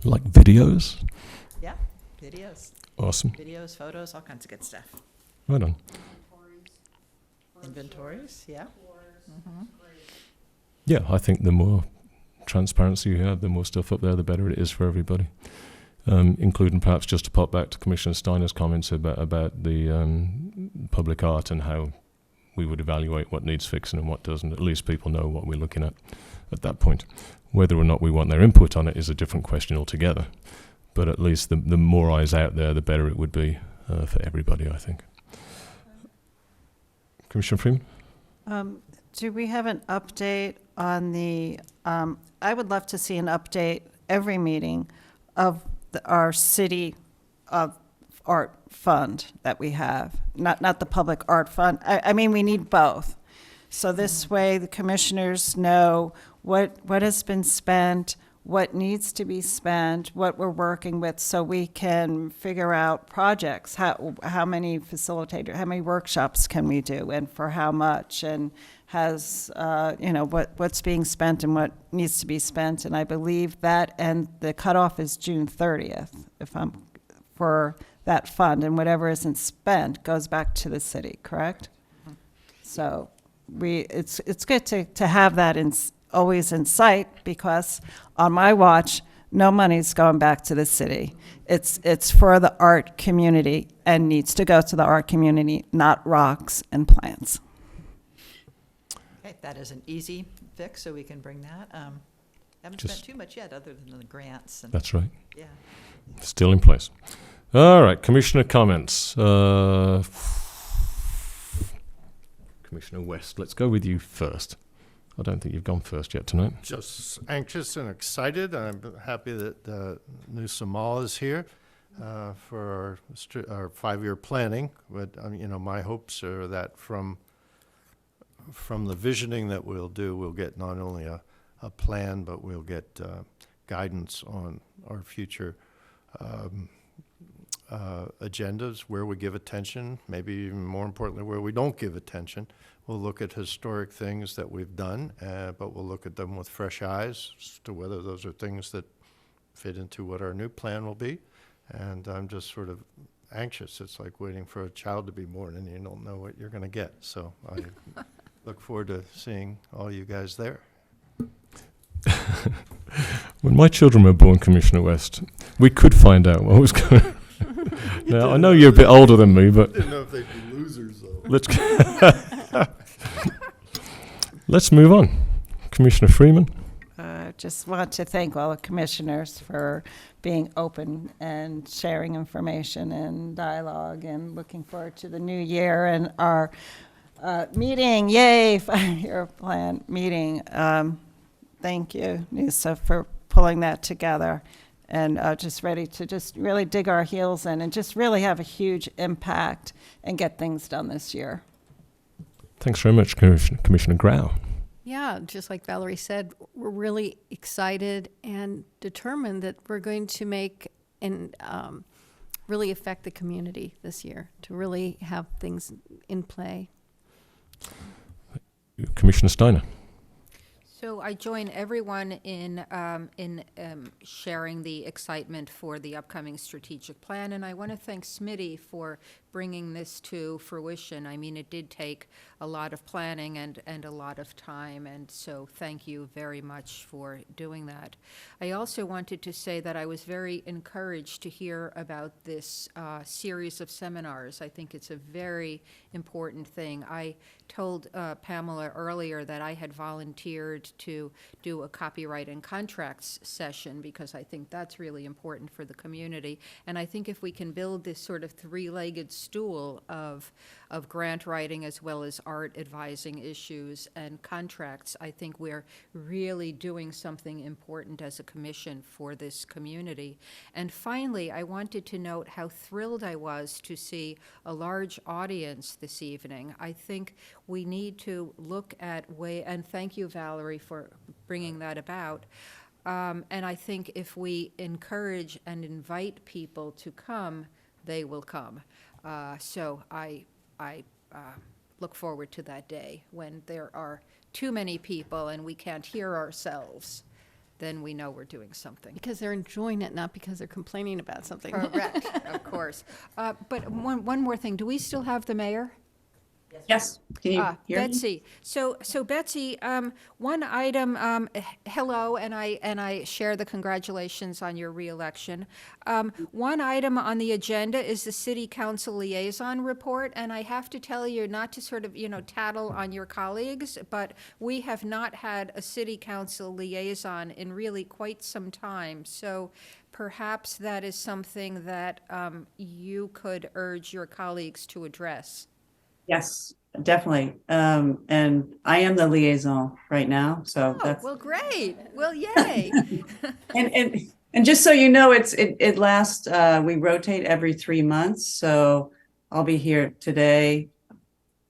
Like videos? Yeah, videos. Awesome. Videos, photos, all kinds of good stuff. Right on. Inventories, yeah. Mm-hmm. Yeah, I think the more transparency you have, the more stuff up there, the better it is for everybody. Including perhaps just to pop back to Commissioner Steiner's comments about the public art and how we would evaluate what needs fixing and what doesn't. At least people know what we're looking at that point. Whether or not we want their input on it is a different question altogether. But at least the more eyes out there, the better it would be for everybody, I think. Commissioner Freeman? Do we have an update on the, I would love to see an update every meeting of our city of art fund that we have, not the public art fund. I mean, we need both. So this way the commissioners know what has been spent, what needs to be spent, what we're working with, so we can figure out projects, how many how many workshops can we do, and for how much, and has, what's being spent and what needs to be spent. And I believe that, and the cutoff is June 30th, for that fund, and whatever isn't spent goes back to the city, correct? So it's good to have that always in sight, because on my watch, no money's going back to the city. It's for the art community and needs to go to the art community, not rocks and plants. Okay, that is an easy fix, so we can bring that. Haven't spent too much yet, other than the grants. And That's right. yeah. Still in place. All right, Commissioner comments. Commissioner West, let's go with you first. I don't think you've gone first yet tonight. Just anxious and excited. I'm happy that new Samal is here for our 5-year planning. But my hopes are that from the visioning that we'll do, we'll get not only a plan, but we'll get guidance on our future agendas, where we give attention, maybe even more importantly, where we don't give attention. We'll look at historic things that we've done, but we'll look at them with fresh eyes as to whether those are things that fit into what our new plan will be. And I'm just sort of anxious. It's like waiting for a child to be born and you don't know what you're going to get. So I look forward to seeing all you guys there. When my children were born, Commissioner West, we could find out what was going on. Now, I know you're a bit older than me, but... I didn't know if they'd be losers, though. Let's move on. Commissioner Freeman? Just want to thank all the commissioners for being open and sharing information and dialogue, and looking forward to the new year and our meeting. Yay, 5-year plan meeting. Thank you, Nisa, for pulling that together, and just ready to just really dig our heels in and just really have a huge impact and get things done this year. Thanks very much, Commissioner Grau. Yeah, just like Valerie said, we're really excited and determined that we're going to make and really affect the community this year, to really have things in play. Commissioner Steiner. So I join everyone in sharing the excitement for the upcoming strategic plan, and I want to thank Smitty for bringing this to fruition. I mean, it did take a lot of planning and a lot of time, and so thank you very much for doing that. I also wanted to say that I was very encouraged to hear about this series of seminars. I think it's a very important thing. I told Pamela earlier that I had volunteered to do a copyright and contracts session because I think that's really important for the community. And I think if we can build this sort of three-legged stool of grant writing as well as art advising issues and contracts, I think we're really doing something important as a commission for this community. And finally, I wanted to note how thrilled I was to see a large audience this evening. I think we need to look at and thank you, Valerie, for bringing that about. And I think if we encourage and invite people to come, they will come. So I look forward to that day when there are too many people and we can't hear ourselves. Then we know we're doing something. Because they're enjoying it, not because they're complaining about something. Correct, of course. But one more thing. Do we still have the mayor? Yes, can you hear me? Betsy. So Betsy, one item, hello, and I share the congratulations on your reelection. One item on the agenda is the city council liaison report, and I have to tell you, not to sort of, tattle on your colleagues, but we have not had a city council liaison in really quite some time. So perhaps that is something that you could urge your colleagues to address. Yes, definitely. And I am the liaison right now, so that's. Well, great. Well, yay. And just so you know, it lasts. We rotate every 3 months, so I'll be here today,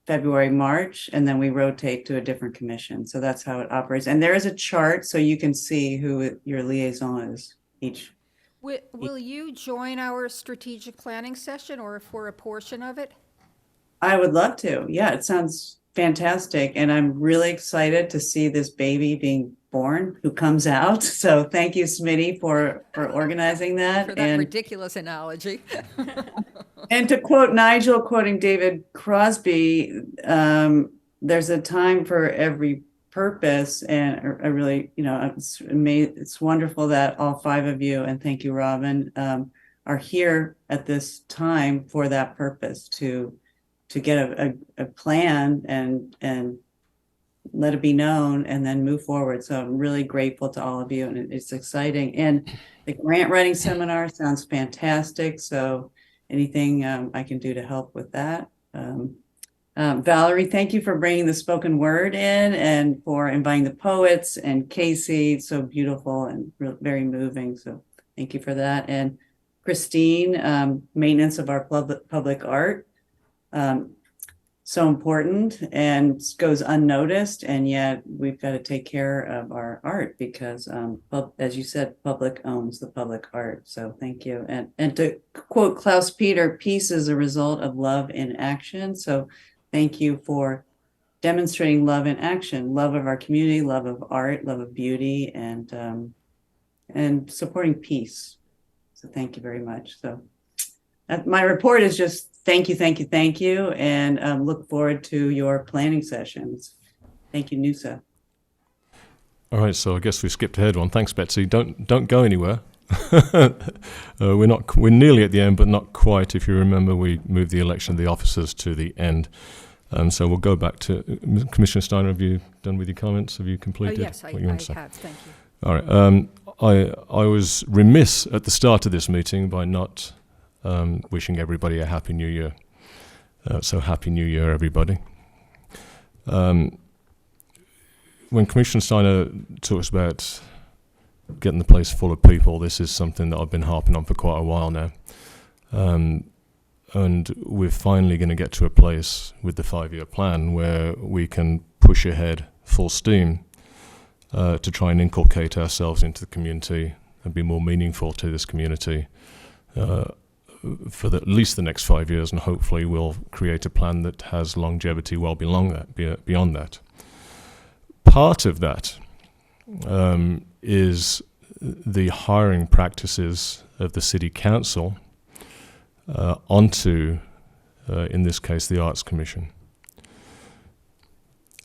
February, March, and then we rotate to a different commission. So that's how it operates. And there is a chart so you can see who your liaison is each. Will you join our strategic planning session or for a portion of it? I would love to. Yeah, it sounds fantastic. And I'm really excited to see this baby being born who comes out. So thank you, Smitty, for organizing that. For that ridiculous analogy. And to quote Nigel, quoting David Crosby, there's a time for every purpose. And I really, it's wonderful that all 5 of you, and thank you, Robin, are here at this time for that purpose, to get a plan and let it be known and then move forward. So I'm really grateful to all of you, and it's exciting. And the grant writing seminar sounds fantastic. So anything I can do to help with that. Valerie, thank you for bringing the spoken word in and for inviting the poets, and Casey, it's so beautiful and very moving. So thank you for that. And Christine, maintenance of our public art. So important and goes unnoticed, and yet we've got to take care of our art because, as you said, public owns the public art. So thank you. And to quote Klaus Peter, peace is a result of love in action. So thank you for demonstrating love in action, love of our community, love of art, love of beauty, and supporting peace. So thank you very much. So my report is just thank you, and look forward to your planning sessions. Thank you, Noosa. All right, so I guess we skipped ahead one. Thanks, Betsy. Don't go anywhere. We're nearly at the end, but not quite. If you remember, we moved the election of the officers to the end. So we'll go back to Commissioner Steiner. Have you done with your comments? Have you completed? Yes, I have. Thank you. All right. I was remiss at the start of this meeting by not wishing everybody a Happy New Year. So Happy New Year, everybody. When Commissioner Steiner talks about getting the place full of people, this is something that I've been harping on for quite a while now. And we're finally going to get to a place with the 5-year plan where we can push ahead full steam to try and inculcate ourselves into the community and be more meaningful to this community for at least the next 5 years, and hopefully we'll create a plan that has longevity well beyond that. Part of that is the hiring practices of the city council onto in this case the Arts Commission.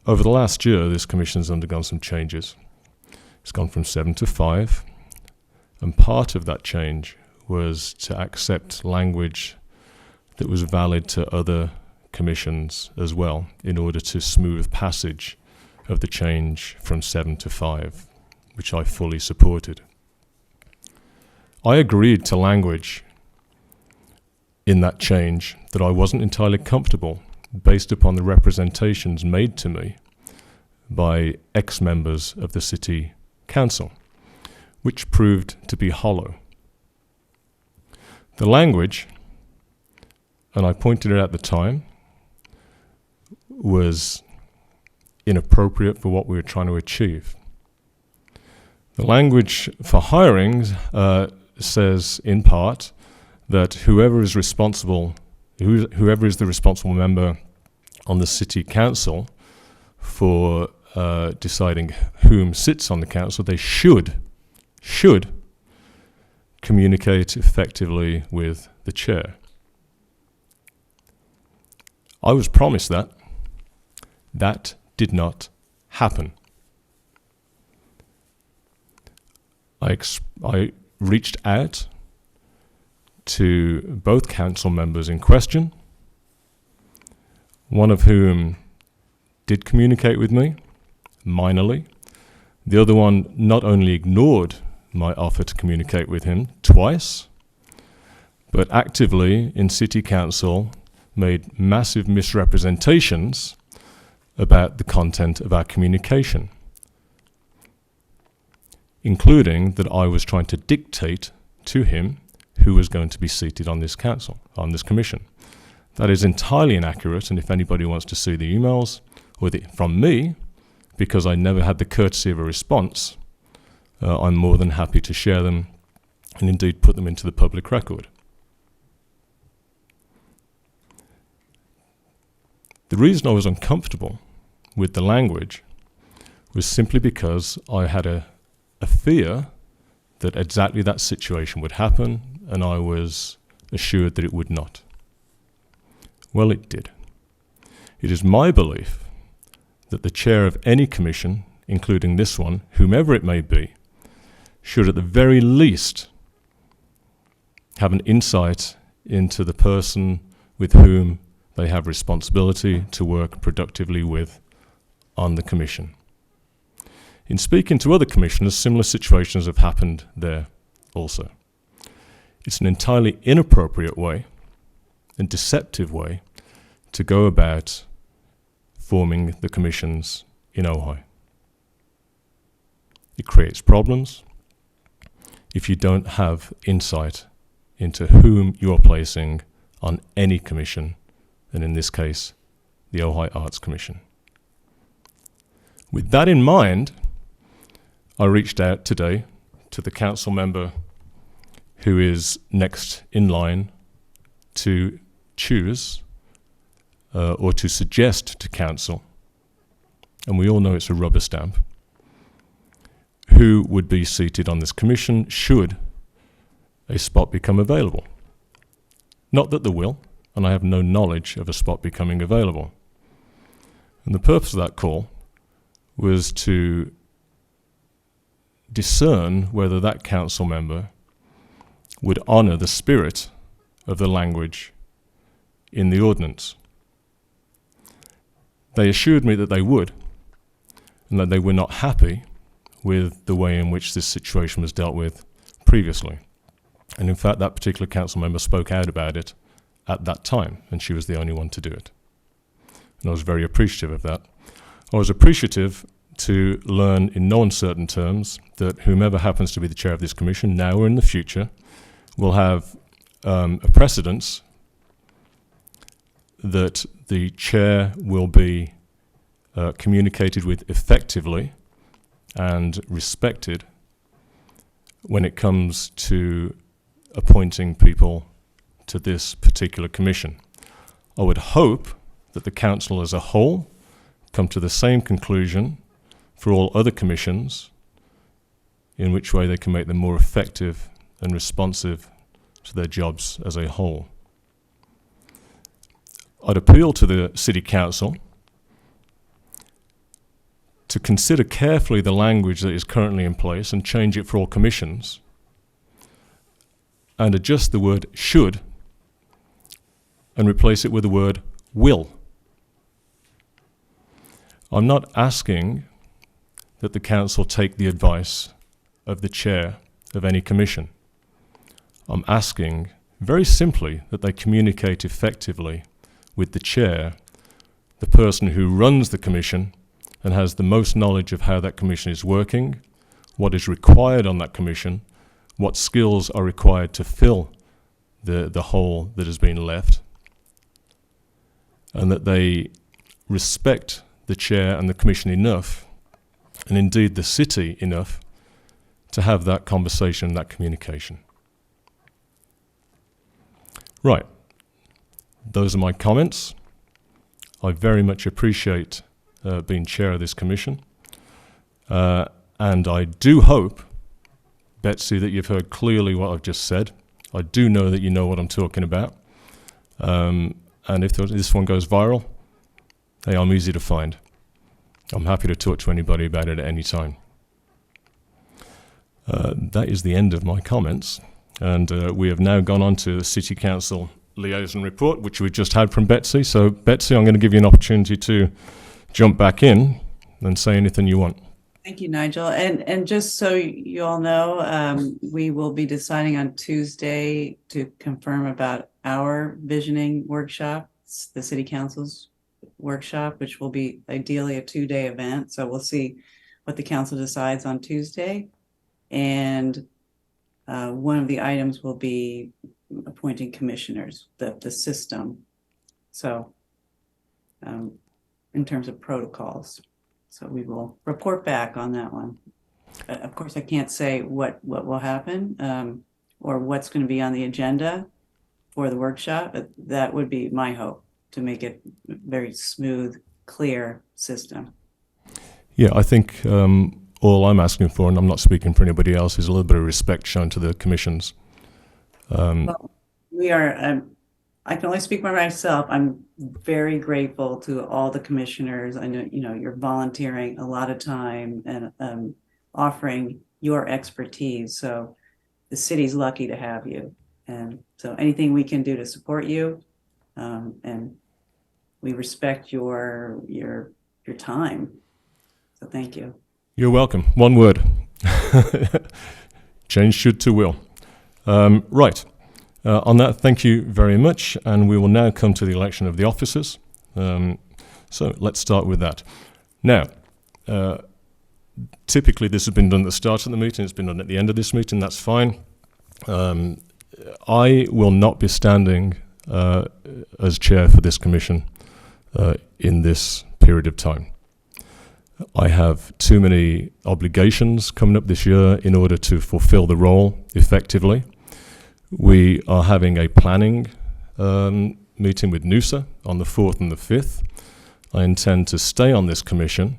Over the last year, this commission has undergone some changes. It's gone from 7 to 5, and part of that change was to accept language that was valid to other commissions as well, in order to smooth passage of the change from 7 to 5, which I fully supported. I agreed to language in that change that I wasn't entirely comfortable based upon the representations made to me by ex-members of the City Council, which proved to be hollow. The language, and I pointed it out at the time, was inappropriate for what we were trying to achieve. The language for hiring says, in part, that whoever is the responsible member on the City Council for deciding whom sits on the council, they should communicate effectively with the chair. I was promised that. That did not happen. I reached out to both council members in question, one of whom did communicate with me, minorly. The other one not only ignored my offer to communicate with him twice, but actively in City Council made massive misrepresentations about the content of our communication, including that I was trying to dictate to him who was going to be seated on this council, on this commission. That is entirely inaccurate, and if anybody wants to see the emails from me, because I never had the courtesy of a response, I'm more than happy to share them and indeed put them into the public record. The reason I was uncomfortable with the language was simply because I had a fear that exactly that situation would happen, and I was assured that it would not. Well, it did. It is my belief that the chair of any commission, including this one, whomever it may be, should at the very least have an insight into the person with whom they have responsibility to work productively with on the commission. In speaking to other commissioners, similar situations have happened there also. It's an entirely inappropriate way and deceptive way to go about forming the commissions in Ojai. It creates problems if you don't have insight into whom you're placing on any commission, and in this case, the Ojai Arts Commission. With that in mind, I reached out today to the council member who is next in line to choose or to suggest to council, and we all know it's a rubber stamp, who would be seated on this commission should a spot become available. Not that there will, and I have no knowledge of a spot becoming available. And the purpose of that call was to discern whether that council member would honour the spirit of the language in the ordinance. They assured me that they would, and that they were not happy with the way in which this situation was dealt with previously. And in fact, that particular council member spoke out about it at that time, and she was the only one to do it. And I was very appreciative of that. I was appreciative to learn in no uncertain terms that whomever happens to be the chair of this commission, now or in the future, will have a precedence that the chair will be communicated with effectively and respected when it comes to appointing people to this particular commission. I would hope that the council as a whole come to the same conclusion for all other commissions, in which way they can make them more effective and responsive to their jobs as a whole. I'd appeal to the City Council to consider carefully the language that is currently in place and change it for all commissions, and adjust the word should and replace it with the word will. I'm not asking that the council take the advice of the chair of any commission. I'm asking very simply that they communicate effectively with the chair, the person who runs the commission and has the most knowledge of how that commission is working, what is required on that commission, what skills are required to fill the hole that has been left, and that they respect the chair and the commission enough, and indeed the city enough, to have that conversation, that communication. Right. Those are my comments. I very much appreciate being chair of this commission. And I do hope, Betsy, that you've heard clearly what I've just said. I do know that you know what I'm talking about. And if this one goes viral, hey, I'm easy to find. I'm happy to talk to anybody about it at any time. That is the end of my comments. And we have now gone on to the City Council liaison report, which we've just had from Betsy. So, Betsy, I'm going to give you an opportunity to jump back in and say anything you want. Thank you, Nigel. And just so you all know, we will be deciding on Tuesday to confirm about our visioning workshop, the City Council's workshop, which will be ideally a 2-day event. So we'll see what the council decides on Tuesday. And one of the items will be appointing commissioners, the system. So in terms of protocols. So we will report back on that one. Of course, I can't say what will happen or what's going to be on the agenda for the workshop, but that would be my hope, to make it a very smooth, clear system. Yeah, I think all I'm asking for, and I'm not speaking for anybody else, is a little bit of respect shown to the commissions. Well, we are, I can only speak for myself. I'm very grateful to all the commissioners. I know, you're volunteering a lot of time and offering your expertise. So the city's lucky to have you. And so anything we can do to support you, and we respect your time. So thank you. You're welcome. One word. Change should to will. Right. On that, thank you very much. And we will now come to the election of the officers. So let's start with that. Now, typically this has been done at the start of the meeting. It's been done at the end of this meeting. That's fine. I will not be standing as chair for this commission in this period of time. I have too many obligations coming up this year in order to fulfill the role effectively. We are having a planning meeting with NUSA on the 4th and the 5th. I intend to stay on this commission,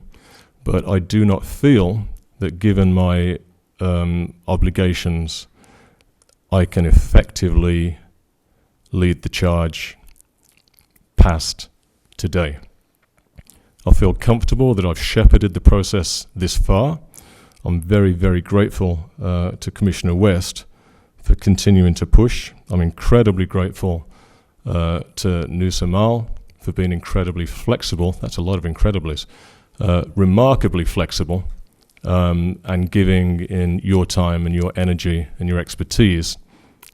but I do not feel that given my obligations, I can effectively lead the charge past today. I feel comfortable that I've shepherded the process this far. I'm very, very grateful to Commissioner West for continuing to push. I'm incredibly grateful to Nusa Mal for being incredibly flexible. That's a lot of incrediblies. Remarkably flexible and giving in your time and your energy and your expertise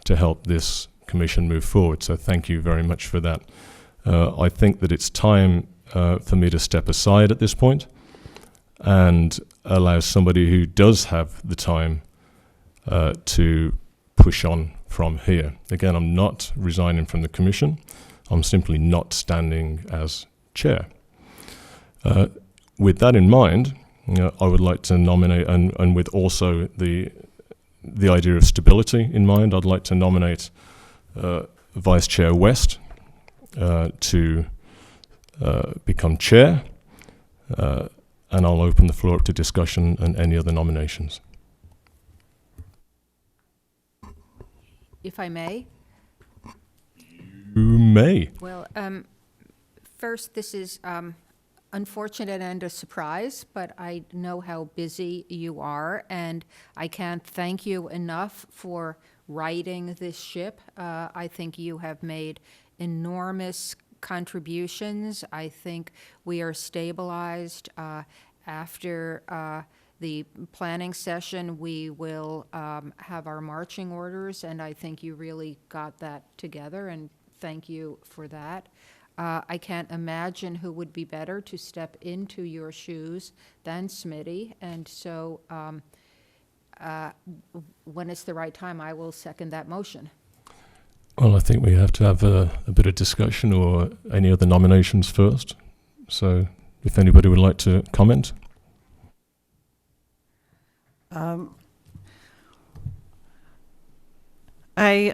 to help this commission move forward. So thank you very much for that. I think that it's time for me to step aside at this point and allow somebody who does have the time to push on from here. Again, I'm not resigning from the commission. I'm simply not standing as chair. With that in mind, I would like to nominate, and with also the idea of stability in mind, I'd like to nominate Vice Chair West to become chair, and I'll open the floor up to discussion and any other nominations. If I may? You may. Well, First, this is unfortunate and a surprise, but I know how busy you are, and I can't thank you enough for righting this ship. I think you have made enormous contributions. I think we are stabilized. After the planning session, we will have our marching orders, and I think you really got that together, and thank you for that. I can't imagine who would be better to step into your shoes than Smitty, and so when it's the right time, I will second that motion. Well, I think we have to have a bit of discussion or any other nominations first. So if anybody would like to comment. I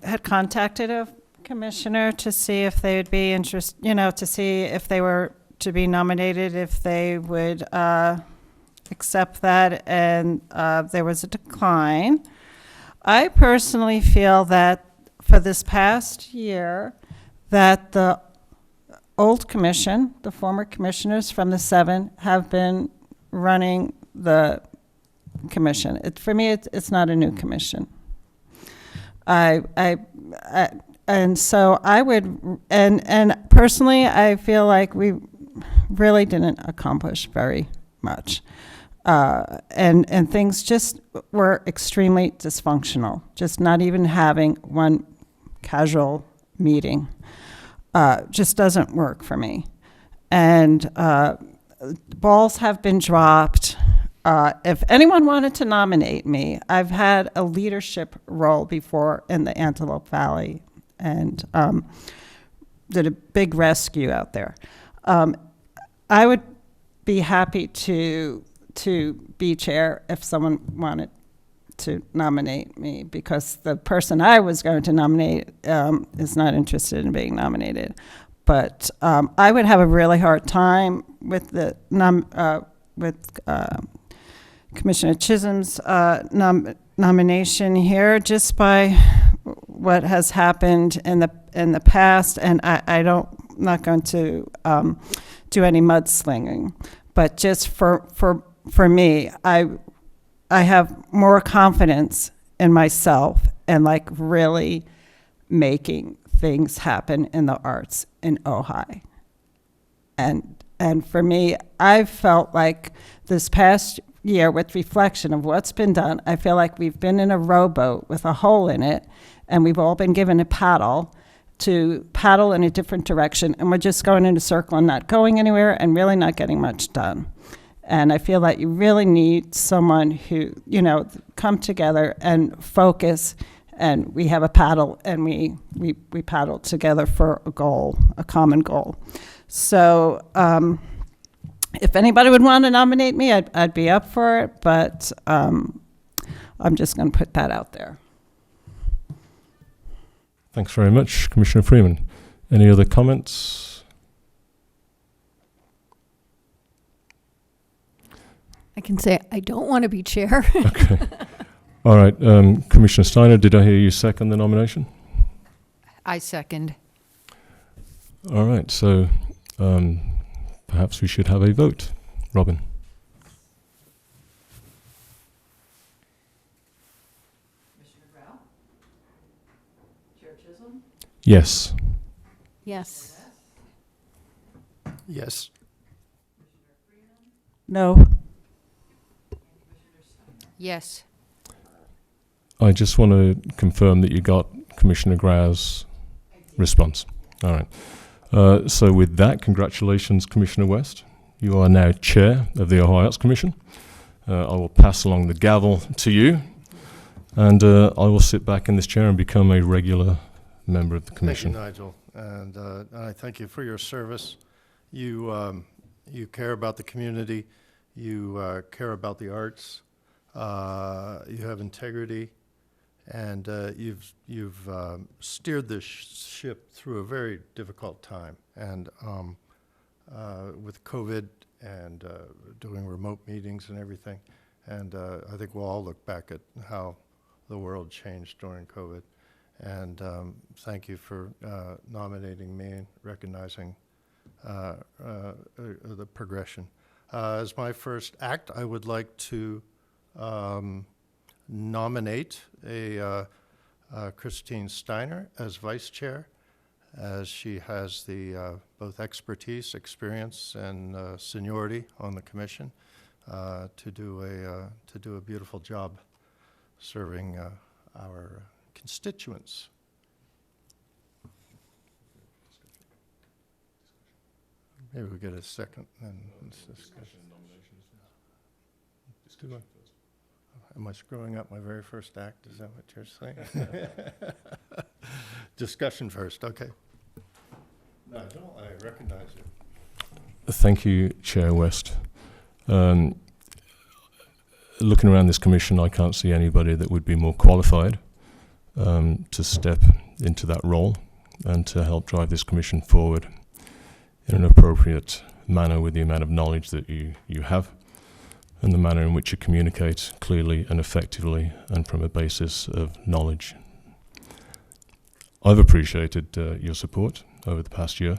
had contacted a commissioner to see if they would be interested, to see if they were to be nominated, if they would accept that, and there was a decline. I personally feel that for this past year, that the old commission, the former commissioners from the 7, have been running the commission. For me, it's not a new commission. And so I would, and personally, I feel like we really didn't accomplish very much. And things just were extremely dysfunctional, just not even having one casual meeting. Just doesn't work for me. And balls have been dropped. If anyone wanted to nominate me, I've had a leadership role before in the Antelope Valley and did a big rescue out there. I would be happy to be chair if someone wanted to nominate me, because the person I was going to nominate is not interested in being nominated. But I would have a really hard time with the Commissioner Chisholm's nomination here, just by what has happened in the past, and I'm not going to do any mudslinging, but just for me, I have more confidence in myself and like really making things happen in the arts in Ojai. And for me, I've felt like this past year, with reflection of what's been done, I feel like we've been in a rowboat with a hole in it, and we've all been given a paddle to paddle in a different direction, and we're just going in a circle and not going anywhere and really not getting much done. And I feel like you really need someone who, come together and focus, and we have a paddle, and we paddle together for a goal, a common goal. So if anybody would want to nominate me, I'd be up for it, but I'm just going to put that out there. Thanks very much, Commissioner Freeman. Any other comments? I can say I don't want to be chair. Okay. All right. Commissioner Steiner, did I hear you second the nomination? I second. All right. So perhaps we should have a vote. Robin? Commissioner Grau? Chair Chisholm? Yes. Yes. Yes. No. Yes. I just want to confirm that you got Commissioner Grau's response. All right. So with that, congratulations, Commissioner West. You are now chair of the Ohio Arts Commission. I will pass along the gavel to you, and I will sit back in this chair and become a regular member of the commission. Thank you, Nigel, and I thank you for your service. You care about the community. You care about the arts. You have integrity, and you've steered this ship through a very difficult time. And with COVID and doing remote meetings and everything, and I think we'll all look back at how the world changed during COVID. And thank you for nominating me and recognizing the progression. As my first act, I would like to nominate Christine Steiner as vice chair, as she has the both expertise, experience, and seniority on the commission to do a beautiful job serving our constituents. Maybe we get a second and discussion. Am I screwing up my very first act? Is that what you're saying? Discussion first, okay. No, I don't. I recognize you. Thank you, Chair West. Looking around this commission, I can't see anybody that would be more qualified to step into that role and to help drive this commission forward in an appropriate manner with the amount of knowledge that you have and the manner in which you communicate clearly and effectively and from a basis of knowledge. I've appreciated your support over the past year,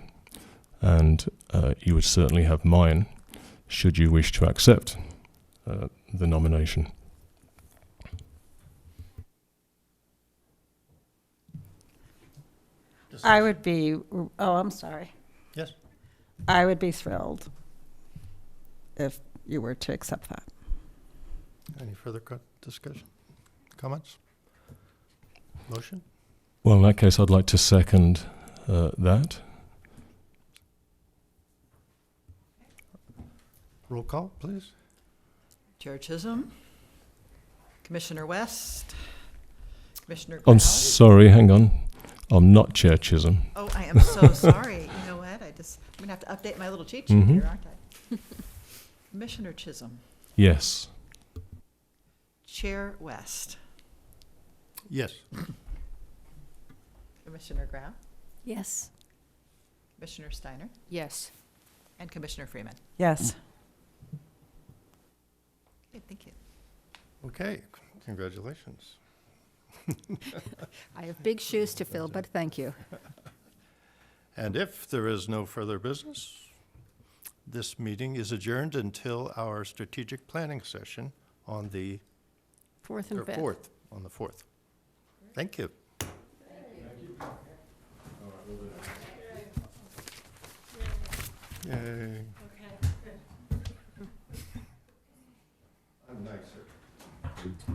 and you would certainly have mine should you wish to accept the nomination. I would be, oh, I'm sorry. Yes. I would be thrilled if you were to accept that. Any further discussion? Comments? Motion? Well, in that case, I'd like to second that. Roll call, please. Chair Chisholm, Commissioner West, Commissioner I'm Grau. sorry, hang on. I'm not Chair Chisholm. Oh, I am so sorry. You know what? I'm gonna have to update my little cheat sheet here, aren't I? Commissioner Chisholm, Yes. Chair West, Yes. Commissioner Grau, Yes. Commissioner Steiner, Yes. and Commissioner Freeman. Yes. Okay, thank you. Okay, congratulations. I have big shoes to fill, but thank you. And if there is no further business, this meeting is adjourned until our strategic planning session on the 4th and 5th. 4th, on the 4th. Thank you. Yay. I'm nicer.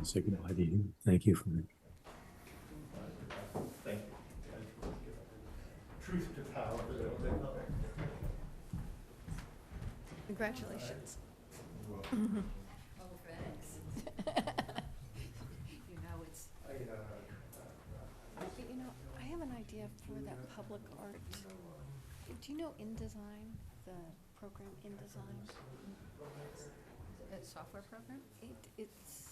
Say goodbye to you. Thank you for it. Thank you. Truth to power. Congratulations. Oh, thanks. You know, it's. You know, I have an idea for that public art. Do you know InDesign, the program InDesign? That software program? It's